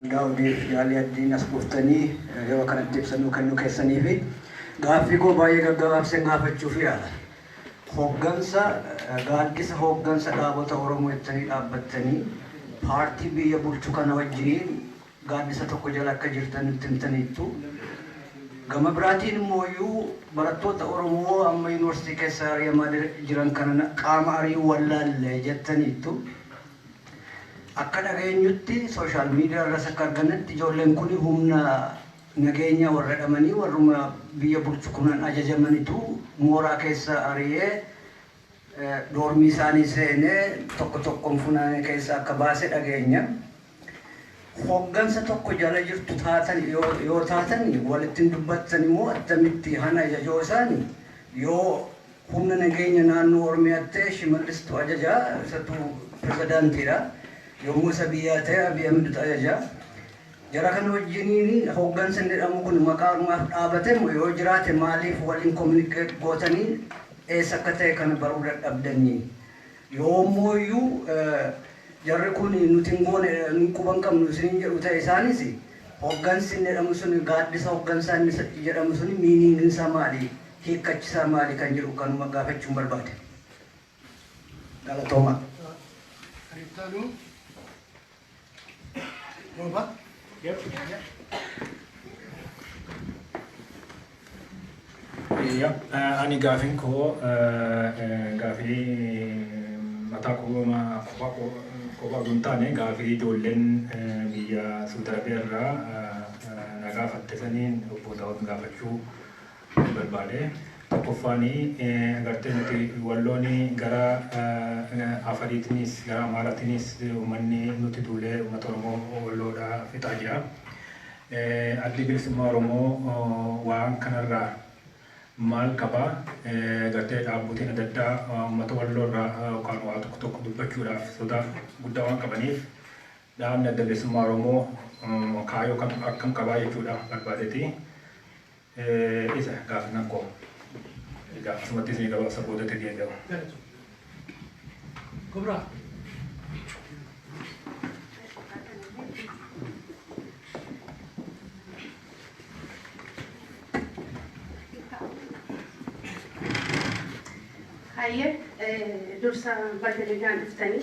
Gaudi yali addin as dhuftanii yeroo kanatti ibsannoo kennuu keessanii fi gaaffii koo baay'ee gaggabaabsee gaafachuuf yaala. Gaaddisa hooggansa dhaabota Oromoo jettanii dhaabbattanii paartii biyya bulchu kana wajjiniin gaaddisa tokko jala akka jirtan nutti himtaniittu. Gama biraatiin immoo barattoota Oromoo amma yuunivarsiitii keessa ari'amaa jiran kana qaama ari'uu wallaalle jettaniittu. Akka dhageenyutti sooshaal miidiyaa irratti akka argannetti ijoolleen kun humna nageenya warra dhamanii warruma biyya bulchu kunan ajajamanitu mooraa keessa ari'ee doormii isaanii seenee tokko tokkoon funaanee keessa akka baase dhageenya. Hooggansa tokko jala jirtu taatan yoo taatan walitti dubbattan immoo attamitti hana ajajoo isaanii yoo humna nageenya naannoo Oromiyaatti Shimallistu ajajaa isatu pirezidaantiidha. Yommuu sabiyyaa ta'e Abiy Ahmed ajajaa. Jara kana wajjiniin hooggansa inni jedhamu kun maqaadhumaaf dhaabate yoo jiraate maaliif waliin kominikeet gootanii eessa akka ta'e kana baruu dadhabdanii. Yommuu jarri kun nuti hin goone nu quban qabnu isiniin jedhu ta'e isaanis hooggansi inni jedhamu sun gaaddisa hooggansaa inni jedhamu sun miiniingiin isaa maali? Hiikkachisaa maali kan jedhu kanuma gaafachuun barbaade. Galatooma. Ani gaafin koo gaafii mataa kophaa kun taane gaafii ijoolleen biyya Suudi Arabiyaa irraa na gaafattesaniin obbo Daawud gaafachuu barbaade. Tokkoffaanii agartee nuti wallooni gara Afariitiinis gara Amaaraatiinis uummanni nuti duulee uummata Oromoo walloodhaa fixaa jira. Addi bilisummaa Oromoo waan kanarraa maal qabaa? Agartee dhaabbotiin adda addaa uummata walloorraa yookaan waa tokko tokko dubbachuudhaaf sodaa guddaa waan qabaniif dhaabni adda bilisummaa Oromoo kaayyoo akkam qabaa jechuudha barbaadeeti. Isa gaaffiin koo. Asumatti isin gabaasa boodatti deebi'u. Kubra. Hayır, dursa badeligan iftani,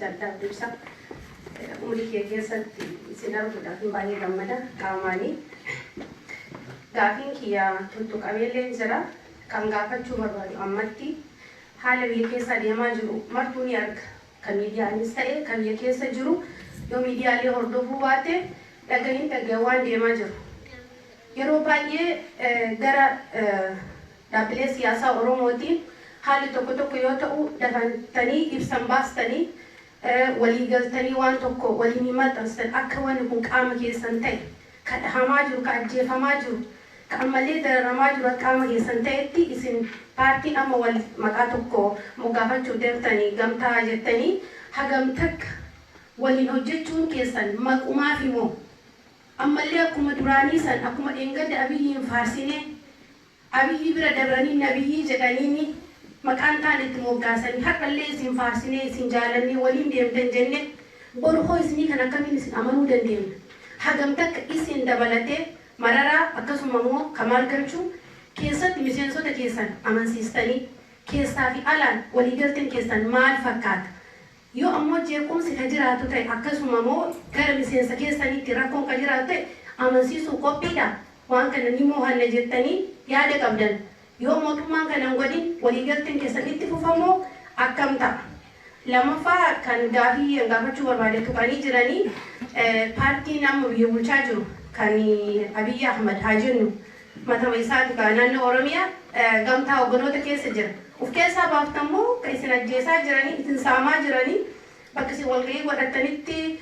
jadda dursa. Umriye keessatti isin arguudhaaf baay'ee gammada qaamaanii. Gaafiin kiyya tuttuqabeellee jira. Kan gaafachuu barbaadu ammatti haala biyya keessa deemaa jiru martuu ni arga. Kan miidiyaanis ta'e kan biyya keessa jiru yoo miidiyaalee hordofuu baate dhaga'in waan deemaa jiru. Yeroo baay'ee gara dhaabbilee siyaasaa Oromootiin haalli tokko tokko yoo ta'u dafantanii ibsan baastanii walii galtanii waan tokko waliin maxxansan akka wanni kun qaama keessan ta'e kan dhahamaa jiru kan ajjeefamaa jiru. Kamalee dararamaa jiru qaama keessan ta'etti isin paartiin amma wal maqaa tokko moggaafachuu deemtanii gamtaa jettanii hagam takka waliin hojjechuun keessan maqumaaf immoo ammallee akkuma duraanii san akkuma dheengadda Abiyyiin faarsinee Abiyyi bira dabranii Nabiyyi jedhanii maqaan ta'an itti moggaasanii har'allee isin faarsinee isin jaalannee waliin deemtan jenne boru hoo isinii kan akkamiin isin amanuu dandeenya. Hagam takka isin dabalatee Mararaa akkasuma immoo Kamaal Galchuu keessatti miseensota keessan amansiistanii keessaa fi alaan waliigalteen keessan maal fakkaata? Yoo ammoo jeequmsi ka jiraatu ta'e akkasuma immoo gara miseensa keessaniitti rakkoon ka jiraatu ta'e amansiisuu qophiidha. Waan kana ni moohanna jettanii yaada qabdan. Yoo mootummaan kana hin godhin waliigalteen keessan itti fufamoo akkam ta'a? Lammaffaa kan gaafachuu barbaade tuqanii jiranii paartiin amma biyya bulchaa jiru. Kan Abiy Ahmed jennu matama isaati kan naannoo Oromiyaa gamtaa hogganoota keessa jira. Of keessaa baaftammoo kan isin ajjeesaa jiranii, isin saamaa jiranii, bakka isin walgahii godhatanitti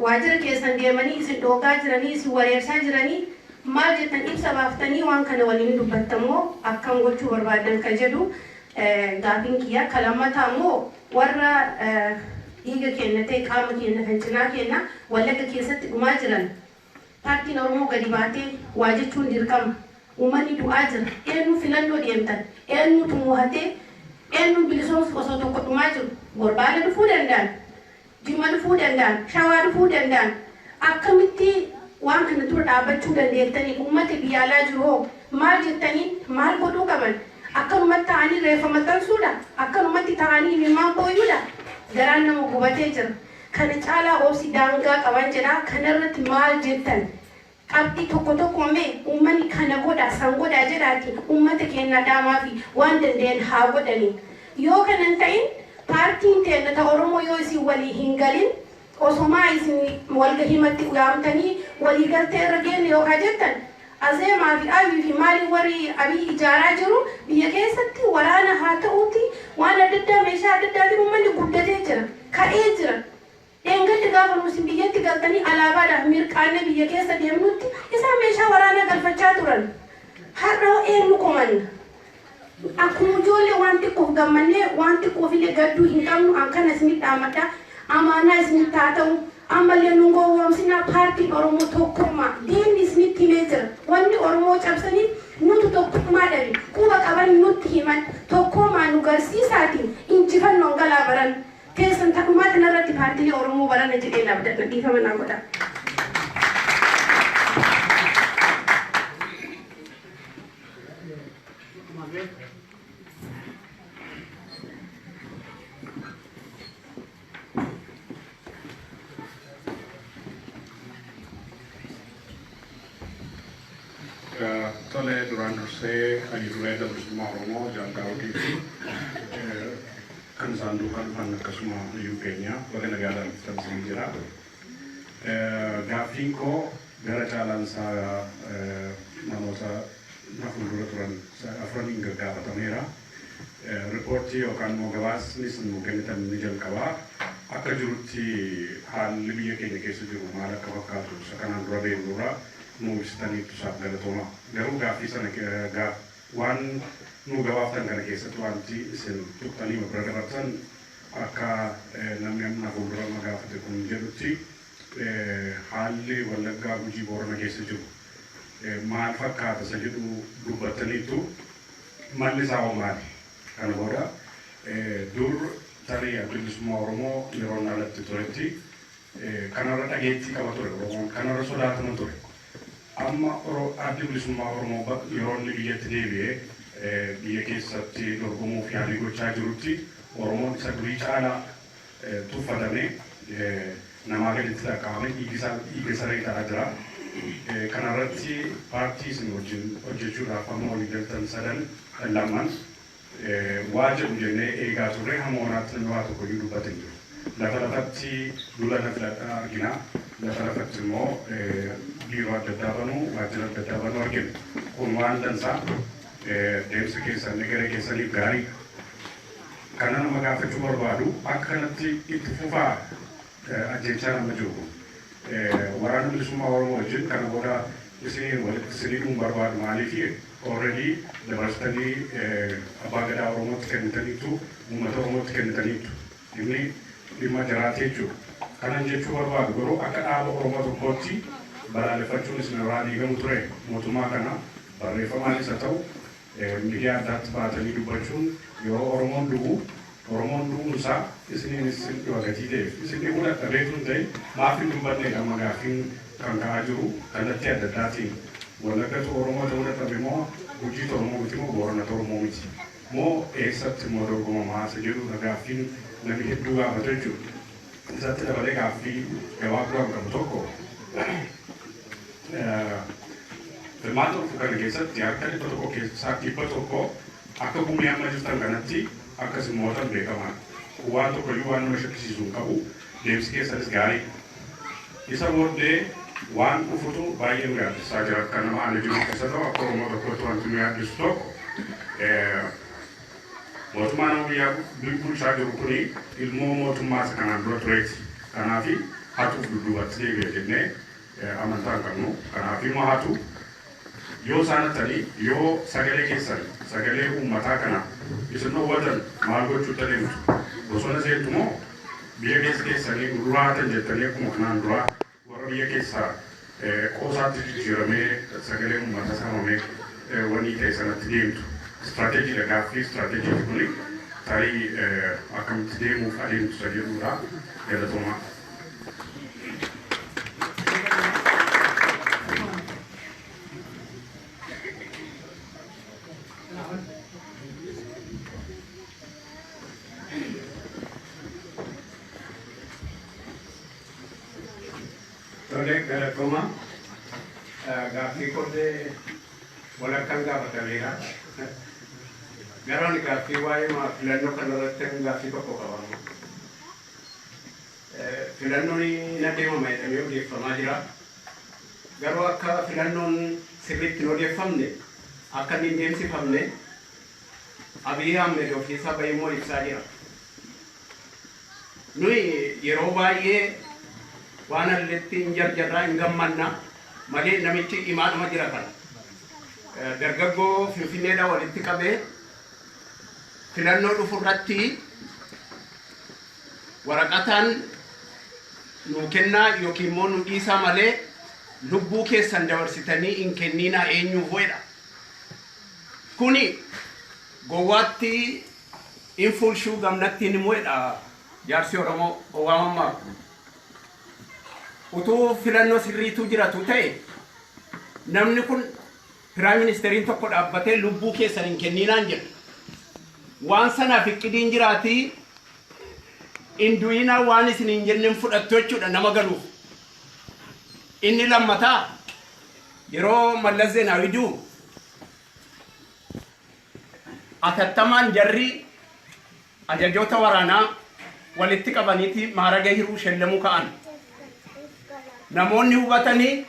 waajjira keessan deemanii isin dhoogaa jiranii, isin wareersaa jiranii maal jettan ibsa baaftanii waan kana waliin dubbattammoo akkam gochuu barbaadan kan jedhu gaafiin kiyya. Kan lammataa immoo warra dhiiga keenya ta'e qaama keenya kan cinaa keenya Wallagga keessatti dhumaa jiran paartiin Oromoo gadi baatee waa jechuun dirqama. Uummanni du'aa jira. Eenyu filannoo deemtan? Eenyu mo'atee? Eenyu bilisoomsu osoo tokko dhumaa jiru? Barbaada dhufuu danda'an. Jimma dhufuu danda'an, Shawaa dhufuu danda'an. Akkamitti waan kana dura dhaabbachuu dandeettanii uummata biyya alaa jiru hoo maal jettanii maal godhuu qaban? Akkanumatti ta'anii reeffa maxxansuudha? Akkanumatti ta'anii imimmaan booyuudha? Garaan nama gubatee jira. Kana caalaa obsi daangaa qaban jedha. Kanarratti maal jettan? Qabxii tokko mee uummanni kana godha san godha jedhaati uummata keenya dhaamaa fi waan danda'an haa godhanii. Yoo kanan ta'in paartiin teenya ta Oromoo yoo isin walii hin galin osomaa isin walgahimatti yaamtanii walii galtee irra geenne yookaan jettan Azeemaa fi Abii fi maali warri Abii ijaaraa jiru biyya keessatti waraana haa ta'uuti waan adda addaa meeshaa adda addaatiin uummanni guddatee jira ka'ee jira. Engatti gaafa nuti biyyatti galtanii alaabaadhaaf mirqaanne biyya keessa deemnutti isaan meeshaa waraanaa galfachaa turan. Har'a eenyu komanna? Akkuma ijoollee waan xiqqoof gammannee waan xiqqoof illee gadduu hin qabnu akkana isinitti dhaamadha. Amaanaa isinitti haa ta'u ammallee nu gowwoomsinaa paartiin Oromoo tokkummaa diinni isinitti himee jira. Wanni Oromoo cabsanii nutu tokkummaa dhabe quba qaban nutti himan tokkummaa nu garsiisaatiin injifannoon galaa baran. Keessan takkumaa kanarratti paartiilee Oromoo barana jedhee labdadha dhiifama naa godha. Tole duraan dursee hariiroo bilisummaa Oromoo Jaandaawwii kan saanduqaan dhufan akkasuma iyyuu keenya bakka nagaadhaan tamsiin jira. Gaaffiin koo gara caalaan isaa namoota na fuuldura turan afraniin gaggaafatameera. Riippoortii yookaan immoo gabaasnis nu kennitan ni jalqabaa. Akka jirutti haalli biyya keenya keessa jiru maal akka fakkaatu isa kanaan dura beeknurraa nu ibsitaniitu isaaf galatooma. Garuu gaaffii sana waan nu gabaaftan kana keessatti wanti isin tuqxanii bira dabartan akka namni amma fuuldura gaafate kun jedhutti haalli Wallaggaa Gujii Boorana keessa jiru maal fakkaata isa jedhu dubbattaniitu malli isaa hoo maali? Kana booda dur tarii bilisummaa Oromoo yeroo alatti turetti kanarra dhageettii qaba ture Oromoon kanarra sodaatama ture. Amma addi bilisummaa Oromoo yeroo inni biyyatti deebi'ee biyya keessatti dorgomuuf yaalii gochaa jirutti Oromoon isa durii caalaa tuffatamee namaa gaditti dhaqqabame dhiiga saree ta'aa jira. Kanarratti paartii isin wajjin hojjechuudhaaf amma walii galtan sadan lamaan waa jedhu jennee eegaa turre hamma wanaatti namni waa tokko iyyuu dubbate hin jiru. Lafa lafatti dula na filadhaa argina. Lafa lafatti immoo biiroo adda addaa banuu waajjira adda addaa banuu argina. Kun waan dansaa deemsa keessan gara keessaniif gaarii. Kana nama gaafachuu barbaadu akka kanatti itti fufaa ajjechaa nama jiru. Waraana bilisummaa Oromoo wajjin kana booda isin walitti siniidhuun barbaadu maaliif already dabarsitanii abbaa gadaa Oromootti kennitaniitu uummata Oromootti kennitaniitu. Inni dhimma jiraatee jiru. Kanan jechuu barbaadu garuu akka dhaaba Oromoo tokkootti balaaleffachuun isin irraa diigamu ture. Mootummaa kana barreeffamaanis haa ta'u miidiyaa addaatti baatanii dubbachuun yeroo Oromoon du'uun isaa isiniinis dhibba gatii ta'eef isin dhibuu dadhabeetu hin ta'in maaf hin dubbanne amma gaaffiin kan ka'aa jiru kallattii adda addaatiin Wallaggatu Oromoo ta'uu dadhabe moo Gujiitu Oromoo miti moo Booranatu Oromoo miti moo eessatti immoo dorgomamaa isa jedhudha gaaffiin namni hedduu gaafatu jechuudha. Isatti dabalee gaaffii gabaabduu qabu tokko filmaata dhufu kana keessatti harka dhibba tokko keessaa dhibba tokko akka gumii amma jirtan kanatti akkas mootan beekamaa. Waan tokko iyyuu waan nama shakkisiisu hin qabu deemsi keessanis gaarii. Isa booddee waan dhufutu baay'ee nu yaaddisaa jira akka nama ala jiru keessa ta'u akka Oromoo tokkotti wanti nu yaaddisu tokko mootummaa nama biyyaa bulchaa jiru kuni ilmoo mootummaa isa kanaan dura tureeti. Kanaafi hatuuf dudduubatti deebi'e jennee amantaa hin qabnu. Kanaafi immoo hatu yoo saanattanii yoo sagalee keessan sagalee uummataa kana isin hawwatan maal gochuutti adeemtu. Bosona seentu moo biyya keessa keessanii duraatan jettanii akkuma kanaan duraa warra biyya keessaa qoosaatti jijjiiramee sagalee uummataa saamamee wanii ta'e sanatti deemtu. Istiraatejii gaaffii istiraatejii kuni tarii akkamitti deemuuf adeemsa jedhudha galatoomaa. Tole galatoomaa gaaffii qollee walakkaan gaafatameera. Garaan gaaffii waa'ee filannoo kanarratti gaaffii tokko qabamu. Filannoon hin adeemama jedhamee odeeffamaa jira. Garuu akka filannoon sirriitti hin odeeffamne akka inni hin deemsifamne Abiy Ahmed ofiisaa bahee immoo ibsaa jira. Nuyi yeroo baay'ee waan alletti hin jarjarraa hin gammanna malee namichi imaadhuma jira kana. Dargaggoo Finfinneedhaa walitti qabee filannoo dhufurratti waraqataan nu kennaa yookiin immoo nu dhiisaa malee lubbuu keessan dabarsitanii hin kenninaa eenyuuf jedha. Kuni gowwaatti hin fuulshuu gamnattiin immoo jedha jaarsi Oromoo Owwaamammaa. Utuu filannoo sirriitu jiratu ta'e namni kun Piraayim Ministeeriin tokko dhaabbatee lubbuu keessan hin kenninaan jedha. Waan sanaaf iqqidiin jiraatii induuyinaa waan isin hin jenneen fudhattu jechuudha nama galuuf. Inni lammataa yeroo Mallas Zeenaawii du'u atattamaan jarri ajajoota waraanaa walitti qabaniiti maaraga hiruu shellamuu ka'an. Namoonni hubatanii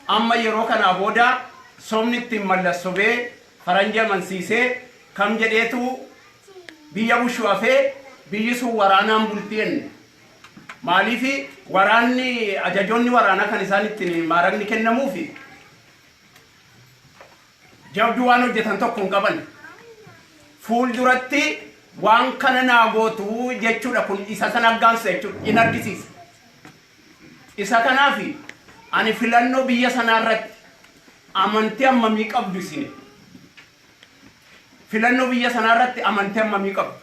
amma yeroo kanaa booda somni ittiin Mallas sobee faranja amansiisee kam jedheetu biyya bushuu hafee biyyi sun waraanaan bultiin. Maaliifi waraanni ajajoonni waraanaa kan isaan ittiin maaragni kennamuufi jabduu waan hojjetan tokko hin qaban. Fuulduratti waan kana naa gootu jechuudha kun isa sana aggaansa jechuudha in argisiisa. Isa kanaafi ani filannoo biyya sanaarratti amantii ammamii qabdu isin. Filannoo biyya sanaarratti amantii ammamii qabdu.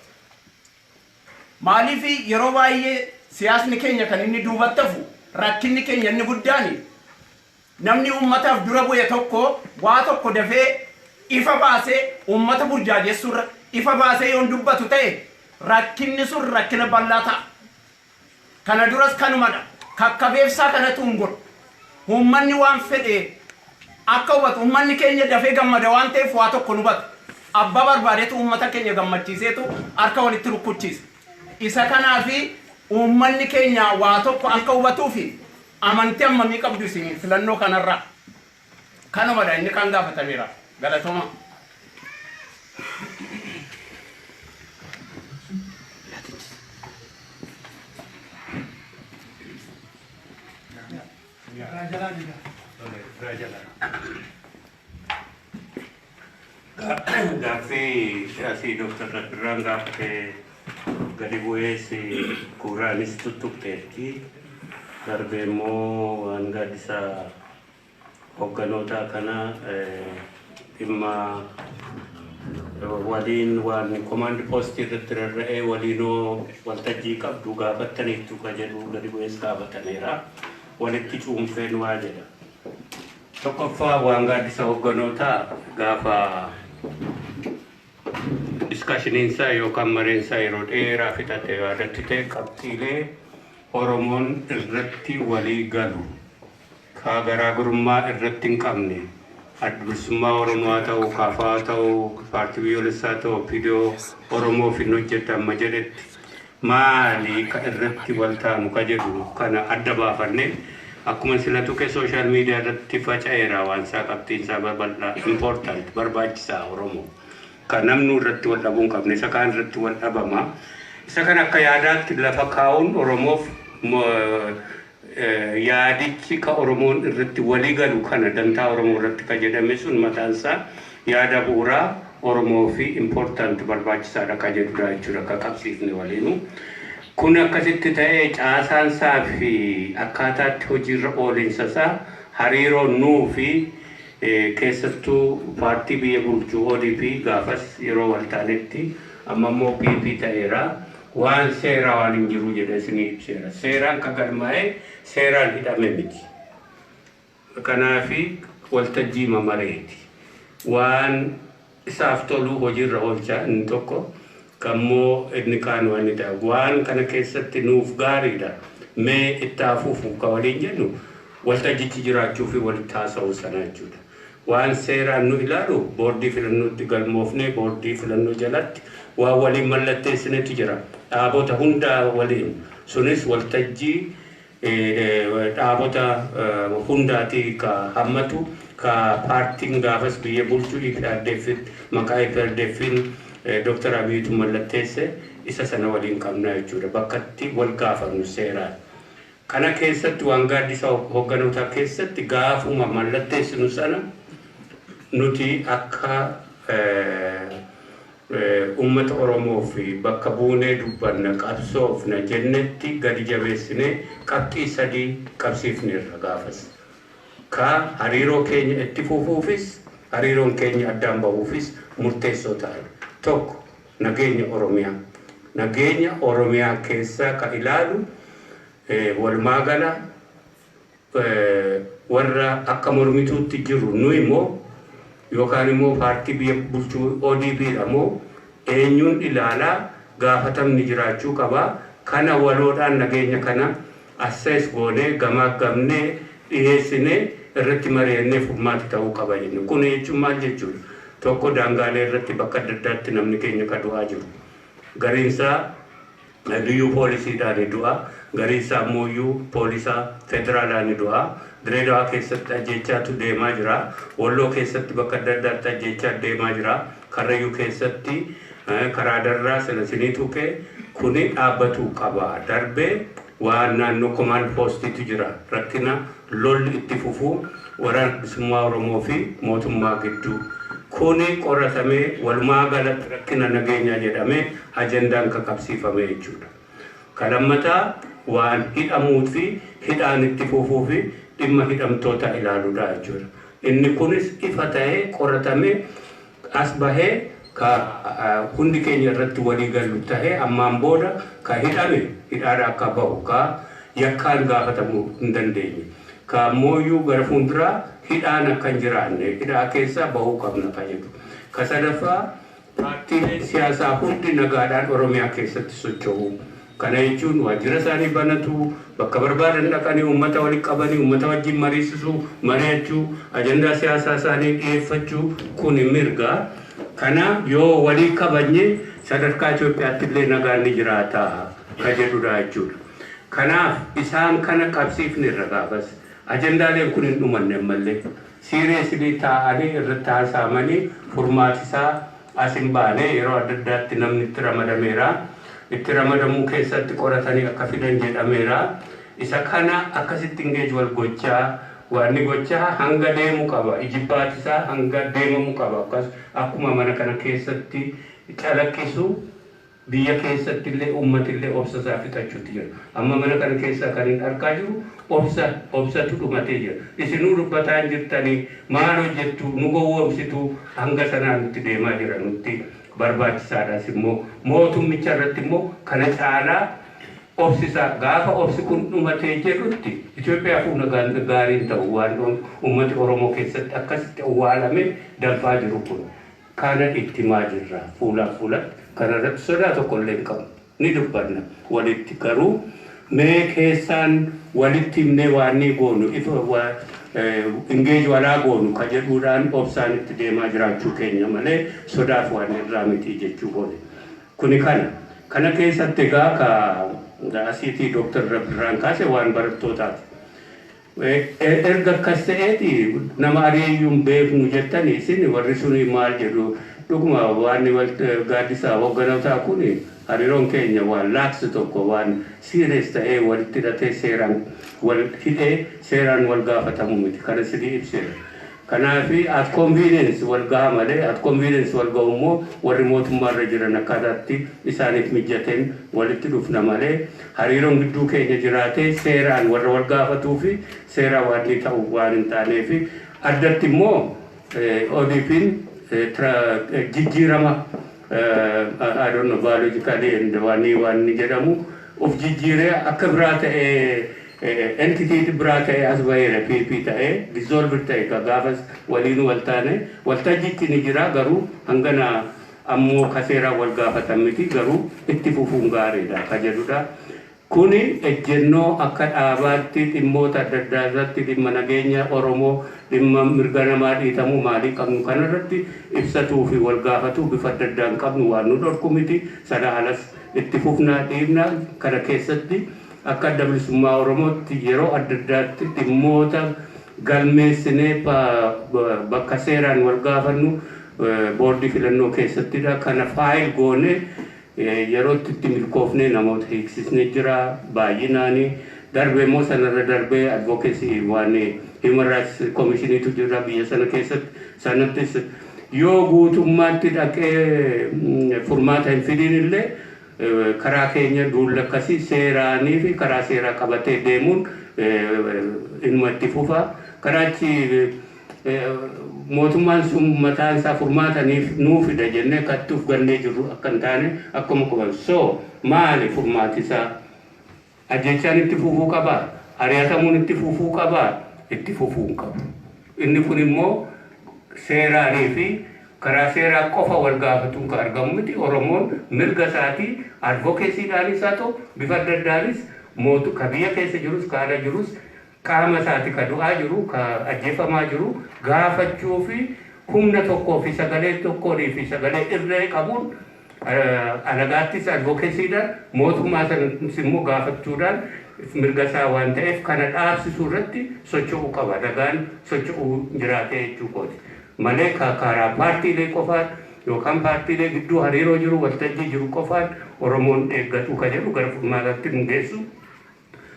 Maaliifi yeroo baay'ee siyaasni keenya kan inni duubatti hafu rakkinni keenya inni guddaani namni uummataaf dura bu'e tokko waa tokko dafee ifa baasee uummata burjaajessuurra ifa baasee yoon dubbatu ta'e rakkinni sun rakkina bal'aa ta'a. Kana duras kanumadha. Kakkabeefsaa kanatu hin godhu. Uummanni waan fedhe akka hubatu uummanni keenya dafee gammada waan ta'eef waa tokko nu hubatu. Abbaa barbaadeetu uummata keenya gammachiiseetu harka walitti rukkuchiisa. Isa kanaafi uummanni keenya waa tokko akka hubatuufi amantii ammamii qabdu isin filannoo kanarraa. Kanumadha inni kan gaafatameera. Galatooma. Gaaffii asii Dr. Rabbirraan gaafatee gadi bu'ee kuuraanis tuttuqteetti darbee immoo waan gaaddisa hogganootaa kana dhimma waliin waan command post irratti rarra'ee waliinoo waltajjii qabdu gaafattaniittu ka jedhu gadi bu'ees gaafatameera. Walitti cuunfeen waa jedha. Tokkoffaa waan gaaddisa hogganootaa gaafa diskashiniinsaa yookaan mareensaa yeroo dheeraa fixate yaadatti ta'e qabxiilee Oromoon irratti walii galu kaa garaagarummaa irratti hin qabne adda bilisummaa Oromoo ta'uu kaafaa ta'uu paartii biyyoolessaa ta'uu OPDO Oromoof hin hojjetamma jedhetti maali ka irratti wal taanu ka jedhu kana adda baafanne akkuma sila tuqe social media irratti faca'eera waan isaa qabxiinsaa babal'aa important barbaachisaa Oromoo kan namnu irratti wal dhabuun qabne isa kaan irratti wal dhabama isa kan akka yaadaatti lafa kaa'uun Oromoof yaadichi ka Oromoon irratti walii galu kana dantaa Oromoo irratti ka jedhame sun mataansaa yaada bu'uuraa Oromoo fi important barbaachisaadha ka jedhudha jechuudha ka qabsiifne waliinu. Kun akkasitti ta'ee caasaansaa fi akkaataatti hojiirra oolinsasaa hariiroo nuu fi keessattuu paartii biyya bulchuu ODP gaafas yeroo wal taanetti amma immoo PP ta'eera waan seeraa waan hin jiru jedhee isinii ibseera. Seeraan kan galmaa'e seeraan hidhame miti. Kanaafi waltajjii mamareeti. Waan isaaf tolu hojiirra oolchaa inni tokko kammoo inni kaan waan ni ta'a. Waan kana keessatti nuuf gaariidha. Mee itti hafuufu ka waliin jennu waltajjichi jiraachuu fi walitti haasa'uu sana jechuudha. Waan seeraan nu ilaalu boordii filannootti galmoofnee boordii filannoo jalatti waan waliin mallatteessinetu jira. Dhaabota hundaa waliin sunis waltajjii dhaabota hundaatii ka hammatu ka paartiin gaafas biyya bulchuu IPRDFin maqaa IPRDFin Dr. Abiyyitu mallatteesse isa sana waliin qabna jechuudha. Bakkatti wal gaafannu seeraan. Kana keessatti waan gaaddisa hoogganotaa keessatti gaafuma mallatteessinu sana nuti akka ummata Oromoo fi bakka buunee dubbanna qabsoofna jennetti gadi jabeessinee qabxii 3 qabsiifneerra gaafas. Ka hariiroo keenya itti fufuufis hariiroon keenya addaan bahuufis murteessoo ta'an. Tokko nageenya Oromiyaa. Nageenya Oromiyaa keessaa ka ilaalu walumaa gala warra akka mormituutti jiru nu immoo yookaan immoo paartii biyya bulchuu ODP moo eenyuun ilaalaa gaafatamni jiraachuu qaba. Kana waloodhaan nageenya kana assess goonee gamaggamnee dhiyeessinee irratti mari'annee furmaata ta'uu qaba jennu. Kun jechuun maal jechuudha? Tokko daangaalee irratti bakka adda addaatti namni keenya ka du'aa jiru. Gariinsaa liyyuu poolisiidhaan du'a. Gariinsaa ammoo poolisaa federaalaan du'a. Direedawaa keessatti ajjechaatu deemaa jira. Walloo keessatti bakka adda addaatti ajjechaa deemaa jira. Karrayyuu keessatti karaa darraa selasinii tuqee kuni dhaabbatuu qaba. Darbee waan naannoo komaan poostiitu jira. Rakkina lolli itti fufuu waraana bilisummaa Oromoo fi mootummaa gidduu. Kuni qoratamee walumaa galatti rakkina nageenyaa jedhamee ajendaan ka qabsiifame jechuudha. Kalammataa waan hidhamuu fi hidhaan itti fufuu fi dhimma hidhamtoota ilaaluudha jechuudha. Inni kunis ifa ta'ee qoratamee as bahee ka hundi keenya irratti walii galu ta'ee ammaan booda ka hidhame hidhaadha akka bahu ka yakkaan gaafatamuu hin dandeenye. Ka mooyyuu gara fuulduraa hidhaan akka hin jiraanne hidhaa keessaa bahuu qabna ka jedhu. Ka sadaffaa paartiileen siyaasaa hundi nagaadhaan Oromiyaa keessatti socho'u. Kana jechuun waajjira isaanii banatu bakka barbaadan dhaqanii uummata waliin qabanii uummata wajjin mariisisuu mari'achuu ajandaa siyaasaa isaanii dhiyeeffachuu kun mirga. Kana yoo walii qabanye sadarkaa Itoophiyaatti illee nagaan ni jiraata ka jedhudha jechuudha. Kanaaf isaan kana qabsiifneerra gaafas ajandaaleen kun hin dhumanne mallee siiriyeesilii taa'anii irratti haasa'amanii furmaatisaa as hin baane yeroo adda addaatti namni itti ramadameera. Itti ramadamuu keessatti qoratanii akka fidan jedhameera. Isa kana akkasitti engage wal gochaa waan gochaa hanga deemu qaba. Ijibbaatisaa hanga deemamuu qaba. Akkuma mana kana keessatti calaqqisu biyya keessatti illee uummati illee obsa isaa fixachuutti jira. Amma mana kana keessa kan hin argaa jiru obsatu dhumatee jira. Isinuu dubbataa hin jirtanii maal hojjettu nu gowwoomsitu hanga sanaan nutti deemaa jira nutti. Barbaachisaadhaas immoo mootummicha irratti immoo kana caalaa obsisaa gaafa obsi kun dhumatee jedhutti Itoophiyaa fuula gaariin ta'u waan uummati Oromoo keessatti akkasitti awwaalame danfaa jiru kun kana itti himaa jirra fuulaa fuulatti kana irratti sodaa tokko illee hin qabu ni dubbanna walitti garuu mee keessaan walitti himnee waan ni goonu ifa engage walaa goonu ka jedhuudhaan obsaan itti deemaa jiraachuu keenya malee sodaaf waan irraa miti jechuu goone. Kuni kana keessatti egaa ka asiitii Dr. Rabbirraan kaase waan barattootaati. Erga akkas ta'eeti nama ariiyyuun beeknu jettanii isin warri suni maal jedhu dhuguma waan gaaddisaa hoogganotaa kun hariiroon keenya waan laaksu tokko waan serious ta'ee walitti hidhatee seeraan wal hidhee seeraan wal gaafatamu miti kana sidii ibseera. Kanaafi at convenience wal gaha malee at convenience wal gahu immoo warri mootummaarra jiran akkaataatti isaaniif mijateen walitti dhufna malee hariiroon gidduu keenya jiraatee seeraan warra wal gaafatuu fi seeraa waan ni ta'u waan hin taaneefi addatti immoo ODP'n jijjiirama I don't know biologically and waan jedhamu of jijjiiree akka biraa ta'ee entity biraa ta'ee as bahee PP ta'ee dissolve ta'ee gaafas waliin wal taane waltajjiitti ni jira garuu hangana ammoo kaseera wal gaafatan miti garuu itti fufuun gaariidha ka jedhudha. Kuni ejjennoo akka dhaabaatti dhimmoota adda addaa irratti dhimma nageenya Oromoo dhimma mirga namaa dhiitamuu maalii qabnu kanarratti ibsatuu fi wal gaafatu bifa adda addaan qabnu waan nu dhorku miti sana alas itti fufnaa dhiibna kana keessatti akka adda bilisummaa Oromootti yeroo adda addaatti dhimmoota galmeessinee bakka seeraan wal gaafannu boordii filannoo keessattidha kana faayil goone yerootti itti milkoofne namoota hiiksisne jira baay'inaanii darbee moo sanarra darbee advocacy waan human rights commissioniitu jira biyya sana keessatti sanattis yoo guutummaatti dhaqee furmaata hin fidin illee karaa keenya duulla akkasii seeraanii fi karaa seeraa qabatee deemuun inuma itti fufa karaachi mootummaan sun mataan isaa furmaataniif nuu fida jennee kattuuf gannee jirru akka hin taane akkuma qaban so maali furmaati isaa ajjechaan itti fufuu qabaa ari'atamuun itti fufuu qabaa itti fufuu qabu inni kun immoo seeraanii fi karaa seeraa qofa wal gaafatuun ka argamu miti Oromoon mirga isaatii advokeesiidhaanis haa ta'u bifa adda addaanis ka biyya keessa jirus ka ala jirus qaama isaati ka du'aa jiru ka ajjeefamaa jiru gaafachuu fi humna tokkoo fi sagalee tokkoonii fi sagalee irree qabuun alagaattis advokeesiidhaan mootummaa sanas immoo gaafachuudhaan mirga isaa waan ta'eef kana dhaabsisuu irratti socho'uu qaba dagaan socho'uu jiraatee jechuu kooti malee karaa paartiilee qofaan yookaan paartiilee gidduu hariiroo jiru waltajjii jiru qofaan Oromoon eeggatu ka jedhu gara furmaataatti nu geessu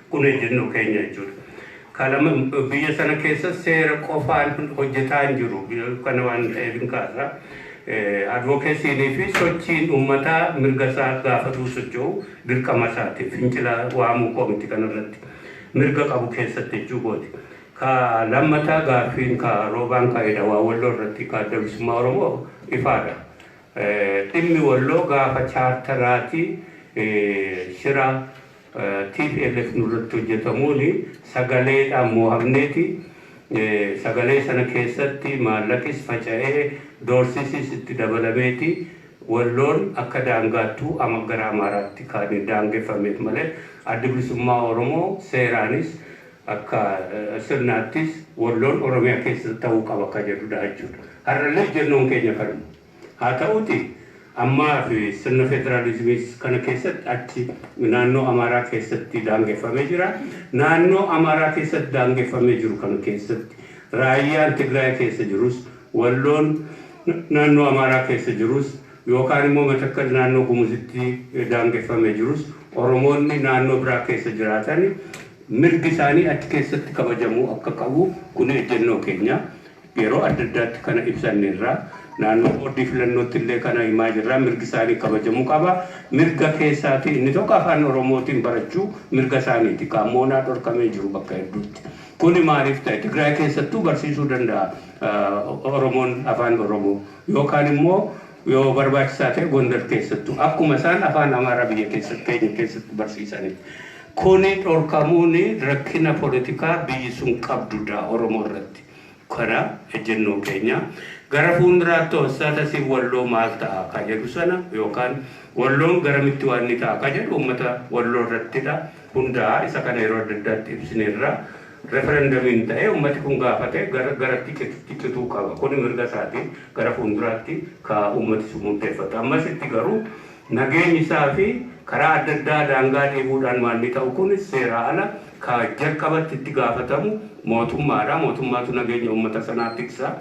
kun ejjennoo keenya jechuudha. Kalama biyya sana keessa seera qofaan hojjetaa hin jiru kana waan ta'eef hin kaasa advokeesiinii fi sochiin uummataa mirga isaa gaafatuu socho'u dirqama isaatiif fincila waamuu koomiti kanarratti mirga qabu keessatti jechuu kooti. Ka lammataa gaaffiin ka roobaan kaa'edha waa walloo irratti ka adda bilisummaa Oromoo ifaadha. Dhimmi walloo gaafa chaartaraatii shira TPLF nurratti hojjetamuuni sagaleedhaan mo'amneeti sagalee sana keessatti maallaqis faca'ee doorsisis itti dabalameeti walloon akka daangaattuu amma gara Amaaraatti kan daangeffameef malee adda bilisummaa Oromoo seeraanis akka sirnaattis walloon Oromiyaa keessa ta'uu qaba akka jedhudha jechuudha. Har'allee jennoon keenya kanuma haa ta'uuti amma fi sirna federaalizimii kana keessatti achi naannoo Amaaraa keessatti daangeffamee jira. Naannoo Amaaraa keessatti daangeffamee jiru kana keessatti raayyaan Tigraay keessa jirus walloon naannoo Amaaraa keessa jirus yookaan immoo Matakkal naannoo Gumuzitti daangeffamee jirus Oromoonni naannoo biraa keessa jiraatan mirgi isaanii achi keessatti kabajamuu akka qabu kun ejjennoo keenya yeroo adda addaatti kana ibsanneerra naannoo boordii filannootti illee kana himaa jirra mirgi isaanii kabajamuu qaba mirga keessaati inni tokko afaan Oromootiin barachuu mirga isaaniiti qaamoonaa dhorkamee jiru bakka hedduutti kuni maaliif ta'e Tigraay keessattuu barsiisuu danda'a Oromoon afaan Oromoo yookaan immoo yoo barbaachisaa ta'e Gondar keessattuu akkuma isaan afaan Amaaraa biyya keessatti keenya keessatti barsiisanitti kuni dhorkamuun rakkina poolitikaa biyyi sun qabdudha Oromoo irratti kana ejjennoo keenya gara fuulduraatti hojjetaa si walloo maal ta'a ka jedhu sana yookaan walloon garamitti waan ni ta'a ka jedhu uummata walloo irrattidha hundaa isa kana yeroo adda addaatti ibsineerra referendamiin ta'ee uummati kun gaafate garatti ciccituu qaba kun mirga isaatiin gara fuulduraatti ka uummati sun murteeffatu ammasitti garuu nageenyi isaa fi karaa adda addaa daangaa dhiibuudhaan waan ni ta'u kun seera ala ka jalqabatti itti gaafatamu mootummaadha mootummaatu nageenya uummata sanaa tiksa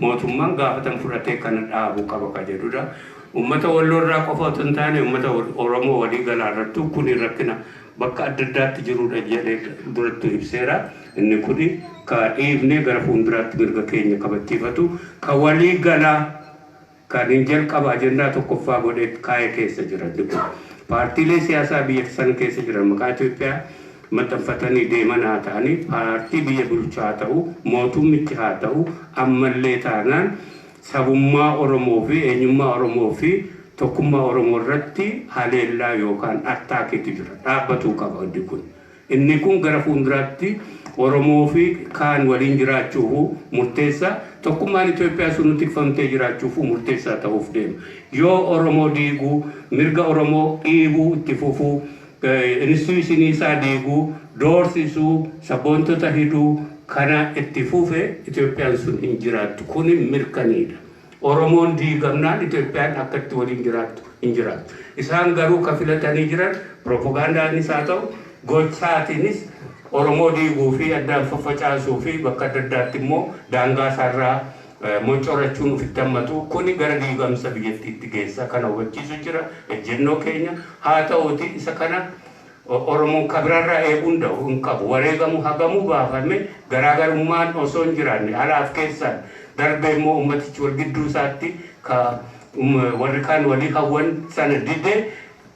mootummaan gaafatan fudhatee kana dhaabuu qaba ka jedhudha uummata walloo irraa qofa otoo hin taane uummata Oromoo walii galaa irrattu kun rakkina bakka adda addaatti jirudha jedhee duratti ibseera inni kun ka dhiibnee gara fuulduraatti mirga keenya kabachiifatu ka walii galaa kan hin jalqaba ajendaa tokkoffaa godhee kaa'ee keessa jiran paartiilee siyaasaa biyya sana keessa jiran maqaa Itoophiyaa maxxanfatanii deeman haa ta'anii paartii biyya bulchaa haa ta'u mootummichi haa ta'u ammallee taanaan sabummaa Oromoo fi eenyummaa Oromoo fi tokkummaa Oromoo irratti haleellaa yookaan attaakiitu jira. Dhaabbatuu qaba hundi kun. Inni kun gara fuulduraatti Oromoo fi kaan waliin jiraachuuf murteessaa tokkummaan Itoophiyaa sun tikfamtee jiraachuuf murteessaa ta'uuf deema. Yoo Oromoo diiguu mirga Oromoo dhiibuu itti fufuu instituushinii isaa diiguu doorsisuu sabboontota hidhuu kana itti fufe Itoophiyaan sun hin jiraattu. Kuni mirkaniidha. Oromoon diigamnaan Itoophiyaan akkatti waliin jiraattu hin jiraattu. Isaan garuu ka filatanii jiran propagandaanis haa ta'u gochaatiinis Oromoo diiguu fi addaan faffacaasuu fi bakka adda addaatti immoo daangaa isaarraa mocorachuun ofitti hammatu kuni gara diigamsa biyyattiitti geessa. Kana hubachiisu jira ejjennoo keenya. Haa ta'uuti isa kana Oromoon kabirarraa eeguun da'u hin qabu. Wareegamu hagamuu baafame garaagarummaan osoo hin jiraanne alaaf keessaan darbee immoo ummatichi wal gidduu isaatti ka warri kaan walii hawwan sana didee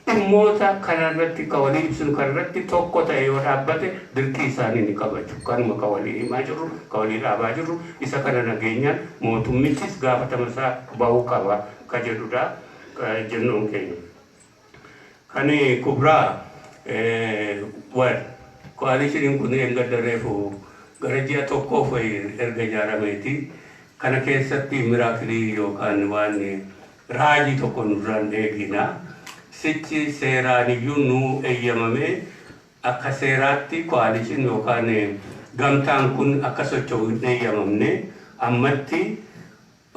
dhimmoota kanarratti ka walii ibsinu kanarratti tokko ta'e yoo dhaabbate dirqii isaanii ni kabaju. Kanuma ka walii himaa jirru ka walii dhaabaa jirru isa kana nageenyaan mootummichis gaafatama isaa bahuu qaba ka jedhudha jennoon keenya. Kani kubraa wan koaalishiniin kun erga dareefu gara ji'a tokkoof erga ijaarameeti. Kana keessatti miraakilii yookaan waan raajii tokko nurraan eegina. Sichi seeraaniyyuu nu eeyyamame akka seeraatti koaalishin yookaan gamtaan kun akka socho'u hin eeyyamamne ammatti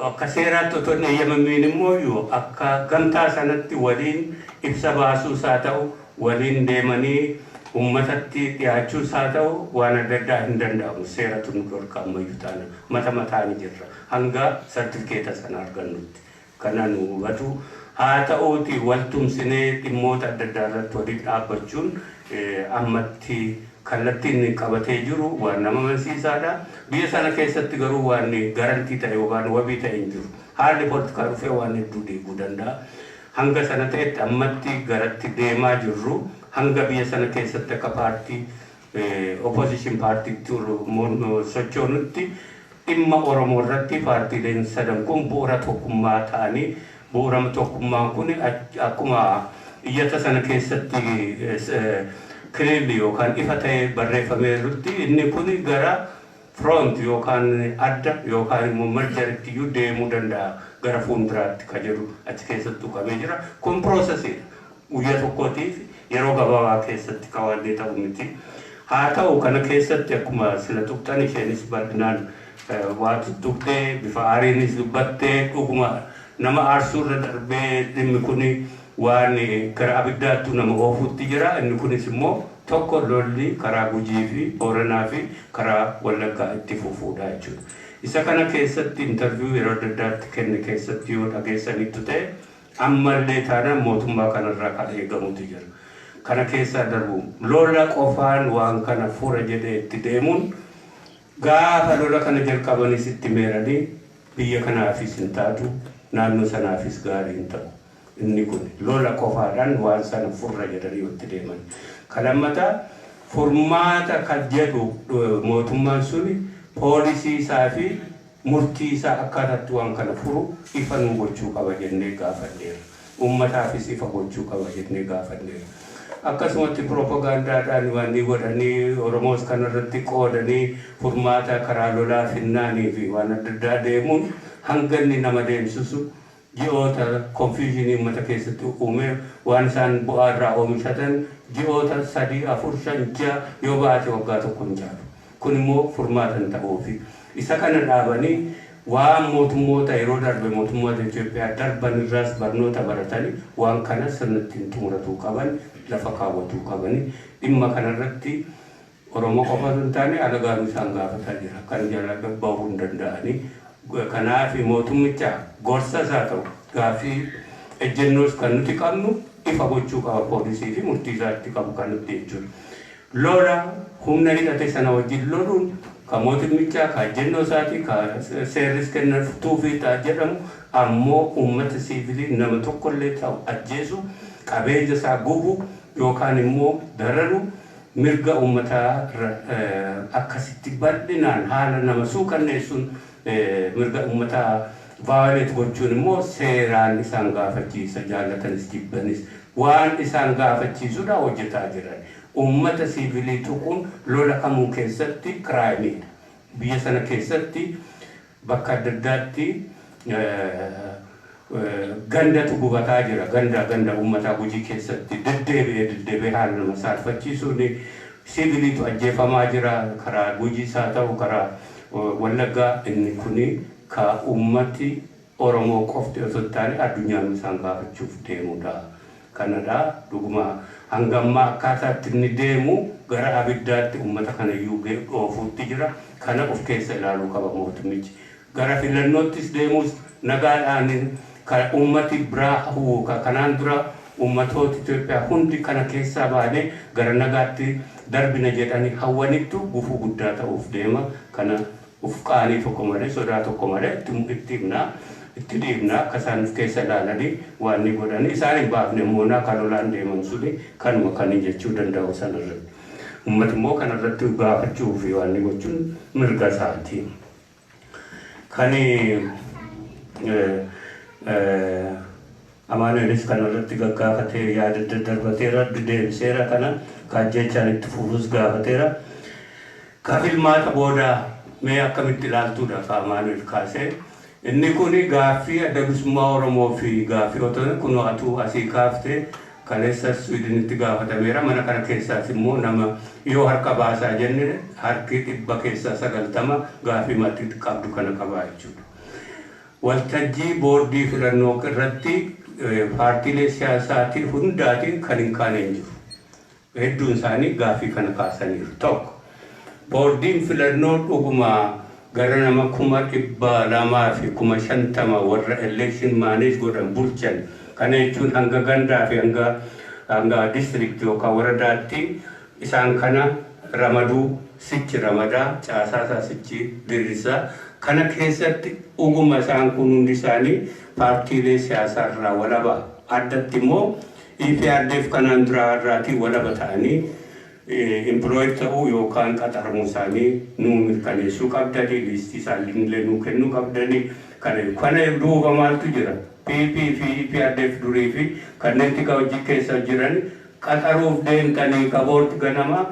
akka seeraatti otoo hin eeyyamameen immoo akka gamtaa sanatti waliin ibsa baasuus haa ta'u waliin deemanii ummatatti dhiyaachuus haa ta'u waan adda addaa hin danda'amu. Seeratu nu dhorkaa ammayyuu taana mata mataani jirra hanga sartifikeeta sana argannutti. Kana nu hubatu. Haa ta'uuti waltumsinee dhimmoota adda addaa irratti waliin dhaabbachuun ammatti kallattiin qabatee jiru waan nama amansiisaadha. Biyya sana keessatti garuu waan garantii ta'e yookaan wabii ta'e hin jiru. Haalli poolitikaa dhufee waan hedduu diiguu danda'a. Hanga sana ta'etti ammatti garatti deemaa jirru hanga biyya sana keessatti akka paartii opposition paartiitti sochoonutti dhimma Oromoo irratti paartiileen sadan kun bu'uura tokkummaa ta'anii bu'uurama tokkummaan kun akkuma iyyata sana keessatti kiliilli yookaan ifa ta'ee barreeffameerutti inni kun gara front yookaan adda yookaan immoo marjaritti iyyuu deemuu danda'a gara fuulduraatti ka jedhu achi keessatti tuqamee jira. Kun piroosesiidha. Guyyaa tokkootiif yeroo gabaabaa keessatti kaawwannee ta'u miti. Haa ta'u kana keessatti akkuma sila tuqxan isheenis bal'inaan waa tuttuqxee bifa aariinis dubbattee dhuguma nama aarsuurra darbee dhimmi kun waan gara abiddaattu nama oofuutti jira. Inni kunis immoo tokko lolli karaa Gujii fi Booranaa fi karaa Wallaggaa itti fufuudha jechuudha. Isa kana keessatti interview yeroo adda addaatti kenne keessatti yoo dhageessanitti ta'e ammallee taanaan mootummaa kanarraa kan eegamutu jira. Kana keessaa darbu lola qofaan waan kana fura jedhee itti deemuun gaafa lola kana jalqabanis itti meeranii biyya kanaafis hin taatu naannoo sanaafis gaarii hin ta'u. Inni kun lola qofaadhaan waan sana furra jedhanii itti deeman. Kalammataa furmaata kan jedhu mootummaan suni poolisii isaa fi murtii isaa akkaataatti waan kana furu ifa nu gochuu qaba jennee gaafanneera. Uummataafis ifa gochuu qaba jennee gaafanneera. Akkasumatti propagaandaadhaan waan ni godhanii Oromoos kanarratti qoodanii furmaata karaa lolaa finnaanii fi waan adda addaa deemuun hanga inni nama deemsisu ji'oota confusionii uummata keessatti uume waan isaan bu'aa irraa oomishatan ji'oota 3, 4, 5 yoo baate waggaa tokko hin caalu. Kun immoo furmaata hin ta'uufi isa kana dhaabanii waan mootummoota yeroo darbe mootummoota Itoophiyaa darban irraas barnoota baratanii waan kana sirnatti xumuratuu qaban lafa kaawwatuu qabanii dhimma kanarratti Oromoo qofa hin taane alagaanuu isaan gaafataa jira. Kan jala bahuu hin danda'anii kanaaf mootummicha gorsa isaa ta'u gaaffii ejjennoos kan nuti qabnu ifa gochuu qaba poolisii fi murtii isaatti qabu kan nuti jechuudha. Lola humna hidhate sana wajjin loluun ka mootummicha ka ejjennoo isaati ka seerris kennatuuf ta'a jedhamu ammoo uummata siivilii nama tokkollee ta'u ajjeesu qabeenya isaa gubu yookaan immoo dararu mirga uummataa akkasitti bal'inaan haala nama suukanneessuun mirga uummataa vaalet gochuun immoo seeraan isaan gaafachiisa jaallatanis jibbanis waan isaan gaafachiisudha hojjetaa jiran. Uummata siivilii tuquun lola kamuu keessatti kiraayimiidha. Biyya sana keessatti bakka adda addaatti gandatu gubataa jira. Ganda uummataa Gujii keessatti deddeebi'ee haala nama saalfachiisuun siiviliitu ajjeefamaa jira. Karaa Gujiis haa ta'u karaa Wallaggaa inni kuni ka ummati Oromoo qofti osoo hin taane addunyaan isaan gaafachuuf deemudha. Kanadha dhuguma hangamma akkaataatti inni deemu gara abiddaatti ummata kana iyyuu dhoofuutti jira. Kana of keessa ilaaluu qaba mootummichi. Gara filannoottis deemus nagaadhaan kan ummati biraa hawwu kanaan dura ummatoota Itoophiyaa hundi kana keessaa baanee gara nagaatti darbina jedhanii hawwanittu gufuu guddaa ta'uuf deema. Kana uf qaanii tokko malee sodaa tokko malee itti dhiibna akka isaan keessa ilaalanii waan ni godhani isaan hin baafne immoo kan olaan deeman suni kanuma kan jechuu danda'u sanarratti. Ummati immoo kanarratti gaafachuu fi waan ni gochuun mirga isaati. Kani amaanuelis kanarratti gaggaafatee yaada daddarbateera deebiseera kana kaajjechaan itti fufuus gaafateera. Ka filmaata booda mee akkamitti ilaaltuudha ka amaanuel kaasee. Inni kuni gaaffii adda bilisummaa Oromoo fi gaaffii otoo kun atuu asii kaaftee kaleessa Swidinitti gaafatameera. Mana kana keessaas immoo nama yoo harka baasaa jenne harki 190 gaaffii maatii qabdu kana qabaa jechuudha. Waltajjii boordii filannoo irratti paartiilee siyaasaatii hundaatiin kan hin kaane hin jiru. Hedduun isaanii gaaffii kana kaasaniiru. Tokko boordiin filannoo dhuguma gara nama 200,000 fi 50,000 warra election manage godhan bulchan. Kana jechuun hanga gandaa fi hanga district yookaan waradaatti isaan kana ramaduu sichi ramadaa caasaasaa sichi diriirsaa. Kana keessatti dhuguma isaan kun hundi isaanii paartiilee siyaasaa irraa walaba. Addatti immoo EPRDF kanaan duraa irraatii walaba ta'anii employed ta'uu yookaan qaxaramuu isaanii nuu mirkaneessuu qabdanii liistii isaaniillee nuu kennuu qabdanii. Kana duuba maaltu jira? PP fi EPRDF durii fi kanneen tika hojii keessa jiran qaxaruuf deemtanii kaboorti ganama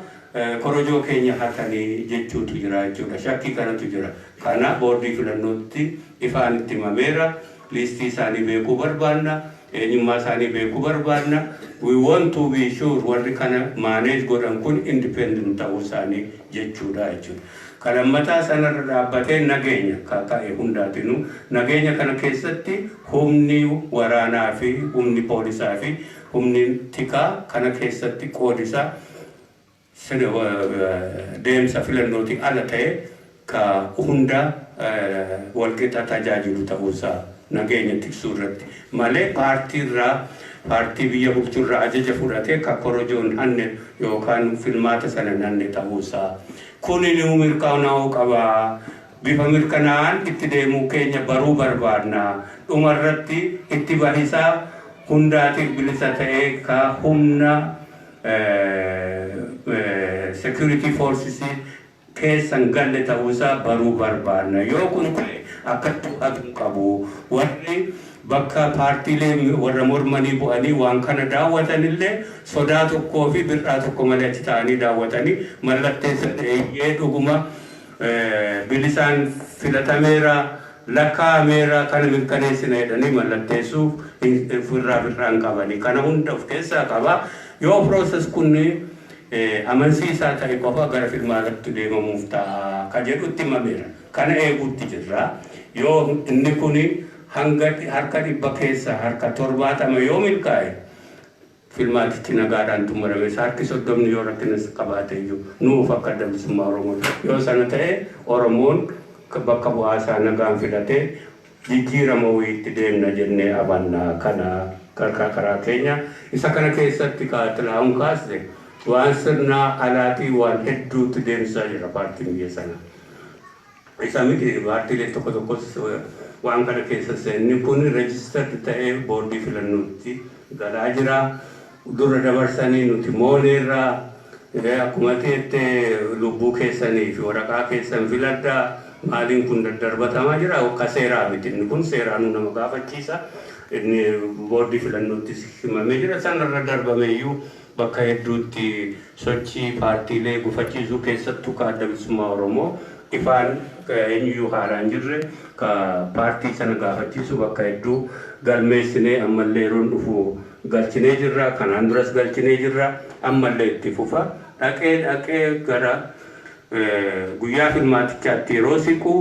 korojoo keenya hatanii jechuutu jira jechuudha. Shakkii kanatu jira. Kana boordii filannootti ifaan itti himameera. Liistii isaanii beekuu barbaanna. Eenyummaa isaanii beekuu barbaanna. We want to be sure warri kana manage godhan kun independent ta'uu isaanii jechuudha jechuudha. Kan ammataa sanarra dhaabbatee nageenya ka'e hundaatinu nageenya kana keessatti humni waraanaa fi humni poolisaa fi humni tikaa kana keessatti qoodisaa deemsa filannooti ala ta'e ka hunda walqixa tajaajilu ta'uusaa nageenya tiksuu irratti malee paartii biyya bulchurraa ajaja fudhatee ka korojoon hanne yookaan filmaata sana hanne ta'uusaa. Kuni nu mirkanaa'uu qaba. Bifa mirkanaa'aan itti deemuu keenya baruu barbaadna. Dhumarratti itti bahisaa hundaatiif bilisa ta'ee ka humna security forces keessan galle ta'uusaa baruu barbaadna. Yoo kun akkatti haquu qabu. Warri bakka paartiilee warra mormanii bu'anii waan kana daawwatanillee sodaa tokkoo fi birraa tokko malee achi ta'anii daawwatanii mallatteessa eeyyee dhuguma bilisaan filatameera lakkaa'ameera kana mirkaneessina jedhanii mallatteessuuf birraan qabanii kana hunda of keessaa qaba. Yoo process kun amansiisaa ta'e qofa gara filmaatatti deemamuuf ta'a ka jedhutti himameera. Kana eeguutti jirra. Yoo inni kuni hanga harka 100 keessa harka 70 yoo milkaa'e filmaatichi nagaadhaan xumurame harki 30 yoo rakkinas qabaate iyyuu nuuf akka adda bilisummaa Oromoo yoo sana ta'e Oromoon bakka bu'aasaa nagaan filatee jijjiirama wayiitti deemna jennee amanna. Kana karaa keenya isa kana keessatti kaatilaa'uun kaasne waan sirnaa alaatii waan hedduutti deemsaa jira paartiin biyya sana. Isa miti paartiilee tokko tokkos waan kana keessa seenni kun registered ta'ee boordii filannootti galaa jira. Dura dabarsanii nuti mooneerraa akkuma teettee lubbuu keessanii fi waraqaa keessan filadhaa maaliin kun daddarbatamaa jira akka seeraa miti inni kun seeraan nama gaafachiisa inni boordii filannootti himamee jira sanarra darbameeyyuu bakka hedduutti sochii paartiilee gufachiisuu keessattuu ka adda bilisummaa Oromoo ifaan eenyuyyuu haaraan jirre ka paartii sana gaafachiisu bakka hedduu galmeessinee ammallee yeroon dhufu galchinee jirra kanaan duras galchinee jirra ammallee itti fufa dhaqee gara guyyaa filmaatichaatti yeroo siqu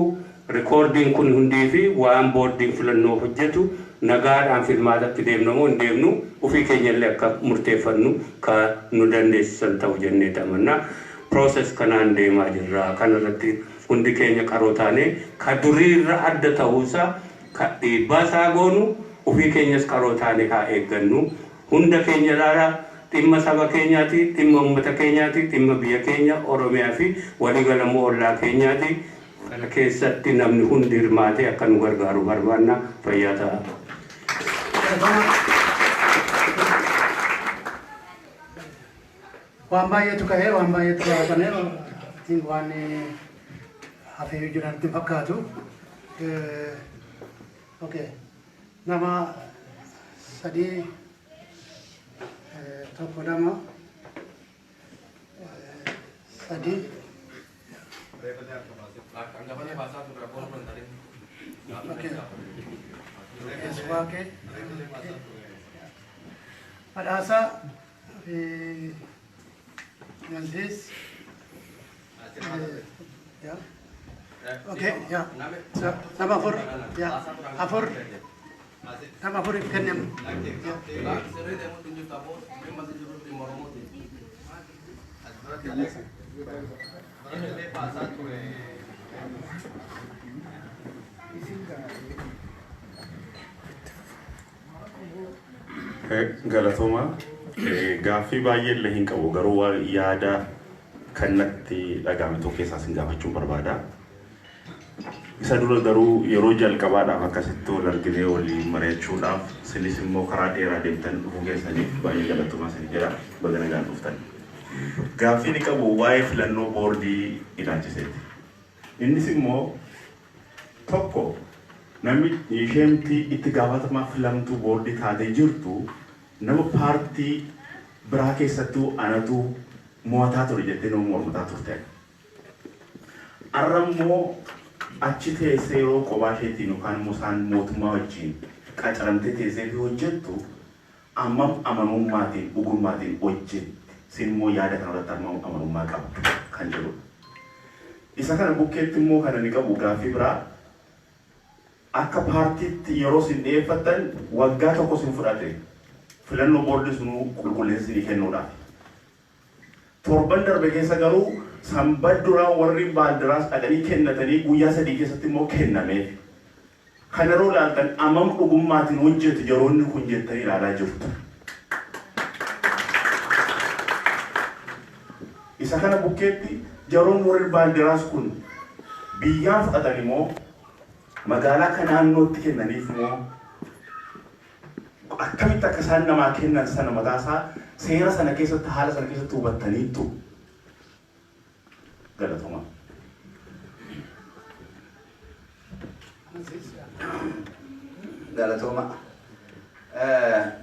rikoordiin kun hundii fi waan boordiin filannoo hojjetu nagaadhaan filmaatatti deemnamoo hin deemnu ofii keenyallee akka murteeffannu ka nu dandeessisan ta'u jennee tamanna proses kanaan deemaa jirra kanarratti hundi keenya qaroo taanee ka duriirra adda ta'uusaa ka dhiibbaa isaa goonu ofii keenyas qaroo taanee haa eeggannu hunda keenya ilaalaa dhimma saba keenyaati dhimma uummata keenyaati dhimma biyya keenya Oromiyaa fi waliigalamuu ollaa keenyaati kana keessatti namni hundi hirmaatee akka nu gargaaru barbaanna fayyaa ta'a. Waan baay'eetu ka'ee waan baay'eetu baratame waan hafee jiran itti fakkaatu. Okay. Nama sadii tokko lama sadii badhaasa Nandes ya okay ya nama afur ya afur nama afur kennam Galatoma gaaffii baay'ee illee hin qabu garuu yaada kanatti dhagahame tokko keessaa sin gaafachuun barbaada. Isa dura garuu yeroo jalqabaadhaaf akkasitti wal arginee waliin mari'achuudhaaf sinis immoo karaa dheeraa deemtan dhufuu keessaniif baay'ee galatoomaa isin jedha baga nagaan dhuftan. Gaaffii ni qabu waa'ee filannoo boordii ilaalchiseeti. Innis immoo tokko namni isheentii itti gaafatamaa filamtuu boordii taatee jirtu nama paartii biraa keessattuu anatu mo'ataa ture jettee nama mormataa turte. Arra immoo achi teessee yeroo kophaa isheetiin yookaan immoo isaan mootummaa wajjin qacaramtee teessee fi hojjettu ammam amanummaatiin dhugummaatiin hojjetti sin immoo yaada kanarratti amanummaa qabdu kan jedhudha. Isa kana bukkeetti immoo kan inni qabu gaaffii biraa akka paartiitti yeroo sin dhiyeeffatan waggaa tokko sin fudhate filannoo boordii sunuu qulqulleessinii kennuudhaaf. Torban darbe keessa garuu sanbadduraa warri baaldiraas dhaqanii kennatanii guyyaa sadii keessatti immoo kennameef. Kan yeroo ilaaltan ammam dhugummaatiin hojjetu yeroonni kun jettanii ilaalaa jirtu. Isa kana bukkeetti yeroon warri baaldiraas kun biyyaan fudhatan immoo magaalaa kan naannootti kennaniif immoo akkamitti akka isaan namaa kennan sana mataasaa seera sana keessatti haala sana keessatti hubattaniittu galatoma. Galatoma.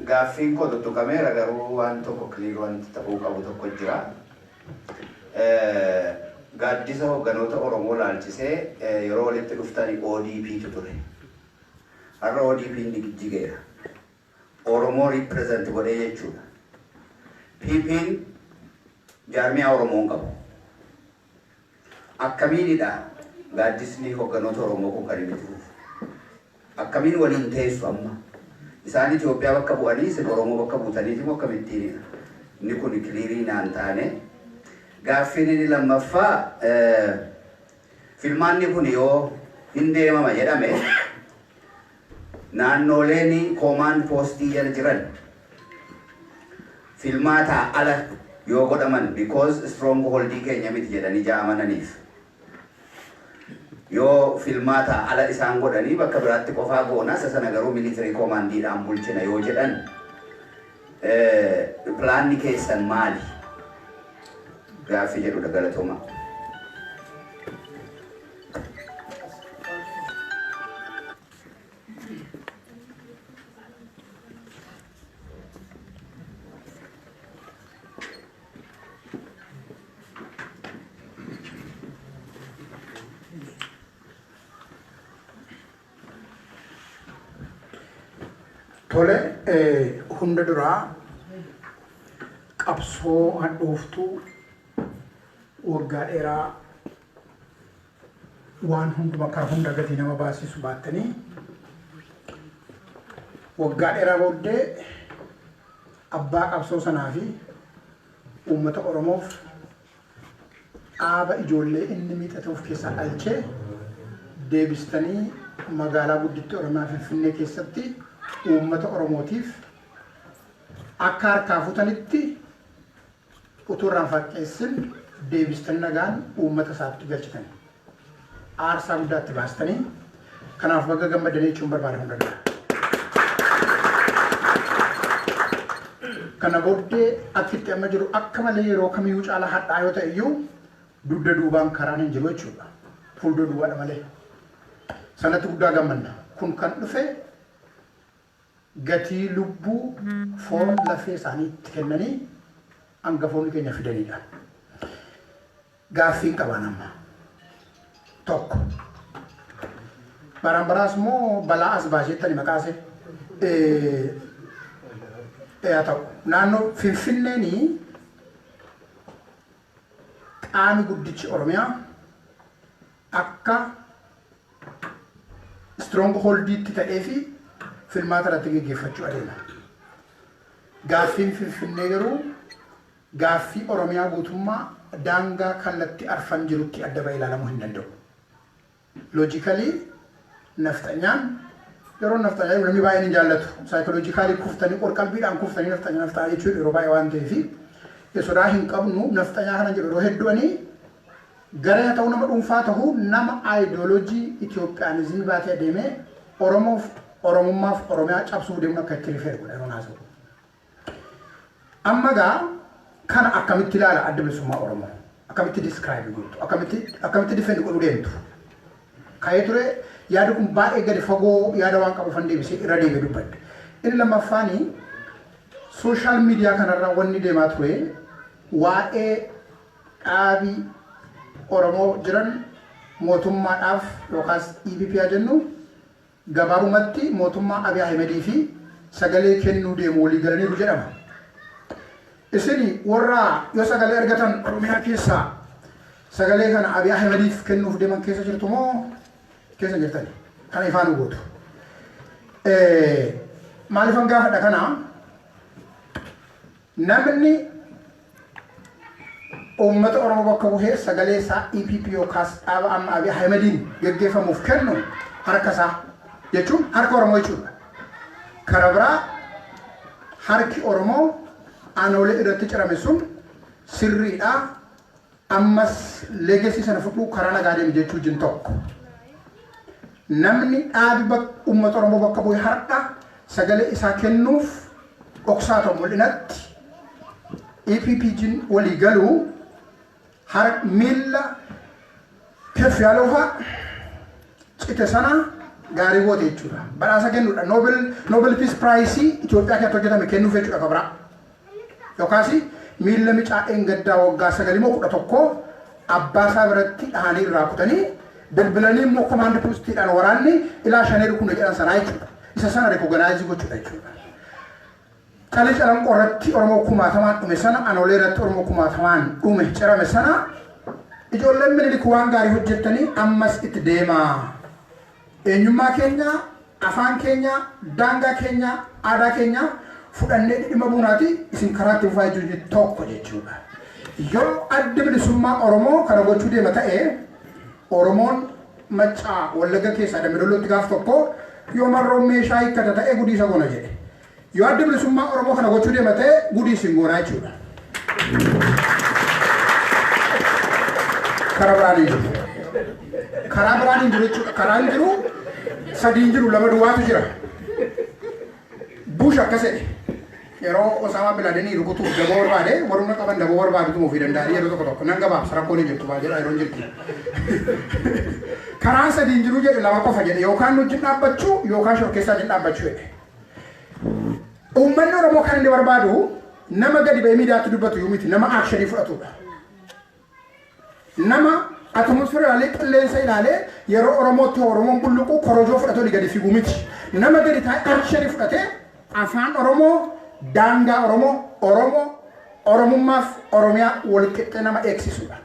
Gaaffiin koo tuttuqameera garuu waan tokko kiliiroo wanti ta'uu qabu tokko jira. Gaaddisa hogganoota Oromoo laalchisee yeroo walitti dhuftani ODPtu ture. Har'a ODP'n jigeera. Oromoo represent godhee jechuudha. PP'n jaarmiyaa Oromoon qabu. Akkamiinidha gaaddisni hogganoota Oromoo kun kan inni jiruuf. Akkamiin waliin teessu amma. Isaan Itoophiyaa bakka bu'anii isin Oromoo bakka buutaniiti moo akkamittiinidha. Inni kun kiliirii naan taane. Gaaffiin inni lammaffaa filmaanni kun yoo hin deemama jedhame naannoleen command postii jala jiran filmaataa ala yoo godhaman because strong holdii keenya miti jedhanii jaamananiif yoo filmaataa ala isaan godhanii bakka biraatti qofaa goona isa sana garuu military commandiidhaan bulchina yoo jedhan pilaanni keessan maali? Gaaffii jedhudha galatoma. Tole hunda duraa qabsoo handhuuftuu waggaa dheeraa waan hunduma kan hunda gatii nama baasisu baattanii waggaa dheeraa booddee abbaa qabsoo sanaa fi uummata Oromoof dhaaba ijoollee inni miixate of keessaa dhalchee deebistanii magaalaa guddittii Oromiyaa Finfinnee keessatti uummata Oromootiif akka harkaa futanitti utuu irraan faqqeessin deebistanii nagaan uummata isaatti galchitan. Aarsaa guddaatti baastanii kanaaf baga gammadanii jechuun barbaada hundarraa. Kana booddee akkitti amma jiru akka malee yeroo kamiyyuu caalaa hadhaa yoo ta'e iyyuu dugda duubaan karaan hin jiru jechuudha. Fuuldura duwwaadha malee. Sanatti guddaa gammanna. Kun kan dhufe gatii lubbuu foon lafee isaaniitti kennanii hangafoonni keenya fidanidha. Gaaffiin qabaan amma. Tokko. Baraan baraas moo balaa as baashettani maqaase yaa ta'u naannoo Finfinneeni qaami guddichi Oromiyaa akka strongholdiitti ta'ee fi filmaata irratti gaggeeffachuu adeema. Gaaffiin Finfinnee garuu gaaffii Oromiyaa guutummaa daangaa kallattii arfan jirutti adda ba'ee ilaalamuu hin danda'u. Loojikalii nafxanyaan yeroo nafxanyaa namni baay'een hin jaallatu. Saayikoloojikaalii kuftanii qorqalbiidhaan kuftanii nafxanyaa jechuun yeroo baay'ee waan ta'eef sodaa hin qabnu nafxanyaa kana jedhu yeroo hedduanii gara haa ta'u nama dhuunfaa ta'uu nama aayidooloojii Itoophiyaanizimii baatee adeemee Oromoof Oromummaaf Oromiyaa cabsuu deemuun akka itti rifeeru godha yeroo naasa'u. Amma gaa kana akkamitti ilaala adda bilisummaa Oromoo? Akkamitti diskiraayibii gootu? Akkamitti difeendi godhuu deemtu? Ka'ee ture yaada kun baay'ee gadi fagoo yaada waan qabu fan deebisee irra deebi'ee dubbadde. Inni lammaffaanii sooshaal miidiyaa kanarraa wanni deemaa ture waa'ee dhaabii Oromoo jiran mootummaadhaaf yookaas EPP haa jennu gabaabumatti mootummaa Abiy Ahimedii fi sagalee kennuu deemu walii galaniiru jedhama. Isini warra yoo sagalee argatan Oromiyaa keessaa sagalee kana Abiy Ahimediif kennuuf deeman keessa jirtu moo keessa jirtani? Kana ifaan gootu. Maaliifan gaafadha kana namni uummata Oromoo bakka bu'ee sagalee isaa EPP yookaas dhaaba amma Abiy Ahimediin gaggeeffamuuf kennu harka isaa jechuun harka Oromoo jechuudha. Karaa biraa harki Oromoo aanoolee irratti cirame sun sirriidha. Ammas leegasii sana fudhuu karaa nagaa deemu jechuu jin tokko. Namni dhaabi uummata Oromoo bakka bu'ee har'a sagalee isaa kennuuf dhoksaa ta'u mul'inatti EPP jin walii galuu har miila keffiyaaloofa cite sana gaarii goote jechuudha. Badhaasa kennuudha. Nobel Peace Prize Itoophiyaa keessatti hojjetame kennuuf jechuudha kabira. Yookaas miila micaa'een gaddaa waggaa 911 abbaa isaa biratti dhahanii irraa kutanii bilbilanii immoo komaandi poostiidhaan waraanni ilaa shaneeru kun jedhan sanaa jechuudha. Isa sana rekooganaayizii gochuudha jechuudha. Qalee calan qorratti Oromoo kumaatamaan dhume sana anoolee irratti Oromoo kumaatamaan dhume cirame sana ijoolleen Minilik waan gaarii hojjettanii ammas itti deemaa. Eenyummaa keenya, afaan keenya, daangaa keenya, aadaa keenya fudhannee dhimma buunaati isin karaatti dhufaa jiru tokko jechuudha. Yoo adda bilisummaa Oromoo kana gochuu deema ta'e Oromoon Maccaa Wallagga keessaa Dambidollootti gaaf tokko yoo marroo meeshaa hiikkata ta'e gudii isa goona jedhe. Yoo adda bilisummaa Oromoo kana gochuu deema ta'e gudii isin goonaa jechuudha. Karaa biraan hin jiru. Karaa biraan hin jiru jechuudha. Karaan jiru sadii hin jiru lama duwwaatu jira. Bush akkas jedhe. Yeroo Osama bin Laden rukutuuf daboo barbaade warrumna qaban daboo barbaadu tumuu fi danda'anii yeroo tokko tokko nan gabaabsa rakkoon hin jirtu baay'eedha yeroo hin jirtu. Karaan sadii hin jiru jedhe lama qofa jedhe yookaan wajjin dhaabbachuu yookaan shorkeessaa wajjin dhaabbachuu jedhe. Uummanni Oromoo kan inni barbaadu nama gadi ba'ee miidiyaatti dubbatu yoo miti nama aakshinii fudhatudha. Nama atmosfeeraalee qilleensa ilaalee yeroo Oromootti Oromoon bulluqu korojoo fudhatanii gadi figuu miti. Nama gadi taa'ee aakshinii fudhatee afaan Oromoo daangaa Oromoo Oromummaaf Oromiyaa walqixxee nama eegsisuudha.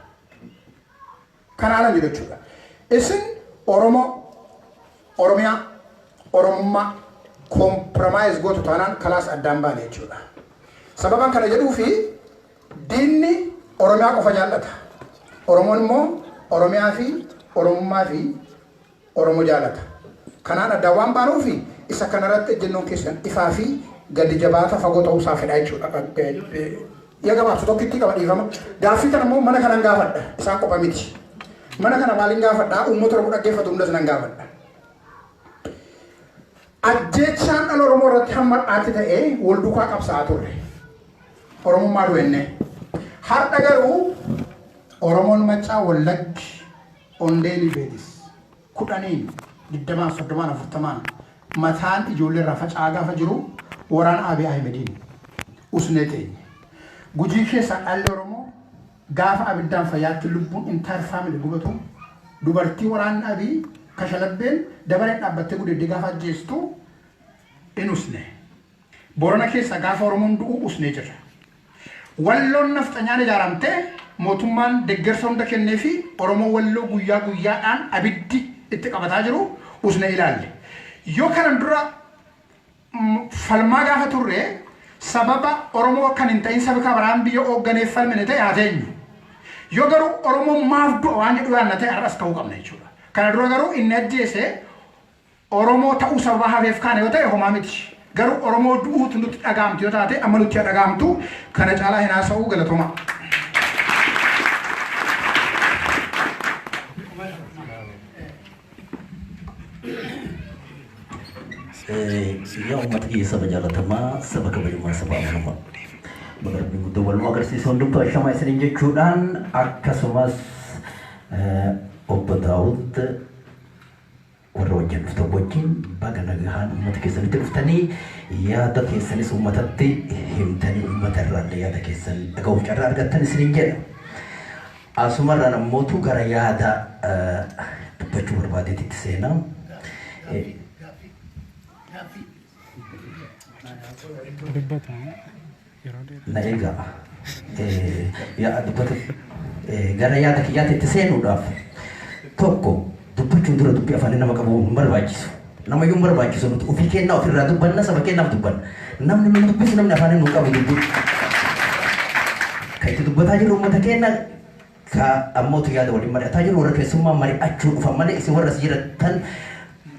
Kanaalan jedhu jechuudha. Isin Oromoo Oromiyaa Oromummaa kompromaayis gootu taanaan kalaas addaan baane jechuudha. Sababaan kana jedhuu fi diinni Oromiyaa qofa jaallata. Oromoon immoo Oromiyaa fi Oromummaa fi Oromoo jaallata. Kanaan addaan waan baanuu fi isa kanarratti ejjennoon keessan ifaa fi gadi jabaata fagoo ta'uu isaa fedha jechuudha. Yaa gabaabsu tokkitti qaba dhiifama. Gaaffii kana immoo mana kanan gaafadha. Isaan qopha miti. Mana kana maaliin gaafadhaa? Uummata Oromoo dhaggeeffatu hundas nan gaafadha. Ajjeechaan dhala Oromoo irratti hamma dhaatti ta'ee wal duukaa qabsaa'aa turre. Oromummaa du'enne. Har'a garuu Oromoon Maccaa Wallaggi Ondee Libeetis 10 20 30 40 mataan ijoollee irraa faca'aa gaafa jiru waraana Abiy Ahimediin usnee teenye. Gujii keessa dhalli Oromoo gaafa abiddaan fayyaatti lubbuun intaar faamili gubatu dubartii waraanni Abiy kashalabbeen dabaleen dhaabbattee gudeeddee gaafa ajjeestu in usne. Boorana keessa gaafa Oromoon du'u usnee jira. Walloon nafxanyaan ijaaramtee mootummaan deeggarsa hunda kennee fi Oromoo walloo guyyaa guyyaadhaan abiddi itti qabataa jiru usne ilaalle. Yoo kanan dura falmaa gaafa turre sababa Oromoo kan hin ta'in saba kabaraan biyya hoogganeef falmine ta'e haa teenyu. Yoo garuu Oromoo maaf du'a waan jedhu yaadna ta'e har'as ka'uu qabna jechuudha. Kana dura garuu inni ajjeese Oromoo ta'uu sababa hafeef kaane yoo ta'e homaa miti. Garuu Oromoo du'uutu nutti dhagaamtu yoo taate amma nutti dhagaamtu kana caalaa hin haasa'uu galatooma. Yaa uummata kiyya saba jaalatamaa saba kabajamaa saba amanamaa. Magarabni guddoo walumaa agarsiisuu hundumtuu ashamaa isiniin jechuudhaan akkasumas obbo Daawud warra wajjin dhuftan wajjin baga nagahaan uummata keessanitti dhuftanii yaada keessanis uummatatti himtanii uummata irraallee yaada keessan dhaga'uuf carraa argattan isiniin jedha. Asumarraan ammootu gara yaada dubbachuu barbaadeetitti seenaa. Na egaa yaa dubbata gara yaada kiyyaatti itti seenuudhaaf tokko dubbachuun dura dubbii afaan nama qabu hin barbaachisu. Nama iyyuu hin barbaachisu nuti ofii kennaa ofirraa dubbanna saba kennaaf dubbanna. Namni nu dubbisu namni afaan nu qabu dubbii. Kan itti dubbataa jiru uummata keenya ka ammootu yaada waliin mari'ataa jiru warra keessummaa mari'achuu dhufan malee isin warra jiratan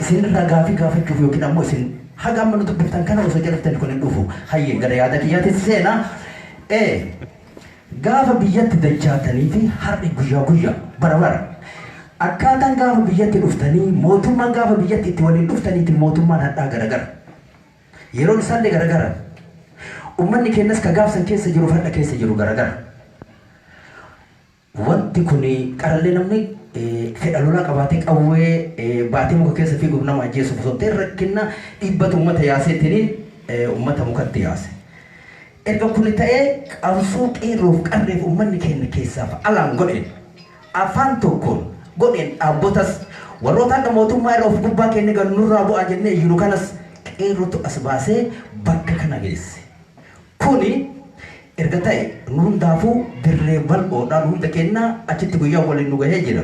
isin irraa gaafii gaafachuuf yookiin ammoo isin haga amma nu dubbiftan kana osoo jalatti kun hin dhufu hayyee gara yaada kiyyaatti seenaa. Gaafa biyyatti dachaatanii fi har'i guyyaa bara akkaataan gaafa biyyatti dhuftanii mootummaan gaafa biyyatti itti waliin dhuftaniitti mootummaan hadhaa garagara. Yeroon isaallee garagara. Uummanni keenyas ka gaafsan keessa jiru hadha keessa jiru garagara. Wanti kun qarallee namni fedha lolaa qabaatee qawwee baatee muka keessa fiiguuf nama ajjeesuuf osoo ta'e rakkina dhiibbatu uummata yaaseetiniin uummata mukatti yaase. Erga kun ta'ee qabsoo qeerroof qarreef uummanni keenya keessaaf alaan godheen afaan tokkoon godheen dhaabbotas warroota akka mootummaa irraa of gubbaa keenya gad nurraa bu'aa jennee jiru kanas qeerrootu as baasee bakka kana geesse. Kuni erga ta'e nu hundaafuu dirree bal'oodhaan hunda kennaa achitti guyyaa waliin nu gahee jira.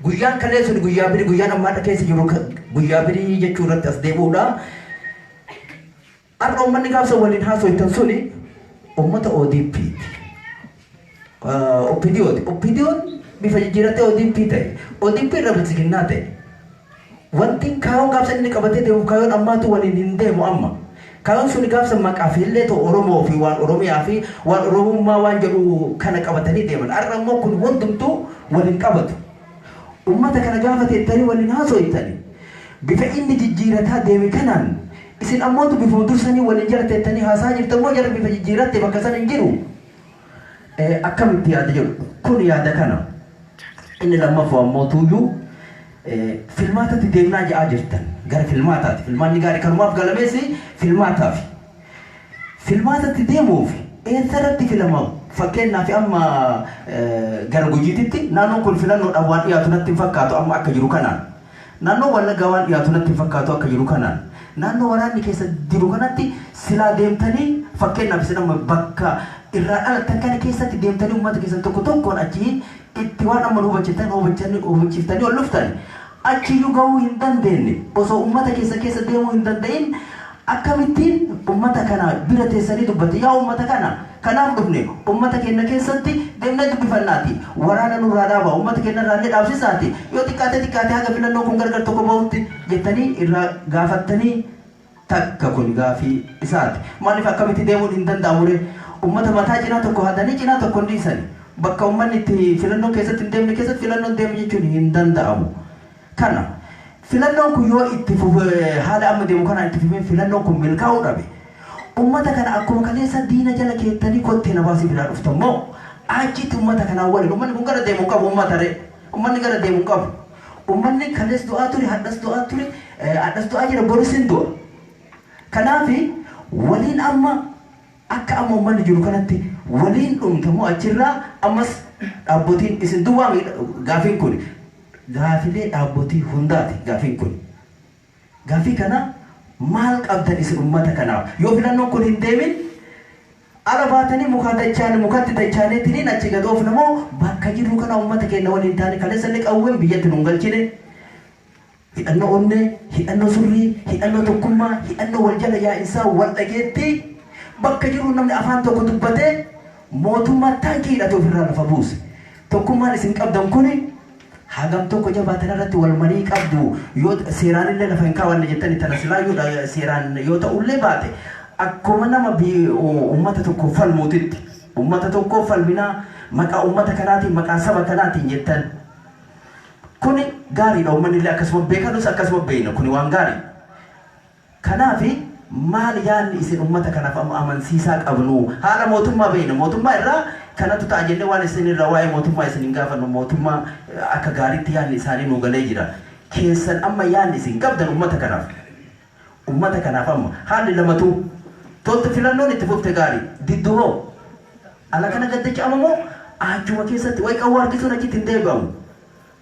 Guyyaan kalee sun guyyaa birii guyyaan ammaa keessa jiru guyyaa birii jechuu irratti as deebi'uudha. Har'a uummanni gaafsa waliin haasoftan suni ummata ODP OPDOon bifa jijjiirratee ODP ta'e ODP irra bilisiginnaa ta'e wanti kaayoon gaafsa inni qabatee deemu kaayoon ammaatu waliin hin deemu amma kaayoon suni gaafsa maqaa fi illee ta'u Oromoo fi waan Oromiyaa fi waan Oromummaa waan jedhu kana qabatanii deeman har'a immoo kun hundumtuu waliin qabatu ummata kana gaafa teettanii waliin haasoftan bifa inni jijjiirataa deeme kanaan isin ammootu bifa dursanii waliin jala teettanii haasaa jirtan moo jara bifa jijjiiratte bakka san hin jiru. Akkamitti yaada jedhu kun yaada kana inni lammaffaa ammootuyyuu filmaatatti deemnaa ja'aa jirtan gara filmaataati. Filmaanni gaarii kanumaaf galameessi filmaataaf. Filmaatatti deemuuf eessarratti filamamu fakkeenyaaf amma gara gujiititti naannoon kun filannoodhaan waan dhiyaatu natti hin fakkaatu amma akka jiru kanaan. Naannoo Wallaggaa waan dhiyaatu natti hin fakkaatu akka jiru kanaan. naannoo waraanni keessa jiru kanatti silaa deemtanii fakkeenyaaf isin amma bakka irraa dhalatan kana keessatti deemtanii uummata keessan tokko tokkoon achi itti waan amma hubachiiftanii ol dhuftani achiyyuu gahuu hin dandeenye osoo uummata keessa deemuu hin danda'in akkamittiin uummata kana bira teessanii dubbate yaa uummata kana kanaaf dhufne uummata keenya keessatti deemnee dubbifannaati waraana nurraa dhaaba uummata keenya irraallee dhaabsisaati yoo xiqqaate haga filannoo kun gargar tokko bahutti jettanii irraa gaafattanii takka kun gaafii isaati maaliif akkamitti deemuun hin danda'amure uummata mataa cinaa tokko haadanii cinaa tokko hin dhiisani bakka uummanni itti filannoo keessatti hin deemne keessatti filannoon deemu jechuun hin danda'amu kana filannoon kun yoo itti haala amma deemu kana itti fufee filannoon kun milkaa'uu dhabe ummata kana akkuma kaleessa diina jala keettanii kottee na baasii biraa dhuftammoo achitti ummata kanaa waliin ummanni kun gara deemuu qabu ummanni gara deemuu qabu ummanni kalees du'aa ture hadhas du'aa jira boris hin du'a kanaafi waliin amma akka amma ummanni jiru kanatti waliin dhumtamoo achirraa ammas dhaabbotiin isin duwwaa gaafiin kun gaafilee dhaabbotii hundaati gaafiin kun gaafii kana maal qabdan isin ummata kanaaf yoo filannoon kun hin deemin ala baatanii mukatti dachaaneetiniin achi gad oofnamoo bakka jirru kana ummata keenya waliin taane kaleessallee qawween biyyatti nun galchine hidhannoo onnee hidhannoo surrii hidhannoo tokkummaa hidhannoo wal jala yaa'insaa wal dhageetti bakka jiru namni afaan tokko dubbatee mootummaa taankii hidhatee ofirraa lafa buuse tokkummaan isin qabdan kuni hagam tokko jabaatan irratti wal marii qabdu yoo seeraan illee lafa hin kaawwanne jettani tana silaayyuu seeraan yoo ta'ullee baate akkuma nama ummata tokko falmuutitti ummata tokko falminaa maqaa ummata kanaatiin maqaa saba kanaatiin jettan kuni gaariidha ummanni illee akkasuma beekanus akkasuma beeyna kuni waan gaarii kanaafi maal yaanni isin ummata kanaaf amansiisaa qabnu haala mootummaa beeyna mootummaa irraa kanatu ta'a jennee waan isin irraa waa'ee mootummaa isin hin gaafannu mootummaa akka gaariitti yaanni isaanii nu galee jira keessan amma yaanni isin qabdan ummata kanaaf amma haalli lamatu toltu filannoon itti fufte gaarii didduu hoo ala kana gaddacha amamoo achuma keessatti way qawwee harkisuun achitti hin deebi'amu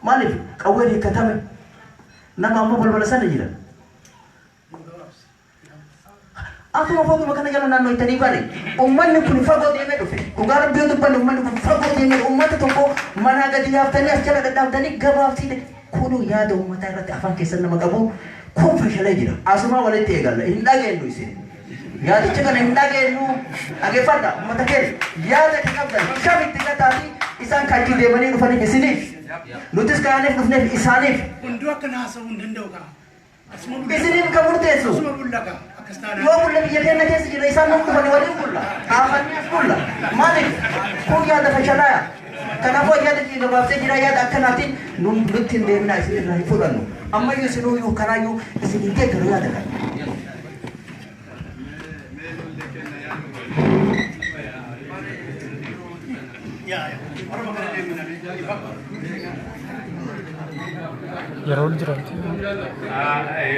maaliif qawween hiikkatame nama ammoo balbala sana jira akkuma fooguma kana jala naannoo ittanii bane ummanni kun fagoo deemee dhufe dhugaa rabbii dubbanne ummanni kun fagoo deemee ummata tokko manaa gadi yaaftanii as jala dhadhaabdanii gabaabsiite kunu yaada ummataa irratti afaan keessan nama qabu kun fashalee jira asumaa walitti eegalla hin dhageenyu isin yaadicha kana hin dhageenyu dhageeffadha ummata keenya yaada kan qabdan shabitti gataati isaan kaachii deemanii dhufaniif isiniif nutis kaaneef dhufneef isaaniif hunduu akka naasa'uu hin danda'u kaa isiniif kan murteessu yoo bulla biyya keenya keessa jira isaan nuuf dhufanii waliin bulla haafanni as bulla maaliif kun yaada fashalaaya kanaafuu yaada gabaabsee jira yaada akkanaatiin nutti hin deemnaa isin irraa hin fudhannu ammayyuu isinuyyuu kanaayyuu isin hin deeggaru yaada kana yeroo jiraatu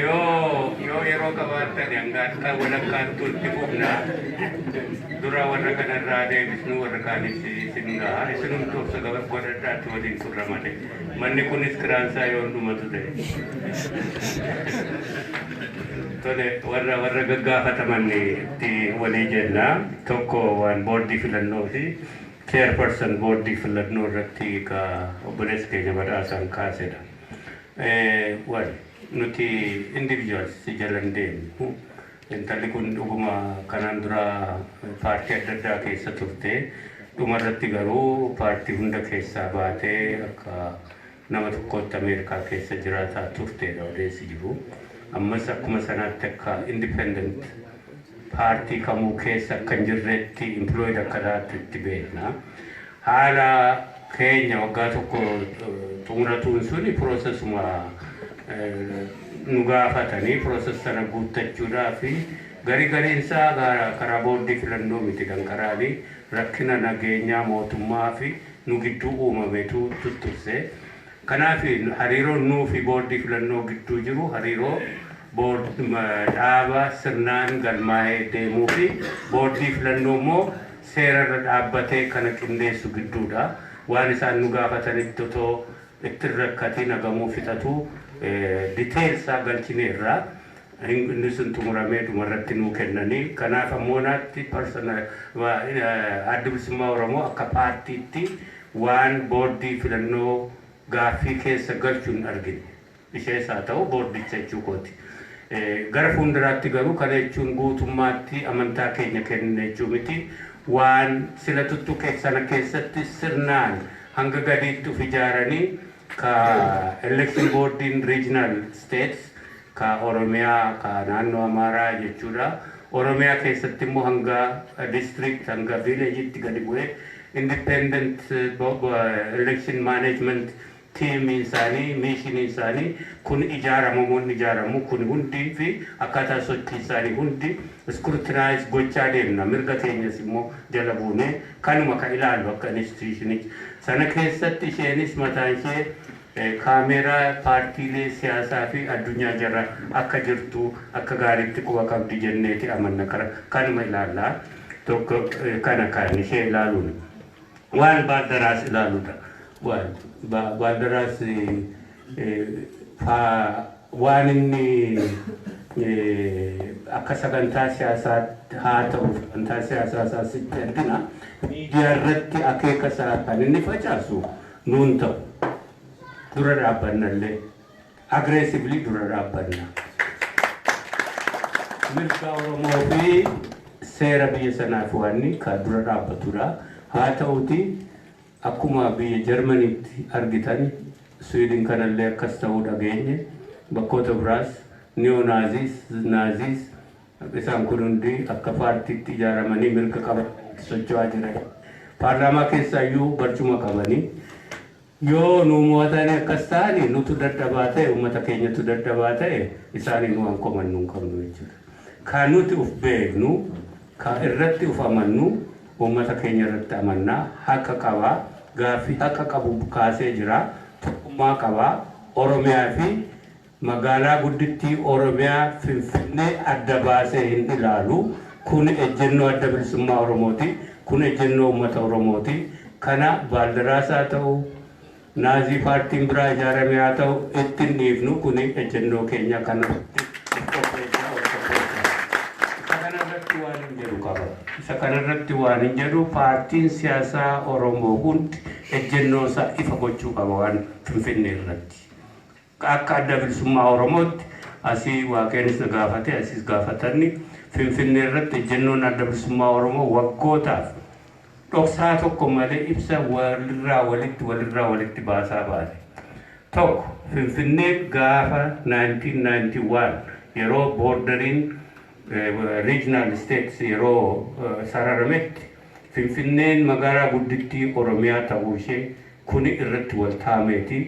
yoo yeroo qabaatan hangaadhaa walakkaattuu itti fufna dura warra kanarraa deebisnu warra kaanis isingaa isinumtu obsa godhadhaatti waliin turra malee manni kunis kiraansaa yoo dhumatu ta'e tole warra gaggaafataman itti walii jenna tokko waan boordii filannoo fi chairperson boordii filannoo irratti ka obboleessa keenya badhaasaan kaasedha. Well, nuti individuals si jalan deemu intalli kun dhuguma kanaan dura paartii adda addaa keessa turte dhumarratti garuu paartii hunda keessaa baatee akka nama tokkotti Ameerikaa keessa jiraataa turteedha odeessi jiru ammas akkuma sanaatti akka independent paartii kamuu keessa akka hin jirretti employed akka taatu itti beekna haala keenya waggaa tokko xumuratuun suni piroosesuma nu gaafatanii pirooses sana guuttachuudhaa fi gariinsaa karaa boordii filannoo miti danqaraanii rakkina nageenyaa mootummaa fi nu gidduu uumametu tutturse kanaaf hariiroon nuu fi boordii filannoo gidduu jiru hariiroo dhaaba sirnaan galmaa'ee deemuu fi boordii filannoo immoo seerarra dhaabbatee kana qindeessu gidduudha waan isaan nu gaafatanitti otoo itti rakkatiin hagamuu fixatu diteelsaa galchineerraa inni sun xumuramee dhumarratti nuu kennanii kanaaf ammoonaatti adda bilisummaa Oromoo akka paartiitti waan boordii filannoo gaaffii keessa galchuun argine ishees haa ta'u boordicha jechuu kooti. Gara fuulduraatti garuu kana jechuun guutummaatti amantaa keenya kennine jechuu miti waan sila tuttuqe sana keessatti sirnaan hanga gadiitti uf ijaaranii ka election boardiin regional states ka Oromiyaa ka naannoo Amaaraa jechuudha. Oromiyaa keessatti immoo hanga district hanga village'itti gadi bu'ee independent election management team isaanii mission isaanii kun ijaaramu kun hundi fi akkaataa sochii isaanii hundi scrutinize gochaa deemna. Mirga keenyas immoo jala buunee kanuma ka ilaalu akka institutionichi sana keessatti isheenis mataan ishee kaameeraa paartiilee siyaasaa fi addunyaa jara akka jirtu akka gaariitti quba qabdi jenneeti amanna kanuma ilaallaa tokko kana kan ishee ilaaluun waan baaldaraas ilaaluudha. Waan baaldaraas waan inni akka sagantaa siyaasaa haa ta'u sagantaa siyaasaa isaasitti argina miidiyaa irratti akeeka isaa kan inni facaasu nuun ta'u. Dura dhaabbannallee aggressively dura dhaabbanna. Mirga Oromoo fi seera biyya sanaaf waanni ka dura dhaabbatudha. Haa ta'uti akkuma biyya Jarmaniitti argitan Sweden kanallee akkas ta'uu dhageenye bakkoota biraas neo-naazis isaan kun hundi akka paartiitti ijaaramanii mirga qaban socho'aa jiran. Paarlaamaa keessaayyuu barcuma qabanii yoo nu mo'atan akkas ta'ani nutu dadhabaa ta'e uummata keenyatu dadhabaa ta'e isaanii nu hankomannu hin qabnu jechuudha. Kan nuti uf beeknu kan irratti uf amannu uummata keenya irratti amannaa haqa qabaa gaaffii haqa qabu kaasee jira tokkummaa qabaa Oromiyaa fi magaalaa guddittii Oromiyaa Finfinnee adda baasee hin ilaalu kun ejjennoo adda bilisummaa Oromooti kun ejjennoo uummata Oromooti kana baaldaraasaa ta'u Nazi partiin biraa ijaarame haa ta'u ittiin dhiifnu kun ejjennoo keenya kanarratti isa kanarratti waan hin jedhu paartiin siyaasaa Oromoo hundi ejjennoo isaa ifa gochuu qaba waan Finfinnee irratti. Akka adda bilisummaa Oromootti asii waaqeenis na gaafate asiis gaafatanni Finfinnee irratti ejjennoon adda bilisummaa Oromoo waggootaaf dhoksaa tokko malee ibsa walirraa walitti baasaa baate. Tokko Finfinnee gaafa 1991 yeroo boordariin regional states yeroo sararametti Finfinneen magaalaa guddittii Oromiyaa ta'uu ishee kuni irratti wal taameeti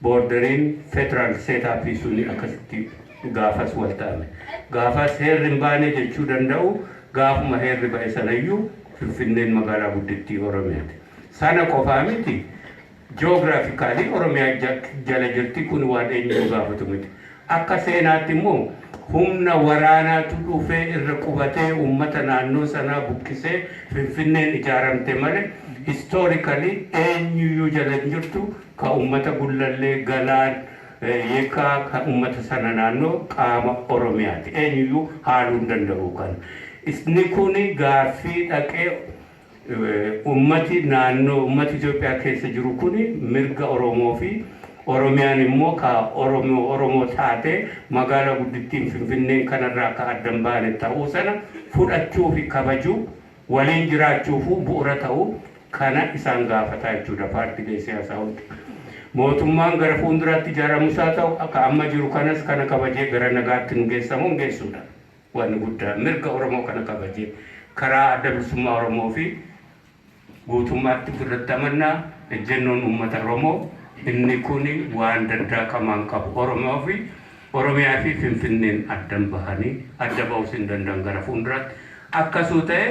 boordariin federal setup suni akkasitti gaafas wal taame. Gaafas heerri hin baane jechuu danda'u gaafuma heerri ba'e sanayyuu Finfinneen magaalaa guddittii Oromiyaati. Sana qofaa miti geographically Oromiyaa jala jirti kun waan eenyu gaafatu miti. Akka seenaatti immoo humna waraanaatu dhufee irra qubatee uummata naannoo sanaa buqqisee Finfinneen ijaaramte malee historically eenyuyyuu jala hin jirtu ka uummata Gullallee Galaan yeekaa ka uummata sana naannoo qaama Oromiyaati. Eenyuyyuu haaluu hin danda'u kan. Isni kuni gaaffii dhaqee ummati naannoo ummati Itoophiyaa keessa jiru kuni mirga Oromoo fi Oromiyaan immoo ka Oromoo taate magaalaa guddittiin Finfinneen kanarraa ka addan baane ta'uu sana fudhachuu fi kabajuu waliin jiraachuuf bu'uura ta'uu kana isaan gaafataa jechuudha paartiilee siyaasaa hundi. Mootummaan gara fuulduraatti ijaaramusaa ta'u akka amma jiru kanas kana kabajee gara nagaatti nu geessamuun geessuudha. Waan guddaa mirga Oromoo kana kabajee karaa adda bilisummaa Oromoo fi guutummaatti irratti amannaa ejjennoon uummata Oromoo inni kuni waan dandaaqamaan qabu Oromoo fi Oromiyaa fi Finfinneen addan bahanii adda ba'uus hin danda'an gara fuulduraatti akkasuu ta'e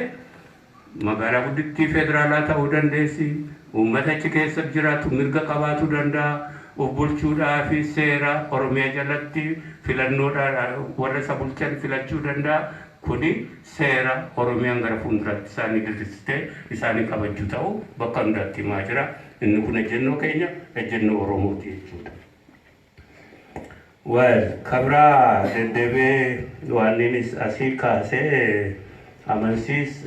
magaalaa guddittii federaalaa ta'uu dandeessi uummata achi keessa jiraatu mirga qabaachuu danda'a of bulchuudhaa fi seera Oromiyaa jalatti filannoodhaan warra isa bulchan filachuu danda'a. Kuni seera Oromiyaan gara fuulduraatti isaanii dirqisiistee isaanii kabajuu ta'uu bakka hundaatti himaa jira. Inni kun ejjennoo keenya ejjennoo Oromooti jechuudha. Well, kabra dedebe waninis asika se amansis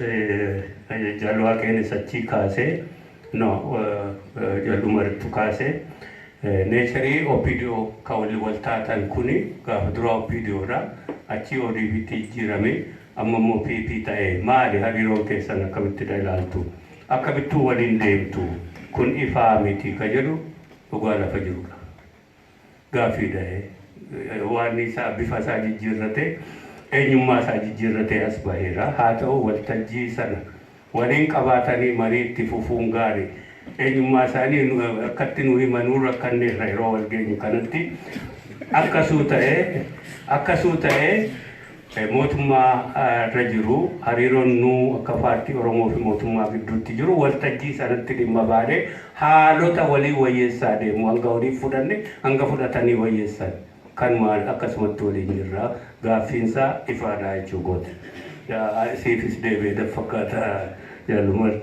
jalwa kene sachi kase no jalumar tukase nature opidio kawli waltatan kuni ga dro opidio ra achi odi biti jirame amma mo pipi tae maali hadiro ke sana kamitti dailaltu akabitu walin demtu kun ifa miti kajadu ugala fajiru gafi dae wani sa bifa sa jijirrate enyumma sa jijirrate asbahira hato waltajji sana walin qabatani maritti fufungari enyumma sani kattinu himanura kanne rairo walgenyu kanatti akkasutae mootummaa rajiru hariiroon nu akka paartii Oromoo fi mootummaa gidduutti jiru waltajjii sanatti dhimma baadee haalota walii wayyeessaa deemu hanga walii fudhanne hanga fudhatanii wayyeessan kan maal akkasumatti waliin jirra gaaffiinsaa ifaadhaa jechuu goote. Siifis deebi'ee fakkaata jaalumal.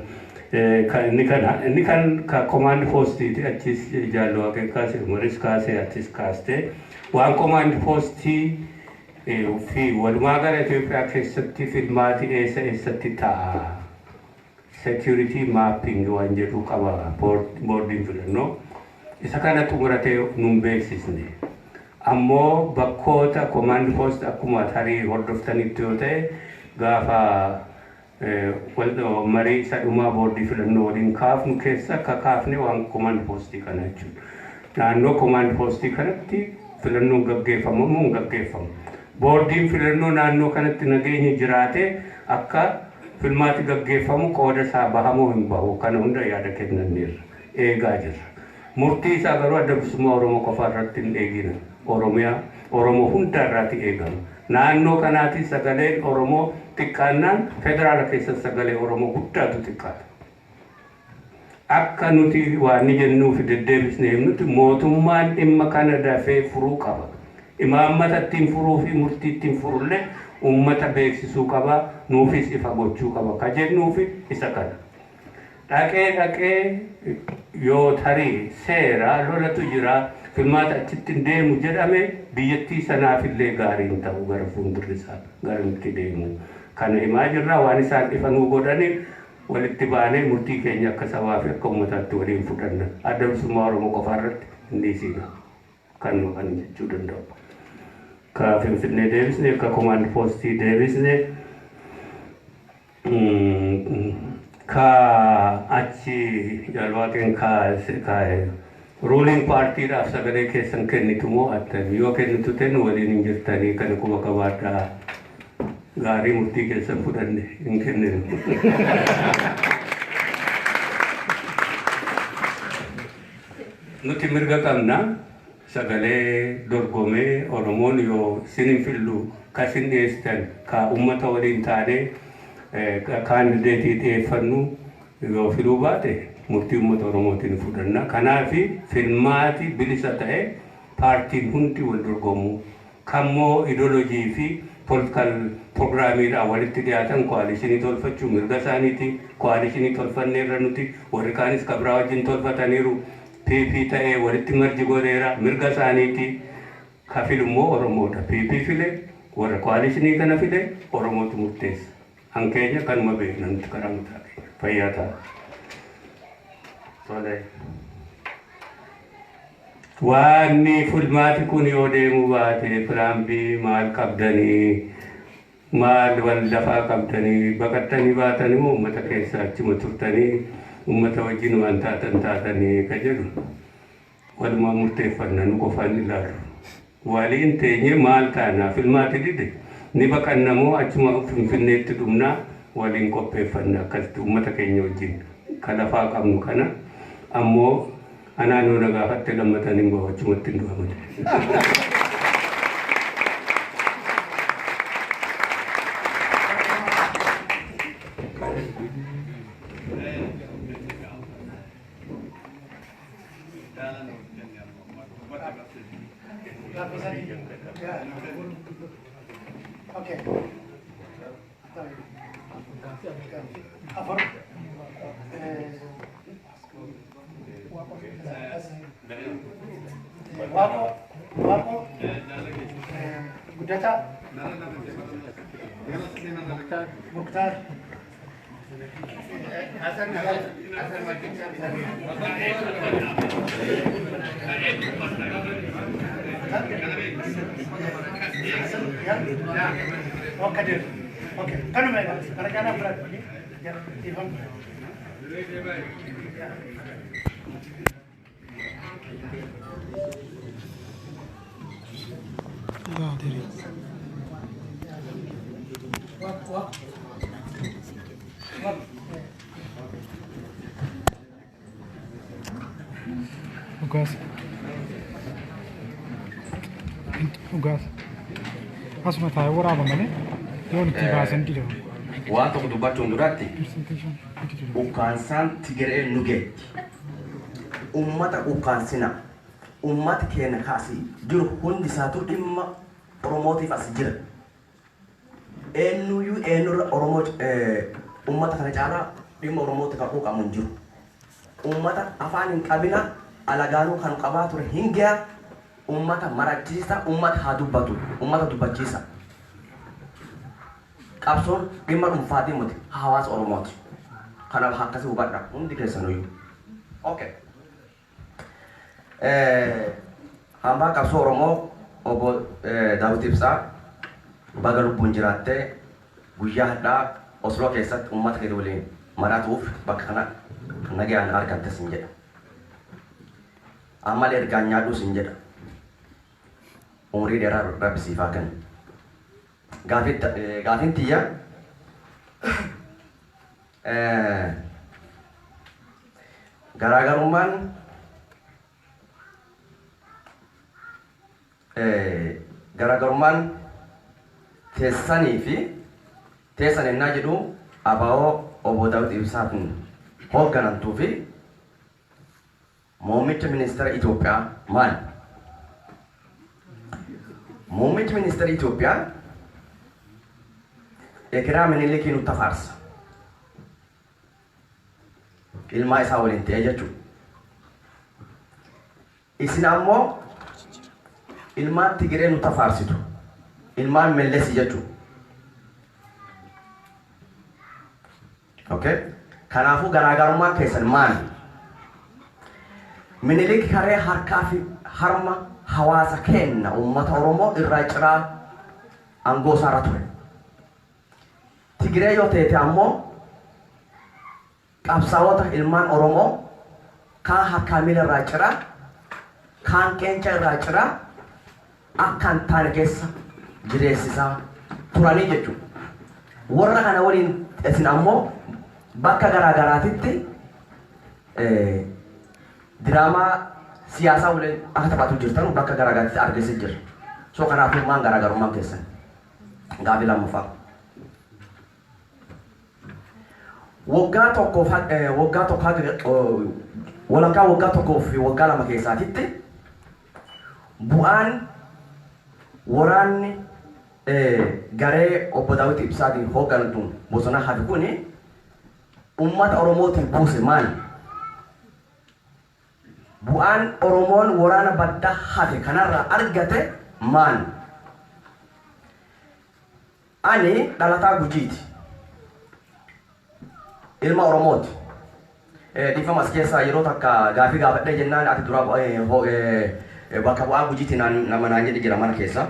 Inni kan ka command postiiti achis jaallu akka kaase umaris kaase achis kaaste waan command postii في والماغر Ethiopia keessatti filmaati eessatti ta'a security mapping waan jedhu qaba boarding filannoo isa kana xumuratee nun beeksisne ammoo bakkoota command post akkuma tarii hordoftanitti yoo ta'e gaafa marii isa dhumaa boarding filannoo waliin kaafnu keessa kaafne waan command postii kana jechuudha naannoo command postii kanatti filannoon gaggeeffamu moo gaggeeffamu boarding filannoo naannoo kanatti nageenya jiraate akka filmaati gaggeeffamu qooda isaa bahamoo hin bahu kana hunda yaada kennanneerra eegaa jirra murtii isaa garuu adda bilisummaa Oromoo qofa irratti hin eegina Oromoo hunda irratti eegama naannoo kanaatti sagaleen Oromoo xiqqaannaan federaala keessa sagalee Oromoo guddaatu xiqqaata akka nuti waan ni jennuuf deddeebisnee himnutti mootummaan dhimma kana dafee furuu qaba imaammatatiin furuu fi murtiitiin furulle ummata beeksisuu qaba nuufis ifa gochuu qaba ka jennuufi isa kana dhaqee yoo tarii seera lolatu jira filmaata achitti deemu jedhame biyyattii sanaafillee gaariin ta'u gara fuuldurisaa gara nutti deemu kana himaa jirra waan isaan ifa nuu godhaniif walitti baanee murtii keenya akka sabaa fi akka ummataatti waliin fudhanna adda bilisummaa Oromoo qofa irratti hin dhiisina kan jechuu danda'u. Ka Finfinnee deebisne ka command postii deebisne ka achi jalwaaqeen kaa'e ruling partyidhaaf sagalee keessan kennitu moo attan yoo kennitu ten waliin hin jirtanii kana quba qabaadhaa gaarii murtii keessan fudhanne hin kenninu. Nuti mirga qabna sagalee dorgomee Oromoon yoo sinin fillu kasin dhiyeessan ka ummata waliin taane kaandideetii dhiyeeffannu yoo filuu baate murtii ummata Oromootiin fudhanna kanaafi filmaati bilisa ta'e paartiin hundi wal dorgomu kammoo ideolojii fi political programmiidhaan walitti dhiyaatan koalishinii tolfachuu mirga isaaniiti koalishinii tolfanneerra nuti warri kaanis kabraa wajjin tolfataniiru PP ta'ee walitti marji godheera mirga isaaniiti ka filummoo Oromoodha PP file warra koalishinii kana file Oromootu murteessa hankeenya kanuma beeknanti karaa mutaa'e fayyaa ta'a. Waanni filmaati kun yoo deemu baate filaan bii maal qabdanii maal wal lafaa qabdanii baqattanii baatanii moo uummata keessa achuma turtanii ummata wajjin waan taatanii ka jedhu walumaa murteeffanna nu qofaan ilaalu waliin teenye maal taanaa filmaati dide ni baqannamoo achuma Finfinneetti dhumnaa waliin qopheeffanna akkasitti ummata keenya wajjin ka lafaa qabnu kana ammoo anaanoo na gaafatte lammatanii bahu achumatti hin du'amne. Okay. Wako Gudata. Mukhtar. Okay. Okay. Kan mana? Karena berat. Ya, Ivan. Allah diri. Wak. Ugas. Asuma tayo waraaba malee yoon itti baasan didoo. Waan tokko dubbachuun duratti ukaansaan Tigiree nu geetti. Uummata ukaansina. Uummata keenya kaasii jiru hundi isaatu dhimma Oromootiif as jira. Eenyuyyuu eenyurra Oromoo uummata kana caalaa dhimma Oromooti kan quuqamu hin jiru. Uummata afaan hin qabina alagaanuu kan qabaa ture hin ga'a. Uummata marachiisa, uummata haa dubbatu, uummata dubbachiisa. Qabsoon dhimma dhuunfaatii miti hawaasa Oromooti. Kanaaf akkasii hubadha hundi keessanuyyuu. Okay. Hambaa qabsoo Oromoo obbo Daawit Ibsaa baga lubbuun jiraattee guyyaa hadhaa Osloo keessatti uummata keenya waliin maratuuf bakka kana nagaan argatte sin jedha. Ammalee ergaan nyaadhu sin jedha. Umrii dheeraa rabbisiifaa kan. Gaafin tiyya garaagarummaan teessanii fi teessan ennaa jedhu abaa'oo obbo Daawit Ibsaatiin hoogganamtuu fi muummicha ministeera Itoophiyaa maali? Muummichi ministeera Itoophiyaa Ekiraa Minilikii nutti faarsa. Ilmaa isaa waliin ta'ee jechuudha. Isin ammoo ilmaan Tigiree nutti faarsitu. Ilmaan Mellesi jechuudha. Okay? Kanaafuu garaagarummaan keessan maali? Minilik karee harkaa fi harma hawaasa kenna uummata Oromoo irraa ciraa aangoo isaarra ture. Tigiree yoo ta'e ammoo qabsaa'ota ilmaan Oromoo kaan harkaa miila irraa ciraa kaan qeenca irraa ciraa akka hin taane keessa jireessisaa turanii jechuudha. Warra kana waliin isin ammoo bakka garaagaraatitti diraamaa siyaasaa waliin akka taphatu jirtan bakka garaagaraatti argisiis jira. So kanaafuu maan garaagarummaan keessan gaaffii lammaffaa. Waggaa tokkoof walakkaa waggaa tokkoof fi waggaa lama keessaatitti bu'aan waraanni garee obbo Daawit Ibsaatiin hoogganamtuun bosona hafe kuni uummata Oromootiin buuse maali? Bu'aan Oromoon waraana badda hafe kanarraa argate maali? Ani dhalataa Gujiiti. Ilma Oromooti. Dhiifama as keessaa yeroo takka gaaffii gaafadhee jennaan ati dura bakka bu'aa Gujiitti nama naan jedhe jira mana keessa.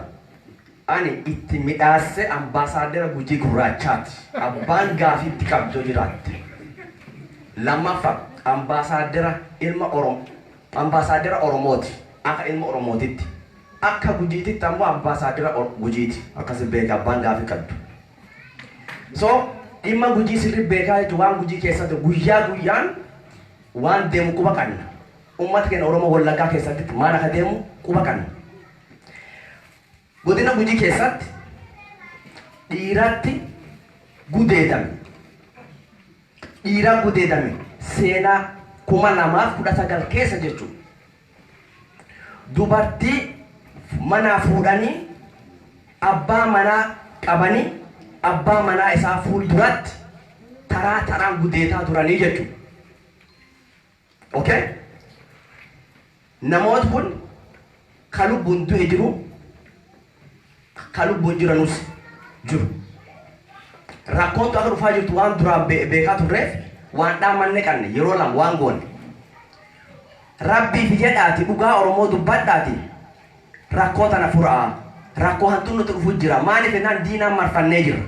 Ani itti midhaase ambaasaadera Gujii Gurraachaati. Abbaan gaaffii itti qabdoo jiraatte. Lammaffaa ambaasaadera ilma Oromoo. Ambaasaadera Oromooti. Akka ilma Oromootitti. Akka Gujiititti ammoo ambaasaadera Gujiiti. Akkasi beeka abbaan gaaffii qabdu. So dhimma Gujii sirrii beekaa jechuun waan Gujii keessatti guyyaa guyyaan waan deemu quba qabna. Uummata keenya Oromoo Wallaggaa keessatti maal akka deemu quba qabna. Godina Gujii keessatti dhiiratti gudeedame. Dhiira gudeedame seenaa 2019 keessa jechuudha. Dubartii manaa fuudhanii abbaa manaa qabanii abbaa manaa isaa fuulduratti taraa taraan gudeetaa turanii jechuudha. Okay? Namooti kun kan lubbuun du'e jiru ka lubbuun jiranus jiru. Rakkoontu akka dhufaa jirtu waan duraan beekaa turreef waan dhaamanne qabne yeroo lama waan goone. Rabbiif jedhaati dhugaa Oromoo dubbadhaati rakkoo tana furaa. Rakkoo hantuun nuti dhufu jira. Maaliif jennaan diinaan marfannee jira.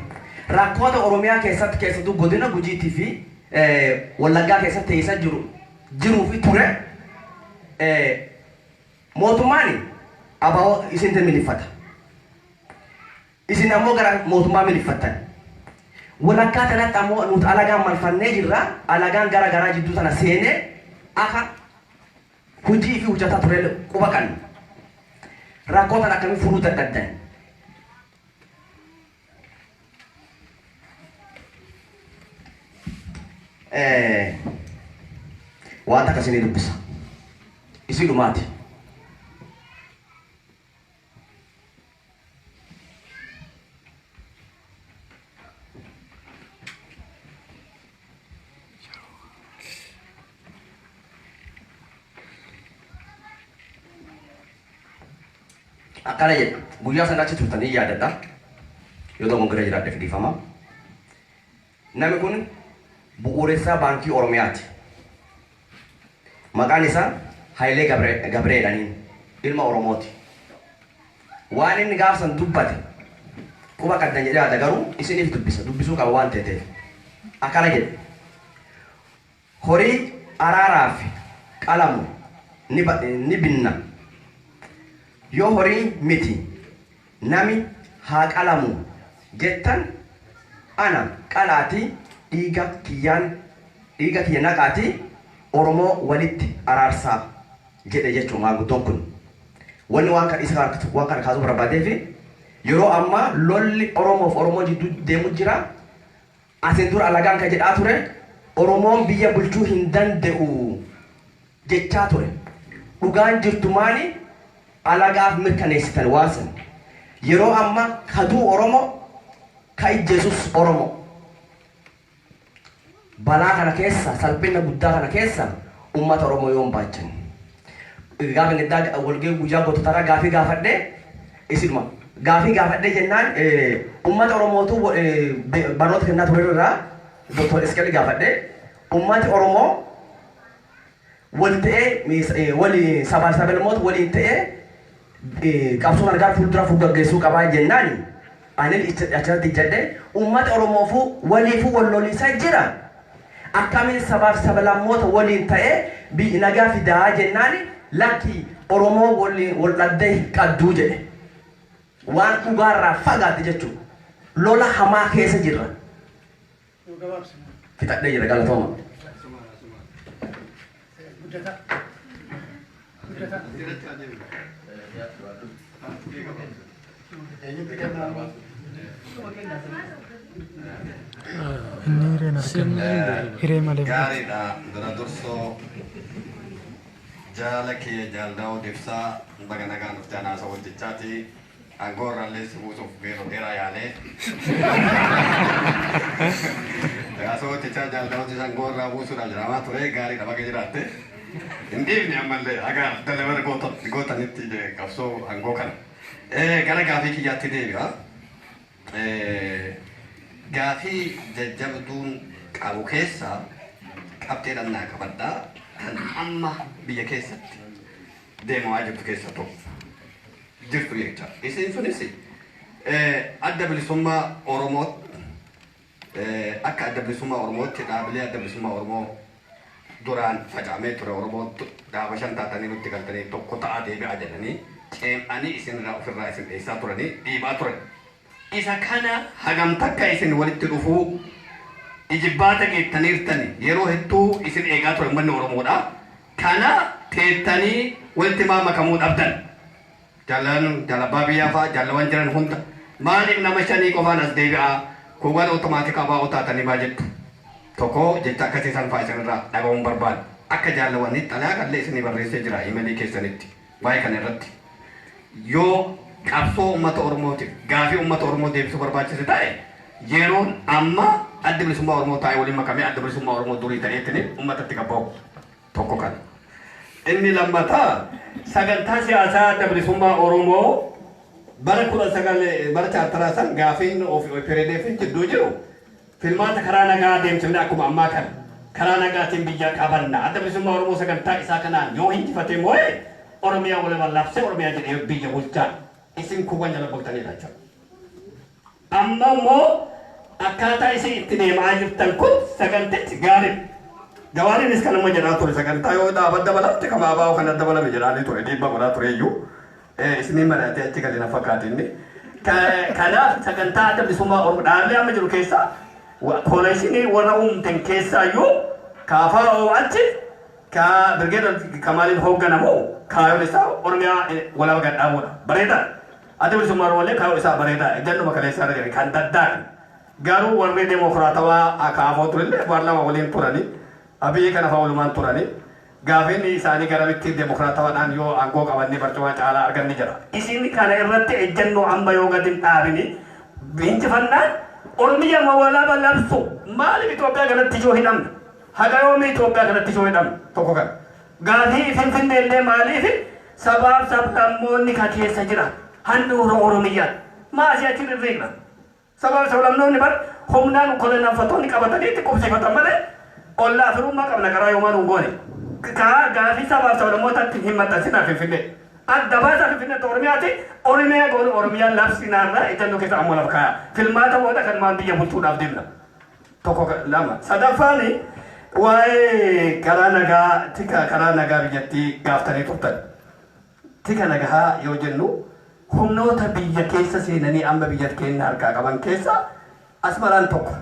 Rakkoota Oromiyaa keessatti keessattuu godina Gujiitii fi Wallaggaa keessatti teessa jiruu fi ture mootummaan abaa isin miliffata. Isin ammoo gara mootummaa miliffattan. Walakkaa kanatti ammoo nuti alagaan marfannee jirra. Alagaan gara garaa jidduu sana seenee akka hojii fi hojjetaa ture quba qabna. Rakkoota akkamii furuu dadhabdan. Wanta akkasii dubbisa. Isii dhumaati. Akkana jedha guyyaa sana achi turtanii yaadadha yoo ta'u gara jiraadhe fidifama. Namni kun bu'uureessaa baankii Oromiyaati. Maqaan isaa Hayilee Gabreedhaniin ilma Oromooti. Waan inni gaafsan dubbate quba qabdan jedhee yaada garuu isiniif dubbisuu qaba waan ta'eef. Akkana jedha horii araaraa fi qalamu ni binna. Yoo horii miti nami haa qalamu jettan ana qalaati dhiiga kiyya naqaati Oromoo walitti araarsaa jedhe jechuun maanguddoon kun. Wanni waan kana kaasuu barbaadeef yeroo ammaa lolli Oromoof Oromoo jidduu deemu jira. Asin dura alagaan kan jedhaa ture Oromoon biyya bulchuu hin danda'u jechaa ture. Dhugaan jirtu maali? Alagaaf mirkaneessitan waan san. Yeroo amma kaduu Oromoo ka ijjeesus Oromoo. Balaa kana keessa salphina guddaa kana keessa uummata Oromoo yoon baachan. Gaafa ngiddaa walgahii guyyaa goototaraa gaafii gaafadhee isiduma. Gaafii gaafadhee jennaan uummata Oromootu barnoota kennaa ture irraa Dr. Iskeli gaafadhee uummati Oromoo wal ta'ee wali sabaalmoota waliin ta'ee qabsoo gargaar fuuldura gaggeessuu qabaa jennaan ani achirratti jedhee uummata Oromoofu waliifu wal lolisaa jira. Akkamiin sabaaf sablammoota waliin ta'ee nagaa fidaa jennaan lakki Oromoo wal dhaddee qadduu jedhe. Waan dhugaarraa fagaate jechuudha. Lola hamaa keessa jirra. Fixadhee jira galatooma. Gaariidha dura dursoo jaala kee jaalda'uu dibsaa baga nagaan of jaanaasa hojjechaati angoorraallee si buusuuf beeroo dheeraa yaalee asoo hojjechaa jaalda'uu dibsaa angoorraa buusuudhaaf jedhamaa ture gaariidha baga jiraatte hin dhiifne ammallee agaa dalawar gootanitti qabsoo angoo kana gara gaafii kiyyaatti deebi'a. Gaafii jajjabduun qabu keessa qabxee dhannaa qabadhaa kan amma biyya keessatti deemaa jirtu keessa tokko jirtu jecha. Isin sunis adda bilisummaa Oromootti akka adda bilisummaa Oromootti dhaabilee adda bilisummaa Oromoo duraan facaamee ture Oromootti dhaaba shan taatanii nutti galtanii tokko ta'aa deebi'aa jedhanii ceem'anii isinirraa ofirraa isin dheessaa turanii dhiibaa turan. Isa kana hagam takka isin walitti dhufuu ijibbaata geettaniirtani yeroo hedduu isin eegaa ture uummanni Oromoodha. Kana teettanii walitti makamuu dhabdan. Jaalabaa biyyaa fa'aa jaalawan jiran hunda maaliif nama shanii qofaan as deebi'aa kuuwwan otomaatika baa'oo taatanii maa jettu. Tokko jecha akkasii san fa'aa isinirraa dhagahuun barbaadu. Akka jaalawanitti xalaa kallee isinii barreessee jira imalii keessanitti waa'ee kana irratti. Yoo qabsoo uummata Oromootiif gaafii uummata Oromoo deebisuu barbaachise ta'e yeroon amma adda bilisummaa Oromoo taa'ee waliin makamee adda bilisummaa Oromoo durii ta'eetiin uummatatti qabba'u tokko kana. Inni lammataa sagantaa siyaasaa adda bilisummaa Oromoo bara kudha sagalee bara chaartaraasan gaafiin of PDF'n jidduu jiru filmaata karaa nagaa deemsifne akkuma ammaa kana karaa nagaatiin biyya qabanna adda bilisummaa Oromoo sagantaa isaa kanaan yoo injifate moo'e Oromiyaa waliin labsee Oromiyaa jedhee biyya bulchaa isin kuwwan jala bultanii lacha. Amma immoo akkaataa isin itti deemaa jirtan kun sagantichi gaarii. Jawaariinis kan nama jedhaa ture sagantaa yoo dhaabadda balaatti kabaabaa kan adda balame jedhaanii ture dhiibba godhaa ture iyyuu. Isin maratee achi gadi na fakkaatinni. Kanaaf sagantaa adda bilisummaa Oromoo dhaabbii amma jiru keessaa kooleshinii warra uumten keessaa iyyuu kaafaa achi ka birgeeda kamaaliin hoogganamu kaayoon isaa Oromiyaa walaaba gadhaabuudha. Bareedaa. Adda bilisummaa Oromoo kaayoon isaa bareedaa. Ejjannuma kaleessaa irra kan daddaadha. Garuu warri deemokiraatawaa kaafoo turillee paarlaamaa waliin turanii abiyyi kana faulumaan turanii gaafiin isaanii garamitti deemokiraatawaadhaan yoo aangoo qabannee barcuma caalaa arganni jira. Isin kana irratti ejjannoo amma yoo gadi hin dhaabini injifannaan Oromiyaa walaaba labsu maaliif Itoophiyaa kanatti yoo hidhamne haga yoomii Itoophiyaa kanatti yoo hidhamne tokko kana gaafii Finfinnee illee maaliif sabaaf sablammoonni ka keessa jira handhuura Oromiyaa maasii achi irreegna sabaaf sablammoonni bar humnaan kolonaafattoonni qabatanii itti qubsifatan malee ollaa firummaa qabna karaa yoomaan hungoone gaafii sabaaf sablammootatti hin maxxansinaa Finfinnee adda baasaa Finfinnee Oromiyaati Oromiyaa goone Oromiyaa labsinaarraa ejjannoo keessa ammoo lafa kaaya filmaata booda kan maan biyya bulchuudhaaf deemna tokko lama sadaffaani waa'ee karaa nagaa tika karaa nagaa biyyattii gaaftanii turtan tika nagaa yoo jennu humnoota biyya keessa seenanii amma biyya keenya harkaa qaban keessa Asmaraan tokko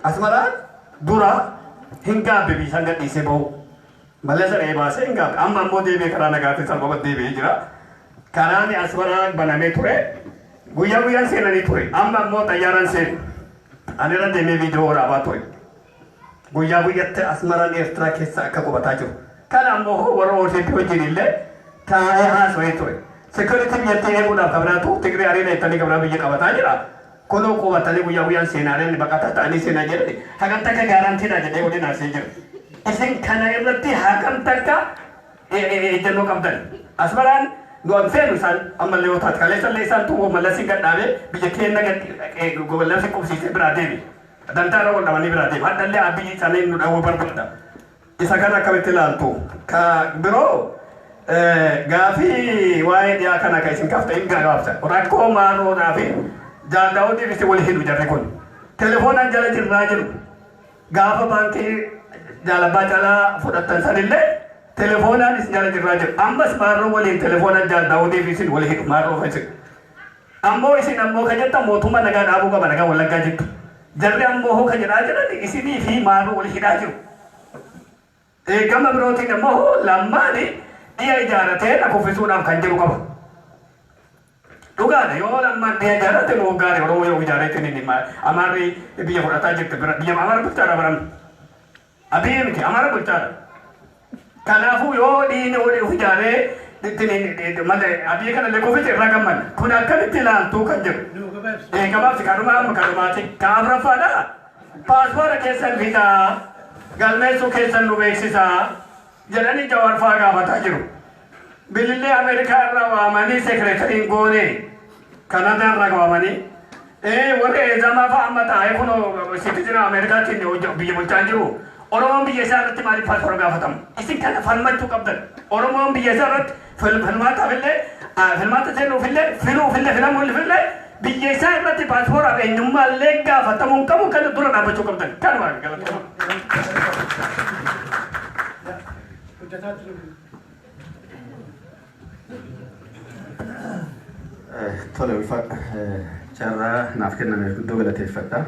Asmaraan dura hin gaabbe biisaan gadhiisee bahu malee saree baasee hin gaabbe amma ammoo deebi'ee karaa nagaatiin salphumatti deebi'ee jira karaan Asmaraan banamee ture guyyaa guyyaan seenanii ture amma ammoo xayyaaraan seenu ani irra deemee viidiyoo waraabaa ture guyyaa guyyaatti Asmaraan Eertiraa keessa akka qubataa jiru kan ammoo warra OTP wajjin illee taa'ee haasawee ture security biyyattii eeguudhaaf kabiraatu Tigree ariina ittanii kabiraa biyya qabataa jira kunoo qubatanii guyyaa guyyaan seenaaleen baqataa ta'anii seenaa jedhani hagam takka gaarantiidha jedhee waliin haasee jira isin kana irratti hagam takka ejjennoo qabdan Asmaraan nu feenu isaan ammallee yoo taate kaleessallee isaan tuwoo mallasii gadhaabee biyya keenya gobollamsi qubsiisee biraa deebi dantaa irra waldhabanii biraa deebi haddallee abiyyi isaanii nu dhawuu barbaada isa kana akkamitti ilaaltu ka biroo gaafii waa'ee dhiyaa kana kan isin kaafte hin gabaabsa rakkoo maanuudhaa fi jaallawuu dhiibisi wal hidhu jarri kun telefoonaan jala jirraa jiru gaafa baankii jaalabbaa calaa fudhattan sanillee telefoonaan isin jala jirraa jiru ammas maarroo waliin telefoonaan jaallawuu dhiibisi wal hidhu maarroo fa'isin ammoo isin ammoo kan jettan mootummaa nagaa dhaabuu qaba nagaa wallaggaa jirtu jarri ammoo hoo kan jedhaa jiran isinii fi maarroo wal hidhaa jiru gama birootiin ammoo lammaani dhiya ijaaratee kuffisuudhaaf kan jiru qaba. Dhugaadha yoo lammaan dhiya ijaarate nu gaarii Oromoo yoo ijaareetiin inni Amaarri biyya fudhataa jirti bira biyya Amaara bulchaadha baran. Abiyyi miti Amaara bulchaadha. Kanaafuu yoo dhiini waliif ijaaree malee abiyyi kana illee kuffise irraa gamman kun akkamitti ilaaltuu kan jiru. Gabaabsi kadhumaa amma kadhumaati kaafraffaadha. Paaspoora keessan fidaa galmeessuu keessan nu beeksisaa. jedhanii Jawaar fa'aa gaafataa jiru. Bilillee Ameerikaa irraa waamanii sekireetariin goonee Kanadaa irraa waamanii warri eezamaa fa'aa amma taa'ee kun siitizina Ameerikaatiin biyya bulchaa jiru. Oromoon biyya isaa irratti maaliif paaspoora gaafatamu? Isin kana falmachuu qabdan. Oromoon biyya isaa irratti filmaataaf illee filmaata seenuufillee filuufillee filamuufillee biyya isaa irratti paaspoora eenyummaa illee gaafatamuu qabu kan dura dhaabbachuu qabdan. Kanuma galatoomaa. Tole ulfaadha. Carraa naaf kenname guddoo galateeffadha.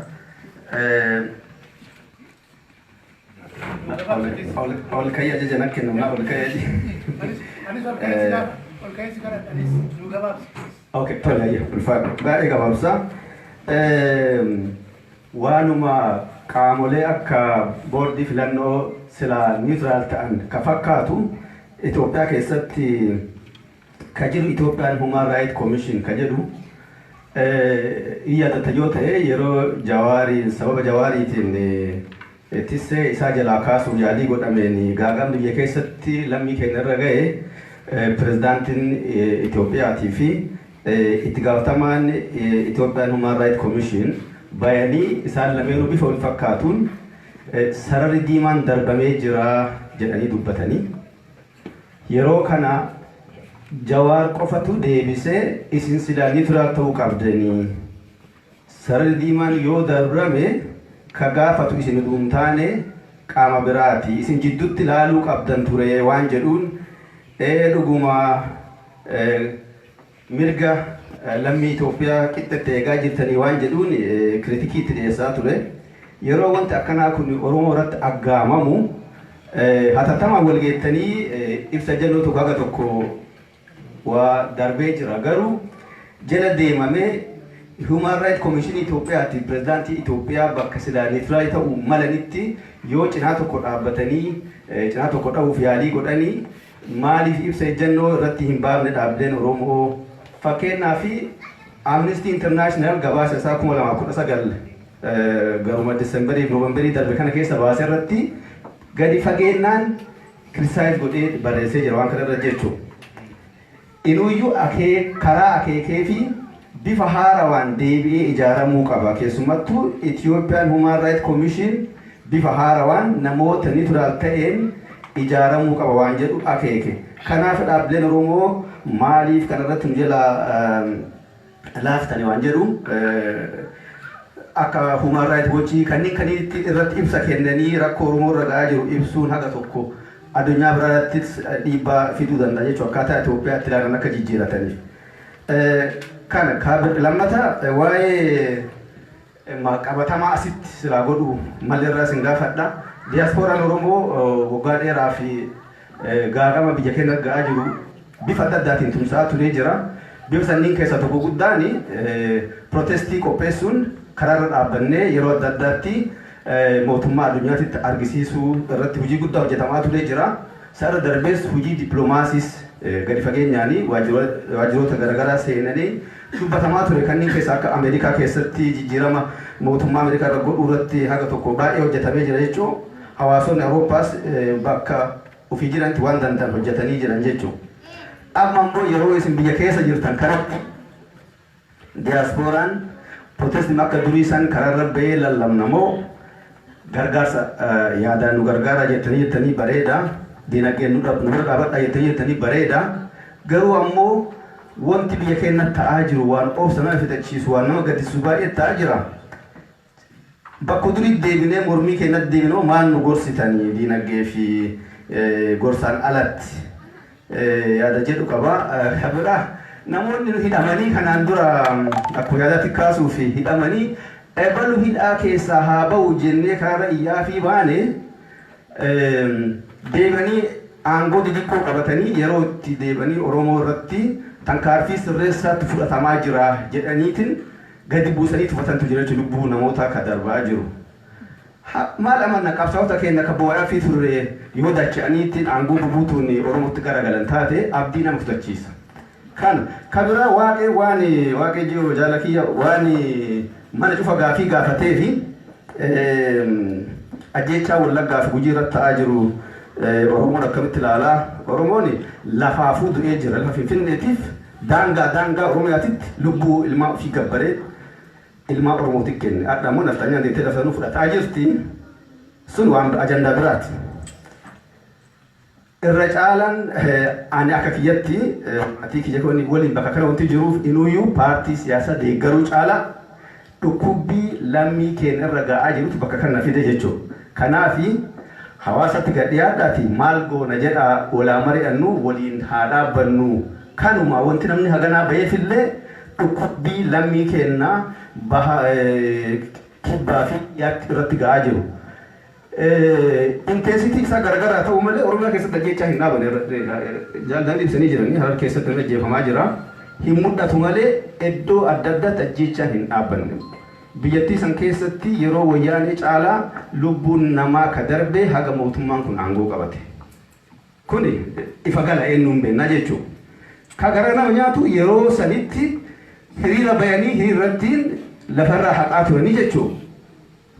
Ol ka'ii ajaja naaf kennamna ol ka'ii. Okay, tole ulfaadha. Baay'ee gabaabsa. Waanuma qaamolee akka boordii filannoo sila niutiraal ta'an ka fakkaatu Itoophiyaa keessatti ka jiru Itoophiyaan Human Rights Commission ka jedhu iyyata yoo ta'e yeroo Jawaarii sababa Jawaariitiin tissee isaa jalaa kaasuuf yaalii godhameen gaagamni biyya keessatti lammii keenya irra ga'e pirezidaantiin Itoophiyaatii fi itti gaafatamaan Ethiopian Human Rights Commission bayanii isaan lameenuu bifa wal fakkaatuun sararri diimaan darbamee jira jedhanii dubbatanii yeroo kana Jawaar qofatu deebisee isin silaa niitiraal ta'uu qabdanii sararri diimaan yoo darbame ka gaafatu isin dhuuntaane qaama biraati isin jidduutti ilaaluu qabdan ture waan jedhuun dhuguma mirga lammii Itoophiyaa qixxatti eegaa jirtanii waan jedhuun kritikii itti dhiyeessaa ture yeroo wanti akkanaa kun Oromoo irratti aggaamamu hatattamaan walgeettanii ibsa jennoo tokko haga tokko waa darbee jira garuu jala deemamee Human Rights Commission Itoophiyaati pirezidaantii Itoophiyaa bakka silaa niitiraal ta'uu malanitti yoo cinaa tokko dhaabbatanii cinaa tokko dhahuuf yaalii godhanii maaliif ibsa ejjennoo irratti hin baafne dhaabbileen Oromoo fakkeenyaaf Amnesty International gabaasa isaa 2019 garuma Disembarii Noovembarii darbe kana keessa baase irratti gadi fageennaan kiristaayis godhee barreessee jira waan kana irra jechuudha. Inuuyyuu karaa akeekee fi bifa haarawaan deebi'ee ijaaramuu qaba keessumattuu Ethiopian Human Rights Commission bifa haarawaan namoota niitiraal ta'een ijaaramuu qaba waan jedhu akeeke kanaaf dhaabbileen Oromoo maaliif kanarratti nu jala laaftanii waan jedhu akka Human Rights Watch kanneen irratti ibsa kennanii rakkoo Oromoo irra ga'aa jiru ibsuun haga tokko addunyaa biraattis dhiibbaa fiduu danda'a jechuudha akkaataa Itoophiyaatti ilaalan akka jijjiirataniif. Kana lammata waa'ee qabatamaa asitti silaa godhu malirraa sin gaafadha. Diyaaspooraan Oromoo waggaa dheeraa fi gaagama biyya keenya ga'aa jiru bifa adda addaatiin tumsaa turee jira. Bifa sanniin keessaa tokko guddaan protestii qopheessuun karaarra dhaabbannee yeroo adda addaatti mootummaa addunyaatti argisiisuu irratti hojii guddaa hojjetamaa turee jira. Sarara darbees hojii dippiloomaasiis gadi fageenyaanii waajjiroota garaagaraa seenanii dubbatamaa ture kanneen keessaa akka Ameerikaa keessatti jijjiirama mootummaa Ameerikaa irra godhuu irratti haga tokko baay'ee hojjetamee jira jechuun hawaasonni Awurooppaas bakka ofii jiranitti waan danda'an hojjetanii jiran jechuudha. Amma immoo yeroo isin biyya keessa jirtan kanatti diyaaspooraan protestiin akka durii san karaarra bahee lallabnamoo gargaarsa yaadaan nu gargaara jettanii bareeda. Dinagdeen nu bira dhaabadha jettanii bareeda garuu ammoo wanti biyya keenya ta'aa jiru waan obsa nama fixachiisu waan nama gaddisiisu baay'ee ta'aa jira. Bakka durii deebinee mormii keenyatti deebinee maal nu gorsitanii dinagdee fi gorsaan alatti yaada jedhu qaba. Kabira namoonni hidhamanii kanaan dura akkuma yaadatti kaasuu fi hidhamanii ebalu hidhaa keessaa haa ba'u jennee karaarra iyyaa fi baane deebanii aangoo xixiqqoo qabatanii yeroo itti deebanii Oromoo irratti tarkaanfii sirreessaatti fudhatamaa jira jedhaniitiin gadi buusanii tuffatantu jira jechuun lubbuu namoota akka darbaa jiru. Maal amanna qabsaa'ota keenya akka bu'aa fi turre yoo dacha'aniitiin aangoo bubuutuun Oromootti garagalan taate abdii nama fudhachiisa. Kabira waaqee jiru jaalakiyya waan mana cufa gaafii gaafatee fi ajjechaa Wallaggaa fi Gujii irratti ta'aa jiru Oromoon akkamitti ilaalaa Oromoon lafaafuu du'ee jira lafa Finfinneetiif daangaa Oromiyaatitti lubbuu ilmaa ofii gabbaree ilmaa Oromootiif kenne adda immoo nafxanyaan deemtee lafa nu fudhataa jirti sun waan ajandaa biraati. Irra caalaan ani akka kiyyatti atii kiyya kooni waliin bakka kana wanti jiruuf inuuyyuu paartii siyaasaa deeggaruu caala dhukkubbii lammii keenya irra ga'aa jirutu bakka kana fide jechuudha. Kanaafi hawaasatti gadhiyaadhaati maal goona jedha walaa mari'annu waliin haa dhaabbannu kanuma wanti namni haganaa ba'eefillee dhukkubbii lammii keenya kibbaa fi yaatti irratti ga'aa jiru. Intensity isaa garagaraa ta'uu malee Oromiyaa keessatti ajjechaa hin dhaabane jaalladhaan ibsanii jiranii Harar keessatti ajjeefamaa jira. Hin mul'atu malee iddoo adda addaatti ajjechaa hin dhaabbanne. Biyyattii san keessatti yeroo wayyaanee caalaa lubbuun namaa ka darbee haga mootummaan kun aangoo qabate. Kuni ifa gala eenyuun beennaa jechuudha. Ka gara nama nyaatu yeroo sanitti hiriira bayanii hiriirrattiin lafarraa haqaa turanii jechuudha.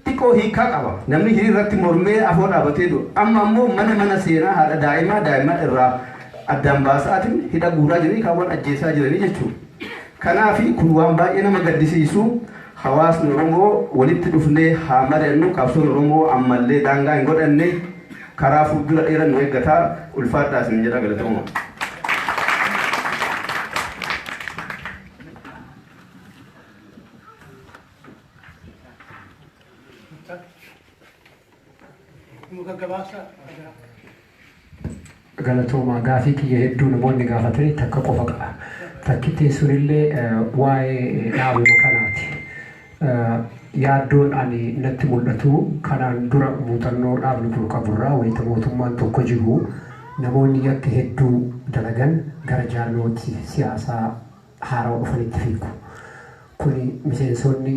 Xiqqoo hiikaa qaba. Namni hiriirratti mormee afoo dhaabatee jiru. Amma ammoo mana seenaa haadha daa'ima irraa addaan baasaatiin hidha guuraa jiranii kaawwan ajjeesaa jiranii jechuudha. Kanaafi kun waan baay'ee nama gaddisiisu hawaasni Oromoo walitti dhufnee haa mari'annu qabsoon Oromoo ammallee daangaa hin godhanne karaa fuuldura dheeraa nu eeggataa ulfaadhaas hin jedha galatooma. Galatooma gaafii kiyya hedduu namoonni gaafatanii takka qofa qaba. Takkitti sunillee waa'ee dhaabuma kanaati. Yaaddoon ani natti mul'atu kanaan dura muuxannoo dhaabni kun qaburraa wayita mootummaan tokko jiru namoonni yakka hedduu dalagan gara jaarmiyoota siyaasaa haaraa dhufanitti fiigu. Kuni miseensonni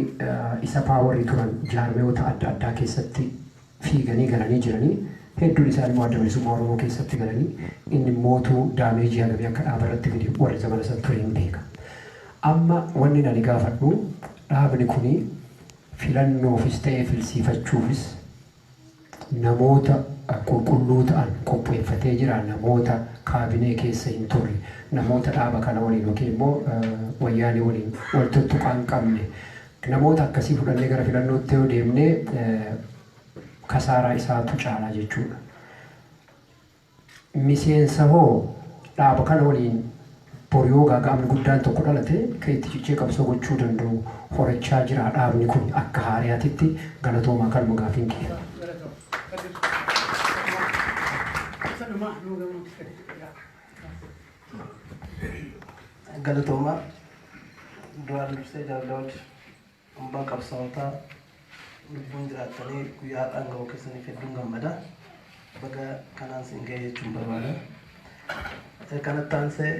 isa paawarii turan jaarmiyoota adda addaa keessatti fiiganii galanii jiranii hedduun isaa immoo adda bilisummaa Oromoo keessatti galanii inni mootuu daameejii hagamii akka dhaaba irratti fide warri zamana san ture hin beeka. Amma wanni ani gaafadhu dhaabni kuni filannoofis ta'ee filsiifachuufis namoota qulqulluu ta'an qopheeffatee jira, namoota kaabinee keessa hin turre, namoota dhaaba kana waliin yookiin immoo wayyaanee waliin wal tuttuqaa hin qabne namoota akkasii fudhannee gara filannootti yoo deemnee kasaaraa isaatu caalaa jechuudha. Miseensa hoo dhaaba kana waliin boriyoo gaagaamni guddaan tokko dhalate kan itti cichee qabsoo gochuu danda'u horachaa jira dhaabni kun akka haariyaatitti galatoomaa kan magaafiin kee. Galatooma duraan dursee jaalawwan hambaa qabsootaa lubbuun jiraatanii guyyaa dhanga'uu keessaniif hedduun gammada. Baga kanaan siin ga'e jechuun barbaada. Kanatti aansee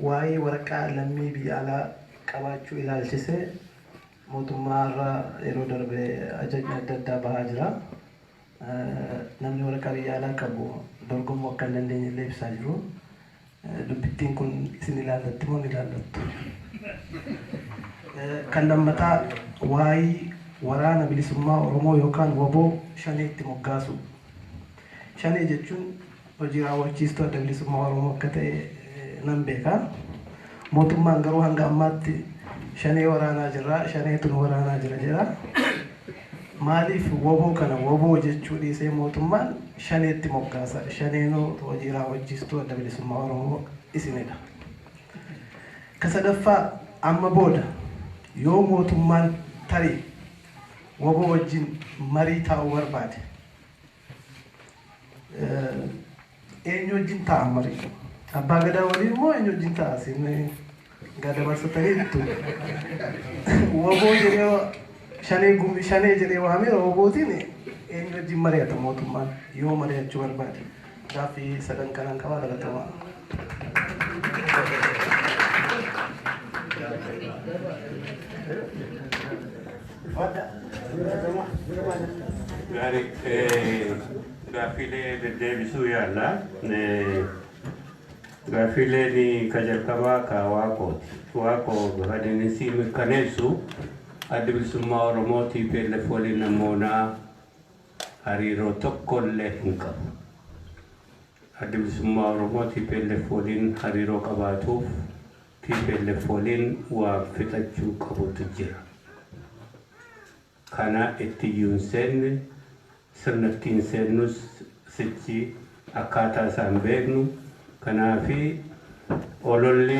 waa'ee waraqaa lammii biyya alaa qabaachuu ilaalchisee mootummaarraa yeroo darbe ajajni adda addaa bahaa jira. Namni waraqaa biyya alaa qabu dorgomuu akka hin dandeenye illee ibsaa jiru. Dubbittiin kun isin ilaallatti moo hin ilaallattu? Kan lammataa waa'ee waraana bilisummaa Oromoo yookaan waboo shaneetti moggaasu. Shanee jechuun hojii raawwachiistuu adda bilisummaa Oromoo akka ta'e nan beeka. Mootummaan garuu hanga ammaatti shanee waraanaa jirra, shaneetu waraanaa jira jedha. Maaliif waboo kana waboo jechuu dhiisee mootummaan shaneetti moggaasa? Shaneenoo hojii raawwachiistuu adda bilisummaa Oromoo isinidha. Ka sadaffaa amma booda yoo mootummaan tarii waboo wajjin marii taa'uu barbaade eenyu wajjin taa'a marii? Abbaa Gadaa waliin moo eenyu wajjin taa'a? Isin gada barsataniittu waboo jedhee shanee jedhee waamee wabootiin eenyu wajjin mari'ata mootummaan yoo mari'achuu barbaade? Gaaffii sadan kanaan qabaa galatamaa. Gaaffiilee deddeebisuu yaalla. Gaaffiileen ka jalqabaa ka waaqooti. Waaqoo adeemsii mirkaneessu adda bilisummaa Oromootii PLF waliin namoota hariiroo tokkollee hin qabu. Adda bilisummaa Oromootii PLF waliin hariiroo qabaatuuf PLF waliin waa fixachuu qabutu jira. Kana itti seenne sirna ittiin seennus sichi akkaataa isaan beeknu. Kanaafi ololli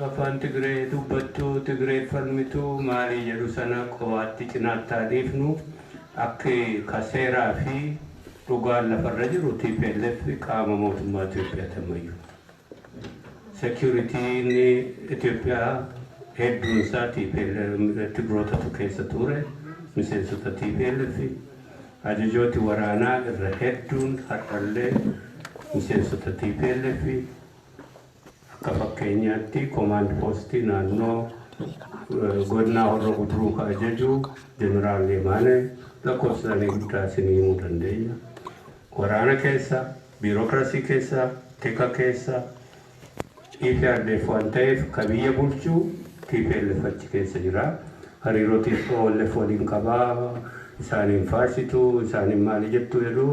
afaan Tigree dubbattu Tigree falmitu maalii jedhu sana qofaatti cinaattaa dhiifnu akka kaseeraa fi dhugaan lafarra jiru TPLF qaama mootummaa Itoophiyaa tamayyuu. Securitiin Itoophiyaa hedduun isaa Tigrootatu keessa ture. Miseensota TPLF ajajooti waraanaa irra hedduun har'allee miseensota TPLF akka fakkeenyaatti command postii naannoo godina Horroo Guduruu ka ajaju Jeneraal Leemaanee lakkoofsaanii guddaa isinii himuu dandeenya. Waraana keessa, biirokrasii keessa, tika keessa EPRDF waan ta'eef ka biyya bulchuu TPLF achi keessa jira. Hariirootiif OLF waliin qabaa, isaaniin faarsituu, isaaniin maali jettu jedhu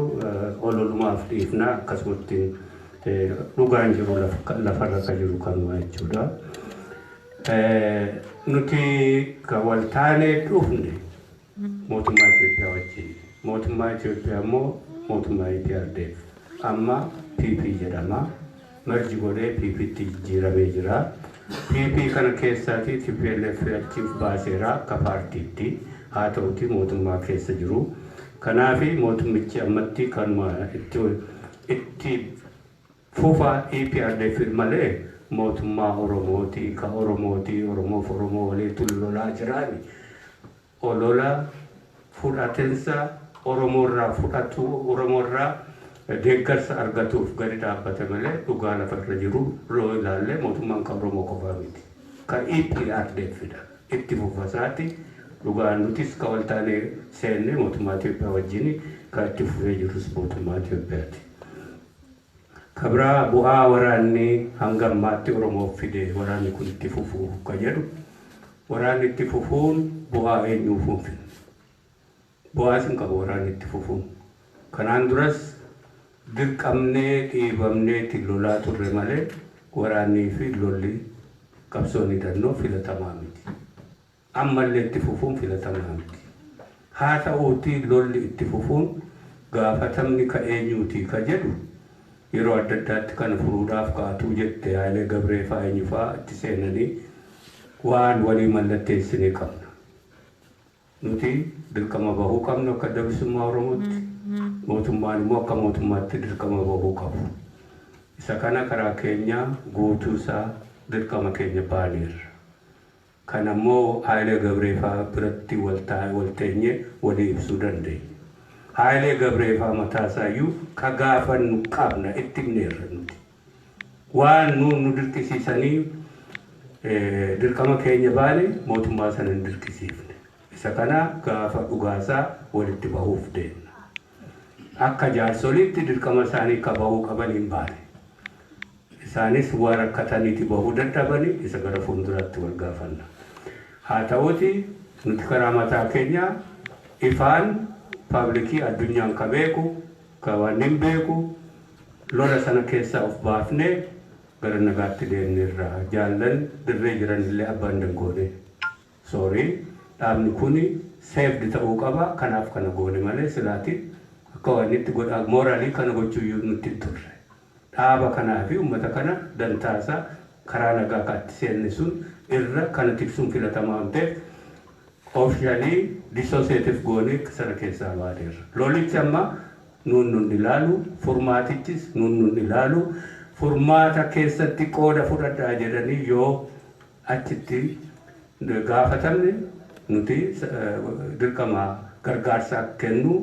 ololumaaf dhiifna akkasumatti dhugaan jiru lafarra ka jiru kanuma jechuudha. nuti ka waltaanee dhufne mootummaa Itoophiyaa wajjin. Mootummaa Itoophiyaa immoo mootummaa EPRDF. Amma PP jedhama. Marji godhee PPtti jijjiiramee jira. PP kana keessatti TPLF achiif baaseera akka paartiitti. Haa ta'uti mootummaa keessa jiru. Kanaaf mootummichi ammatti kanuma itti fufa EPRDF malee mootummaa Oromooti ka Oromoof Oromoo waliin lolaa jirani. Olola fudhatensa Oromoorraa fudhatu Oromoorraa deeggarsa argatuuf gadi dhaabbate malee dhugaa lafarra jiru roo ilaalle mootummaan kan Oromoo qofaa miti. Kan EPRDFidha. Itti fufasaati dhugaan nutis ka waltaanee seenne mootummaa Itoophiyaa wajjin kan itti fufee jirus mootummaa Itoophiyaati. Kabraa bu'aa waraanni hanga ammaatti Oromoof fide waraanni kun itti fufuu ka jedhu waraanni itti fufuun bu'aa eenyuuf hin fidne. Bu'aa sin qabu waraanni itti fufuun. Kanaan duras dirqamnee dhiibamnee itti lolaa turre malee waraannii fi lolli qabsoon hidhannoo filatamaa miti. Ammallee itti fufuun filatamaa miti. Haa ta'uuti lolli itti fufuun gaafatamni ka eenyuuti ka jedhu yeroo adda addaatti kana furuudhaaf kaatuu jette Haayilee Gabreefaa eenyufaa itti seenanii waan walii mallatteessinee qabna. Nuti dirqama bahuu qabnu akka adda bilisummaa Oromootti. Mootummaan immoo akka mootummaatti dirqama bahuu qabu. Isa kana karaa keenya guutuusaa dirqama keenya baaneerra. Kana immoo Haayilee Gabreefaa biratti walteenye walii ibsuu dandeenya. Haayilee Gabreefaa mataasayyuu ka gaafannu qabna itti himneerra nuti. Waan nu dirqisiisanii dirqama keenya baane mootummaa sana hin dirqisiifne. Isa kana gaafa dhugaasaa walitti bahuuf deemna. Akka jaarsoliitti dirqama isaanii ka bahuu qaban hin baane. Isaanis waan rakkataniiti bahuu dadhabanii isa gara fuulduraatti wal gaafanna. Haa ta'uuti nuti karaa mataa keenya ifaan paablikii addunyaan ka beeku ka waan hin beeku lola sana keessaa of baafnee gara nagaatti deemneerra jaallan dirree jiranillee abbaan dangoone. Soorii dhaabni kuni seefdi ta'uu qaba kanaaf kana goone malee silaati akka waan itti godhaa mooraalii kana gochuuyyuu nutti turre. Dhaaba kanaa fi uummata kana dantaasaa karaa nagaa kaatti seenne sun irra kana tiksuun filatamaa waan ta'eef oofishaalii disooseetiif goonee sana keessaa baaneerra. Lolichi amma nun ilaalu furmaatichis nun ilaalu furmaata keessatti qooda fudhadhaa jedhanii yoo achitti gaafatamne nuti dirqama gargaarsaa kennu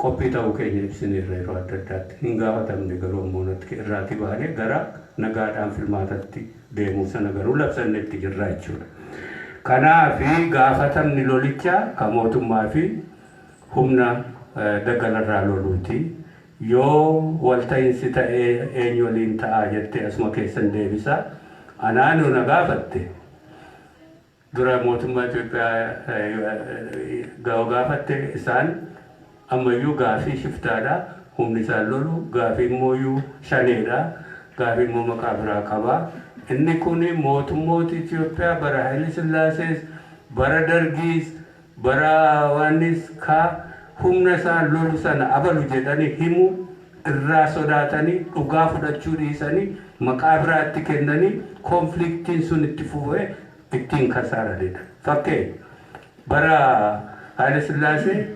qophii ta'uu keenya ibsineerra yeroo adda addaatti hin gaafatamne garuu ammoo irraati baanee gara nagaadhaan filmaatatti deemuu sana garuu labsanneetti jirra jechuudha. Kanaafi gaafatamni lolichaa ka mootummaa fi humna daggalarraa loluuti. Yoo walta'iinsi ta'ee eenyu waliin ta'aa jettee asuma keessan deebisa. Anaanuu na gaafatte dura mootummaa Itoophiyaa gaafatte isaan ammayyuu gaafii shiftaadha. Humni isaan lolu gaafii immoo shaneedha. Gaafii immoo maqaa biraa qaba. Inni kuni mootummoota Itoophiyaa bara Haayile Sillaasees bara Dargiis bara waanis ka humna isaan lolu sana abalu jedhanii himu irraa sodaatanii dhugaa fudhachuu dhiisanii maqaa biraatti kennanii konfliktiin sun itti fufee ittiin kasaaranidha. Fakkeenya bara Haayile Sillaasee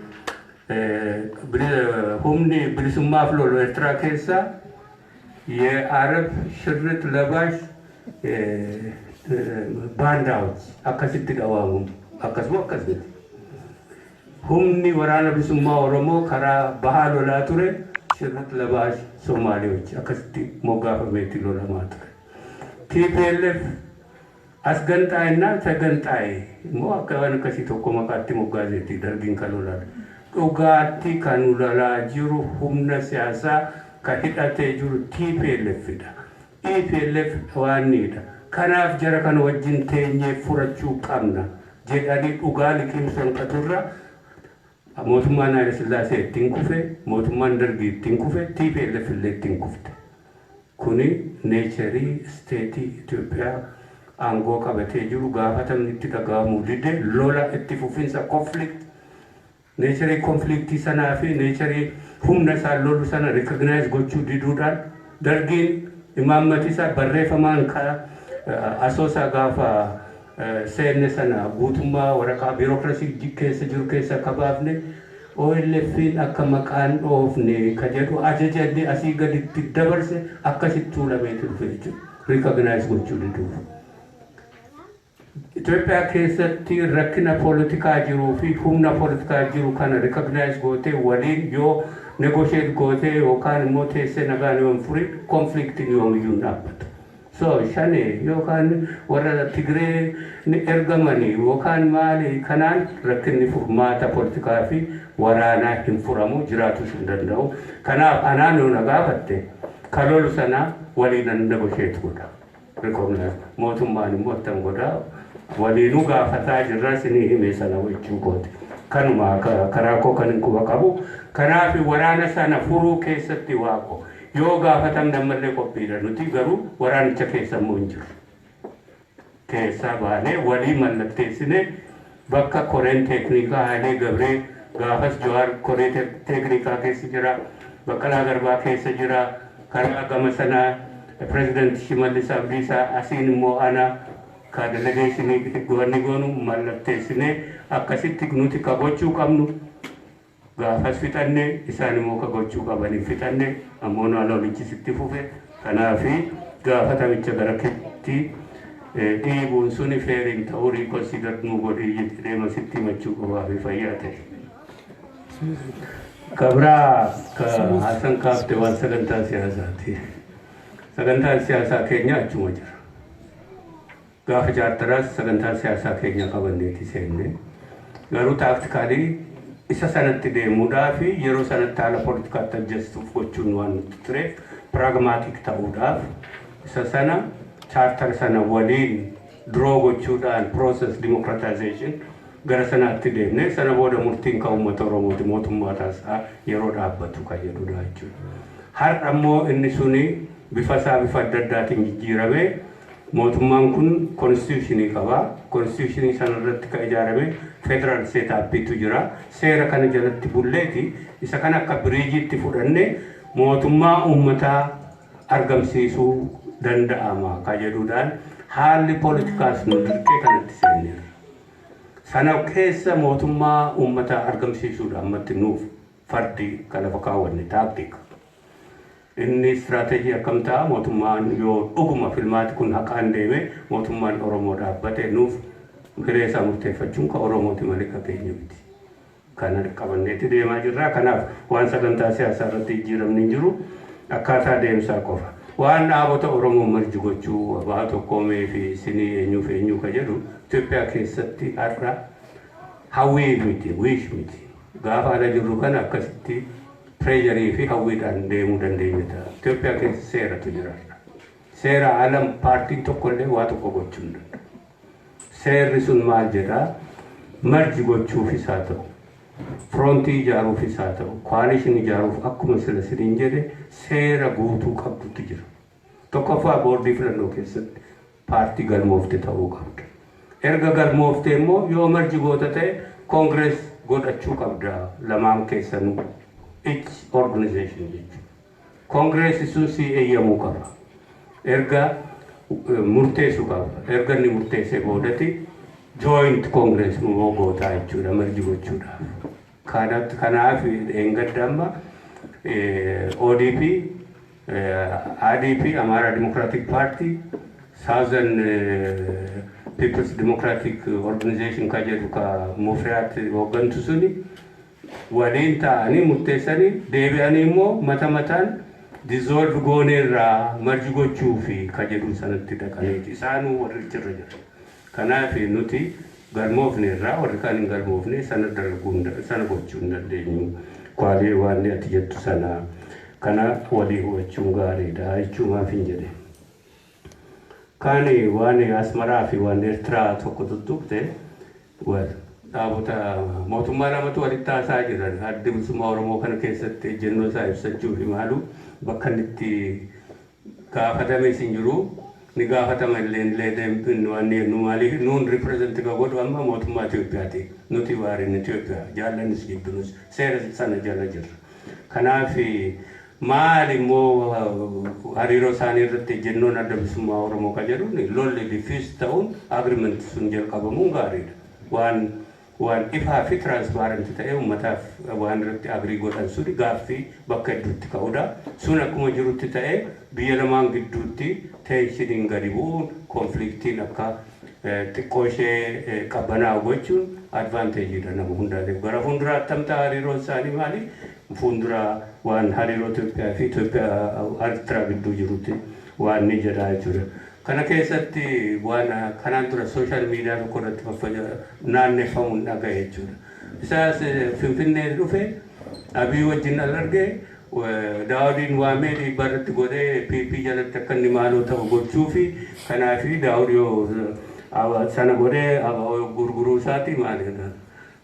humni bilisummaaf lolu Eertiraa keessaa የአረብ ሽርጥ ለባሽ ባንዳዎች አከሲት ቀዋሙ አከስሞ አከስት ሁምኒ ወራነ ብስማ ኦሮሞ ከራ ባህል ወላቱሬ ሽርጥ ለባሽ ሶማሌዎች አከሲት ሞጋፈ ቤት ለማት ቲፒኤልኤፍ አስገንጣይና ተገንጣይ ሞ አከዋን ከሲቶ ኮማካቲ ሞጋዜቲ ደርጊን ከሎላ ኡጋቲ ካኑላላ ጅሩ ሁምነ ሲያሳ ከሂዳቴ ጅሩ ቲፒኤልኤፍዳ ኢፒኤልኤፍ ዋኒዳ ከናፍ ጀረ ከነ ወጅን ተኘ ፉረቹ ቀምና ጀዳዲ ኡጋሊ ኪምሰን ከቱራ ሞቱማን ኃይለ ሥላሴ ቲንኩፌ ሞቱማን ደርጊ ቲንኩፌ ቲፒኤልኤፍ ለ ቲንኩፍተ ኩኒ ኔቸሪ ስቴቲ ኢትዮጵያ aangoo qabatee jiru gaafatamni itti dhaga'amuu dide lola itti fufinsa conflict neecharii konfliktii sanaa fi neecharii humna isaan lolu sana recognize gochuu diduudhaan dargiin imaammati isaa barreeffamaan asoosaa gaafa seenne sana guutummaa waraqaa biirokrasii keessa jiru keessa kabaafne OLF'n akka maqaan dhoofne ka jedhu ajajadde asii gaditti dabarse akkasitti tuulamee dhufe jechuudha. Recognize gochuu diduuf. Itoophiyaa keessatti rakkina poolitikaa jiruu fi humna poolitikaa jiru kana recognize gootee waliin yoo negotiate gootee yookaan immoo teessee nagaan yoo hin furin konfliktiin yoomiyyuu hin dhaabbatu. So shane yookaan warra Tigree ni ergamanii yookaan maali kanaan rakkinni furmaata poolitikaa fi waraanaa hin furamu jiraatus hin danda'u. Kanaaf anaan yoo na gaafatte kalolu sana waliin negotiate godha. Recognize mootummaan immoo attam godha. Waliinuu gaafataa jirra sinii himee sana wajjin goote. Kanuma karaa koo kan hin quba qabu. Kanaaf waraana sana furuu keessatti waaqo. Yoo gaafatam nammallee qophiidha nuti garuu waraanicha keessa immoo hin jiru. Keessaa baanee walii mallatteessine bakka koreen teeknikaa Haayilee Gabree gaafas Jawaar koree teeknikaa keessa jira. Baqqalaa Garbaa keessa jira. Karaa gama sanaa Pireezidaantii Shimallis Abdiisaa asiin immoo ana ka delegeeshinii goonni goonu mallatteessine akkasitti nuti ka gochuu qabnu gaafas fixanne isaan immoo ka gochuu qabanii fixanne ammoo lolichi sitti fufe kanaafi gaafatamicha gara keetti dhiibuun suni feeriin ta'uu riikonsiidar nu godhii jedhee sitti himachuu qabaa fi fayyaa ta'e. Kabraa ka Hasan kaafte waan sagantaa siyaasaati. Sagantaan siyaasaa keenya achuma jira. Gaafa jaartaraas sagantaa siyaasaa keenya qabanneeti seenne. Garuu taaktikaalii isa sanatti deemuudhaa fi yeroo sanatti haala poolitikaatti ajjeestuuf gochuun waan nuti tureef pragmaatik ta'uudhaaf isa sana chaartar sana waliin duroo gochuudhaan process democratization gara sanaatti deemne sana booda murtiin kan uummata Oromooti mootummaa taasisaa yeroo dhaabbatu kan jedhudha jechuudha. Har'a immoo inni suni bifa isaa bifa adda addaatiin jijjiiramee mootummaan kun konstituushinii qaba. Konstituushinii sana irratti kan ijaarame federal seetappiitu jira. Seera kana jalatti bulleeti isa kana akka biriijiitti fudhanne mootummaa uummataa argamsiisuu danda'ama kan jedhuudhaan haalli poolitikaas nu dirqee kanatti seenneera. Sana keessa mootummaa uummataa argamsiisuudha ammatti nuuf fardi kan lafa kaawwanne taaktika. Inni istiraatejii akkam ta'a mootummaan yoo dhuguma filmaati kun haqaan deeme mootummaan Oromoo dhaabbate nuuf hiree isaa murteeffachuun kan Oromooti malee kan keenya miti. Kana qabanneetti deemaa jirra. Kanaaf waan sagantaa siyaasaa irratti jijjiiramni hin jiru akkaataa deemsaa qofa. Waan dhaabota Oromoo marji gochuu abaa tokkoomee fi sinii eenyuuf eenyuu kan jedhu Itoophiyaa keessatti har'a hawwii miti wiish miti. Gaafa ala jirru kana akkasitti treasury fi hawwiidhaan deemuu dandeenya ta'a. Itoophiyaa keessa seeratu jira. Seera alam paartiin tokkollee waa tokko gochuu hin danda'u. Seerri sun maal jedhaa? Marji gochuufis haa ta'u, frontii ijaaruufis haa ta'u, koalishin ijaaruuf akkuma sila siniin jedhe seera guutuu qabdutu jira. Tokkoffaa boordii filannoo keessatti paartii galmoofte ta'uu qabda. Erga galmoofte immoo yoo marji goota ta'e koongirees godhachuu qabda lamaan keessanuu. Each organization jechuudha. Koongireessi sun si eeyyamuu qaba. Erga murteessuu qaba. Erga inni murteessee boodatti joint koongirees immoo gootaa jechuudha marji gochuudhaaf. Kanaaf eengadda amma ODP, ADP, Amara Democratic Party, Southern People's Democratic Organization ka jedhu ka Mufriyaat hooggantu suni waliin ta'anii murteessanii deebi'anii immoo mata mataan dissolve gooneerraa marji gochuu fi ka jedhu sanatti dhaqaniiti isaanuu warri jirra jira. Kanaaf nuti galmoofneerraa warri kaan hin galmoofne sana gochuu hin dandeenyu. Kwaalee waan ati jettu sana kana walii hubachuun gaariidha jechuumaaf hin jedhe. Kaani waan Asmaraa fi waan Eertiraa tokko tuttuqte dhaabota mootummaa lamatu walitti haasaa jiran adda bilisummaa Oromoo kana keessatti ejjennoo isaa ibsachuu fi maalu bakka inni itti gaafatame isin jiru ni gaafatama illee deemtuun waan nu maaliif nuun ripireezenti ka godhu amma mootummaa Itoophiyaati. Nuti waariin Itoophiyaa jaallanis jibbinus seera sana jala jirra. Kanaaf maal immoo hariiroo isaanii irratti ejjennoon adda bilisummaa Oromoo ka jedhuun lolli diffiis ta'uun agriimenti sun jalqabamuun gaariidha. Waan ifaa fi tiraanspaarenti ta'ee uummataaf waan irratti agrii godhan suni gaaffii bakka hedduutti ka'udha. Sun akkuma jirutti ta'ee biyya lamaan gidduutti teeshiniin gadi bu'uun konfliktiin akka xiqqoo ishee qabbanaa'u gochuun advaanteejiidha nama hundaatiif. Gara fuulduraa attamtaa hariiroon isaanii maali? Fuulduraa waan hariiroo Itoophiyaa fi Eertiraa gidduu jirutti waan ni jedhaa jechuudha. Kana keessatti waan kanaan dura sooshaal miidiyaa tokko irratti naanneeffamuun dhagaye jechuudha. Isaas Finfinnee dhufe Abiy wajjin al argee Daawudiin waamee dhiibbaa irratti godhee PP jalatti akka inni maaloo ta'u gochuu fi kanaaf Daawud yoo sana godhee gurguruu isaati maalidha.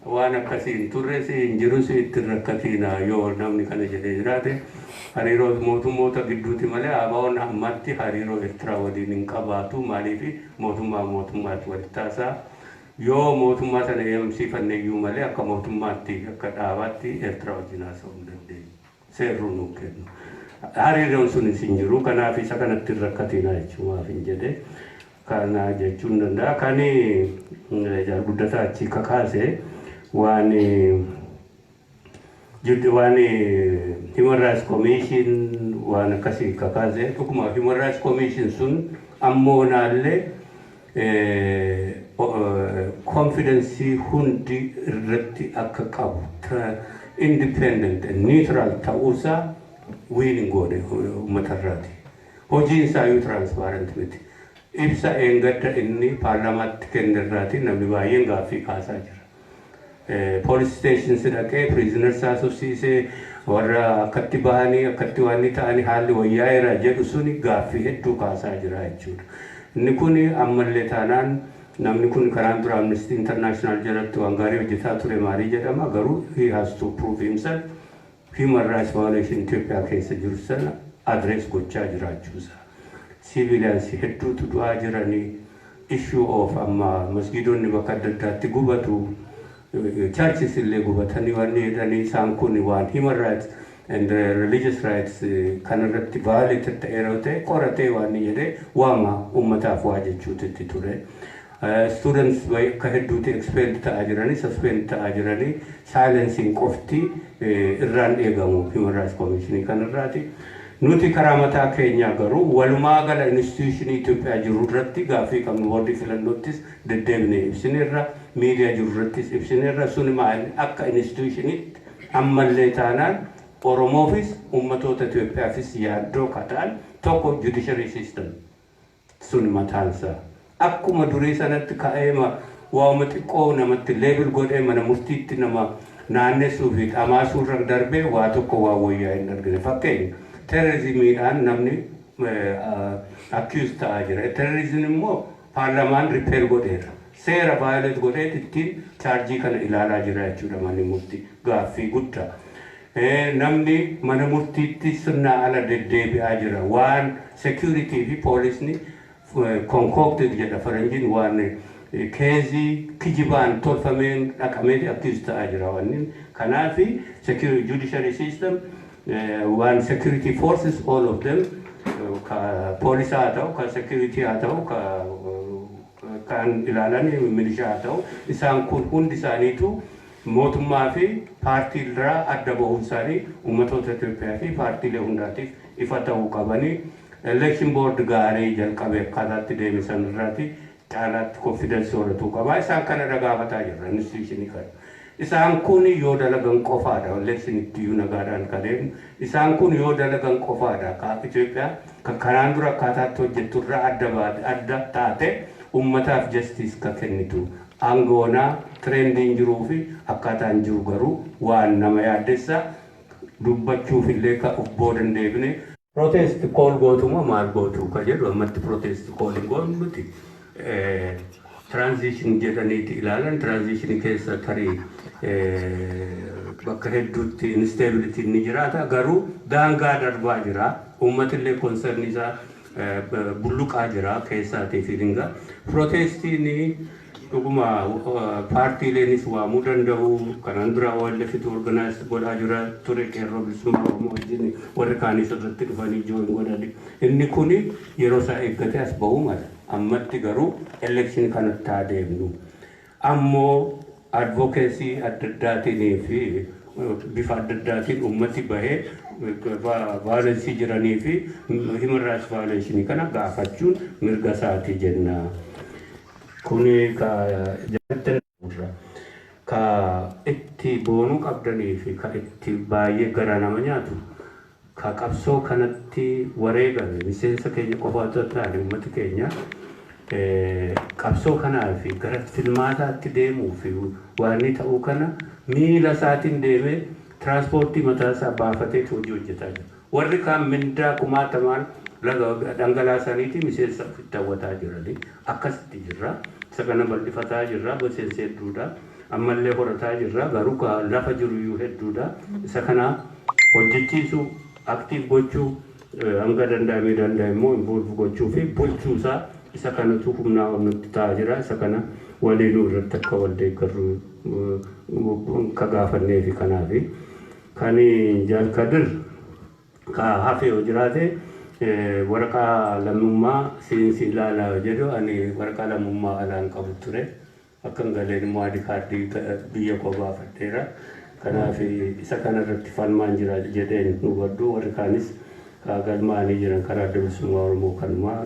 Waan akkasiin turres hin jirus itti rakkatiina yoo namni kana jedhee jiraate. Hariiroo mootummoota gidduutti malee ABO'n ammatti hariiroo Eertiraa waliin hin qabaatu maaliif mootummaatti walitti taasaa yoo mootummaa sana eemsifanne iyyuu malee akka mootummaatti akka dhaabaatti Eertiraa wajjin haasa'uu hin dandeenye. Seerru nu kennu. Hariiroon sunis hin jiru kanaaf isa kanatti rakkatiina jechuudhaaf hin jedhe kana jechuun danda'a. Kani guddataa achi kakaase waan Human Rights Commission waan akkasii kakaase dhuguma Human Rights Commission sun ammoo naallee confidence hundi irratti akka qabu independent and neutral ta'uusaa wiin godhe uummatarraati. Hojiin isaayyuu transparent miti. Ibsa eengadda inni paarlamaatti kennerraati namni baay'een gaaffii kaasaa jira. Police stations dhaqee prisoners haasofsiisee warra akkatti bahanii akkatti waan ta'anii haalli wayyaa'eera jedhu suni gaaffii hedduu kaasaa jira jechuudha. Inni kun ammallee taanaan namni kun karaan dura Amnesty International jalatti waan gaarii hojjetaa ture maalii jedhama garuu he has to prove himself human rights violation Itoophiyaa keessa jiru sana address gochaa jiraachuusaa. Civilians hedduutu du'aa jiranii issue of amma masgiidonni bakka adda addaatti gubatu churches illee gubatanii waan jedhanii isaan kun waan human rights and religious rights kanarratti violated ta'eera ta'e qoratee waan jedhee waama uummataaf waa jechuutti ture. Students akka hedduutti expelled ta'aa jiranii suspend ta'aa jiranii silencing qofti irraan eegamu Human Rights Commission kanarraati. Nuti karaa mataa keenyaa garuu walumaa gala institutionii Itoophiyaa jiru irratti gaaffii qabnu boordii filannoottis deddeebinee ibsineerra miidiyaa jiru irrattis ibsineerra suni maal akka institutionitti ammallee taanaan Oromoofis uummatoota Itoophiyaafis yaaddoo kataan tokko judiciary system suni mataansaa. Akkuma durii sanatti ka'eema waa'uma xiqqoo namatti leebil godhee mana murtiitti nama naannessuu fi dhamaasuu irra darbee waa tokko waa wayyaa hin argine. Fakkeenya terrorizimiidhaan namni accused ta'aa jira. Terrorizim immoo paarlamaan ripeer godheera. Seera vaayoleet godhee ittiin chaarjii kana ilaalaa jira jechuudha manni murtii gaaffii guddaa. Namni mana murtiitti sirnaa ala deddeebi'aa jira. Waan security fi poolisni concocted jedha faranjiin waan keezii kijibaan tolfameen dhaqamee accused ta'aa jira waan kanaaf judiciary system one security forces all of them police haa ta'u security haa ta'u kan ilaalan milishaa haa ta'u isaan kun hundi isaaniitu mootummaa fi paartii irraa adda bahuun isaanii uummatoota Itoophiyaa fi paartiilee hundaatiif ifa ta'uu qabanii election board gaarii jalqabe akkaataatti deemisan irraati caalaatti confidence horatuu qabaa isaan kana dhagaafataa jirra institutionii kana. Isaan kun yoo dalagan qofaadha election itti iyyuu nagaadhaan kadeemu isaan kun yoo dalagan qofaadha akka Itoophiyaa kan kanaan dura akkaataatti hojjettu irraa adda taate uummataaf justice ka kennitu aangoonaa trendiin jiruu fi akkaataan jiru garuu waan nama yaaddessa dubbachuuf illee ka boodan deebine protest call gootuma maal gootu ka jedhu ammatti protest call hin goonu nuti transition jedhaniiti ilaalan transition keessa tarii bakka hedduutti instability ni jiraata garuu daangaa darbaa jira uummatillee concern isaa bulluqaa jira keessaatii fi dinga protestiin dhuguma paartiileenis waamuu danda'u kanaan dura wallefitu organize godhaa jira ture qeerroo bilisummaa oromoo wajjin warri kaanis irratti dhufanii jooyin godhani inni kun yeroo isaa eeggate as bahuu mala ammatti garuu election kanatti adeemnu ammoo advocacy adda addaatiin fi bifa adda addaatiin ummati bahee violence jiranii fi human rights violation kana gaafachuun mirga isaati jenna. Kuni ka jaalattan ka itti boonuu qabdanii fi ka itti baay'ee gara nama nyaatu ka qabsoo kanatti wareegame miseensa keenya qofaatu ta'an uummati keenya qabsoo kanaa fi gara filmaataatti deemuu fi waan ta'uu kana miila isaatiin deemee tiraanspoortii mataa isaa baafatee hojii hojjetaa jira. Warri kaan mindaa kumaatamaan dhangalaasaniiti miseensa ofitti hawwataa jiranii akkasitti jirra. Isa kana bal'ifataa jirra miseensa hedduudha. Ammallee horataa jirra garuu lafa jiru iyyuu hedduudha. Isa kana hojjechiisuu aktiif gochuu hanga danda'ame immoo involve gochuu fi bulchuusaa isa kanatu humnaa nutti ta'aa jira. Isa kana waliinuu irratti akka wal deeggarru ka gaafannee fi kanaafi kan jaalkadir ka hafee yoo jiraate waraqaa lammummaa seensi ilaalaa jedhu ani waraqaa lammummaa alaan qabu ture akkan galeen immoo adii kaardii biyya koo baafadheera kanaaf isa kana irratti falmaan jira jedheen hubadhu warri kaanis galmaanii jiran karaa adda bilisummaa oromoo kanumaa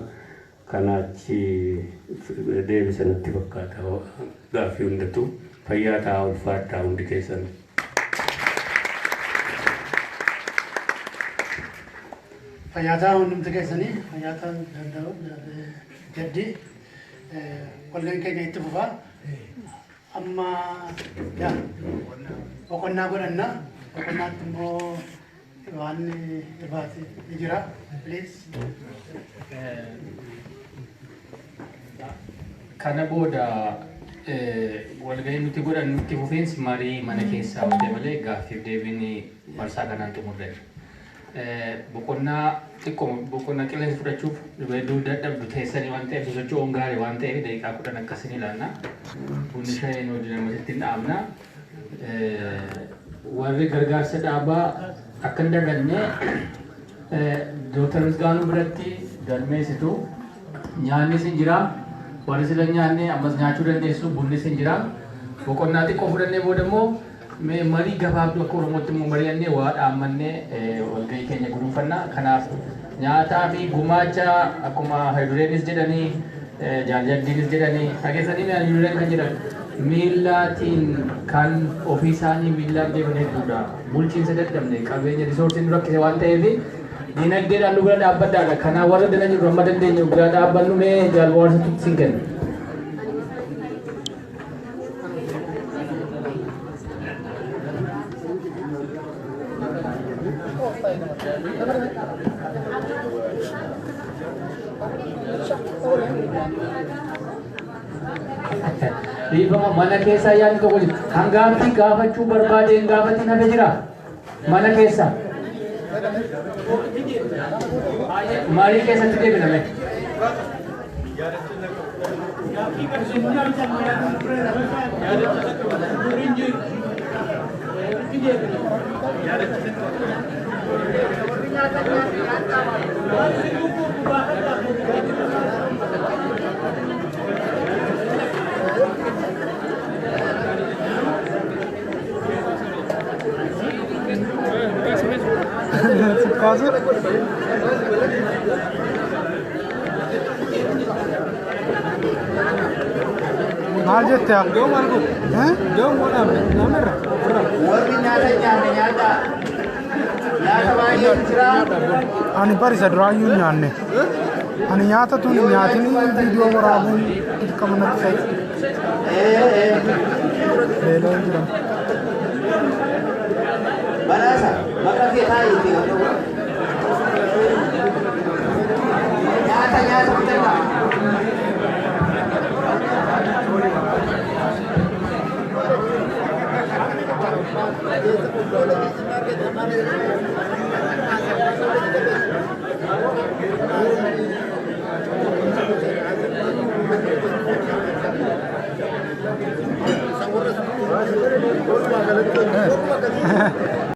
kanaachi deebisanatti fakkaata gaaffii hundatu fayyaa ta'aa ulfaadhaa hundi keessan. Fayyataa hundumti keessanii fayyataa danda'u jedhi walgahii keenya itti fufaa amma boqonnaa godhanna boqonnaatti immoo waan irbaati ni jira please. Kana booda walgahii nuti godhan nutti fufiinsi marii mana keessaa hojii malee gaaffiif deebiin marsaa kanaan xumurre. Boqonnaa xiqqoo boqonnaa qilleensa fudhachuuf hedduu dadhabdu teessanii waan ta'eef socho'uun gaarii waan ta'eef daqiiqaa 10 akkasiin ilaalla. Bunni shayeen hojii namatti hin dhaabna. Warri gargaarsa dhaabaa akka hin daganne Dooktar Misgaanuu biratti galmeessitu nyaannis hin jira. Warri sila nyaanne ammas nyaachuu dandeessu bunnis hin jira. Boqonnaa xiqqoo fudhannee booda immoo marii gabaabduu akka oromootti immoo mari'annee waa dhaammannee walgahii keenya guduunfanna. Kanaaf nyaataa fi gumaacha akkuma haydureenis jedhanii jaaljaddiinis jedhanii dhageessanii haydureen kan jedhan miillaatiin kan ofii isaanii miillaan deeman hedduudha. Bulchiinsa dadhabne qabeenya risoorsiin nu rakkise waan ta'eef dinagdeedhaan nu bira dhaabbadhaadha. Kanaaf warra dana jiru amma dandeenye bira dhaabbannu mee jaalwaarsa sin kenna. Dhiifama mana keessaa yaadni tokko jira. Hangaafii gaafachuu barbaadeen gaafatiin hafe jira. Mana keessaa. Marii keessatti deebiname. maal jette yaa? Joon godhamne namirra. Warri nyaata baay'ee jira. Ani barisa duraayyuu nyaanne. Ani nyaata tun nyaatini viidiyoo waraabuun dirqama natti ta'e. Leeloon jiran. Banaasa bakka kee taa'ee nyaata bitaa. Thank you.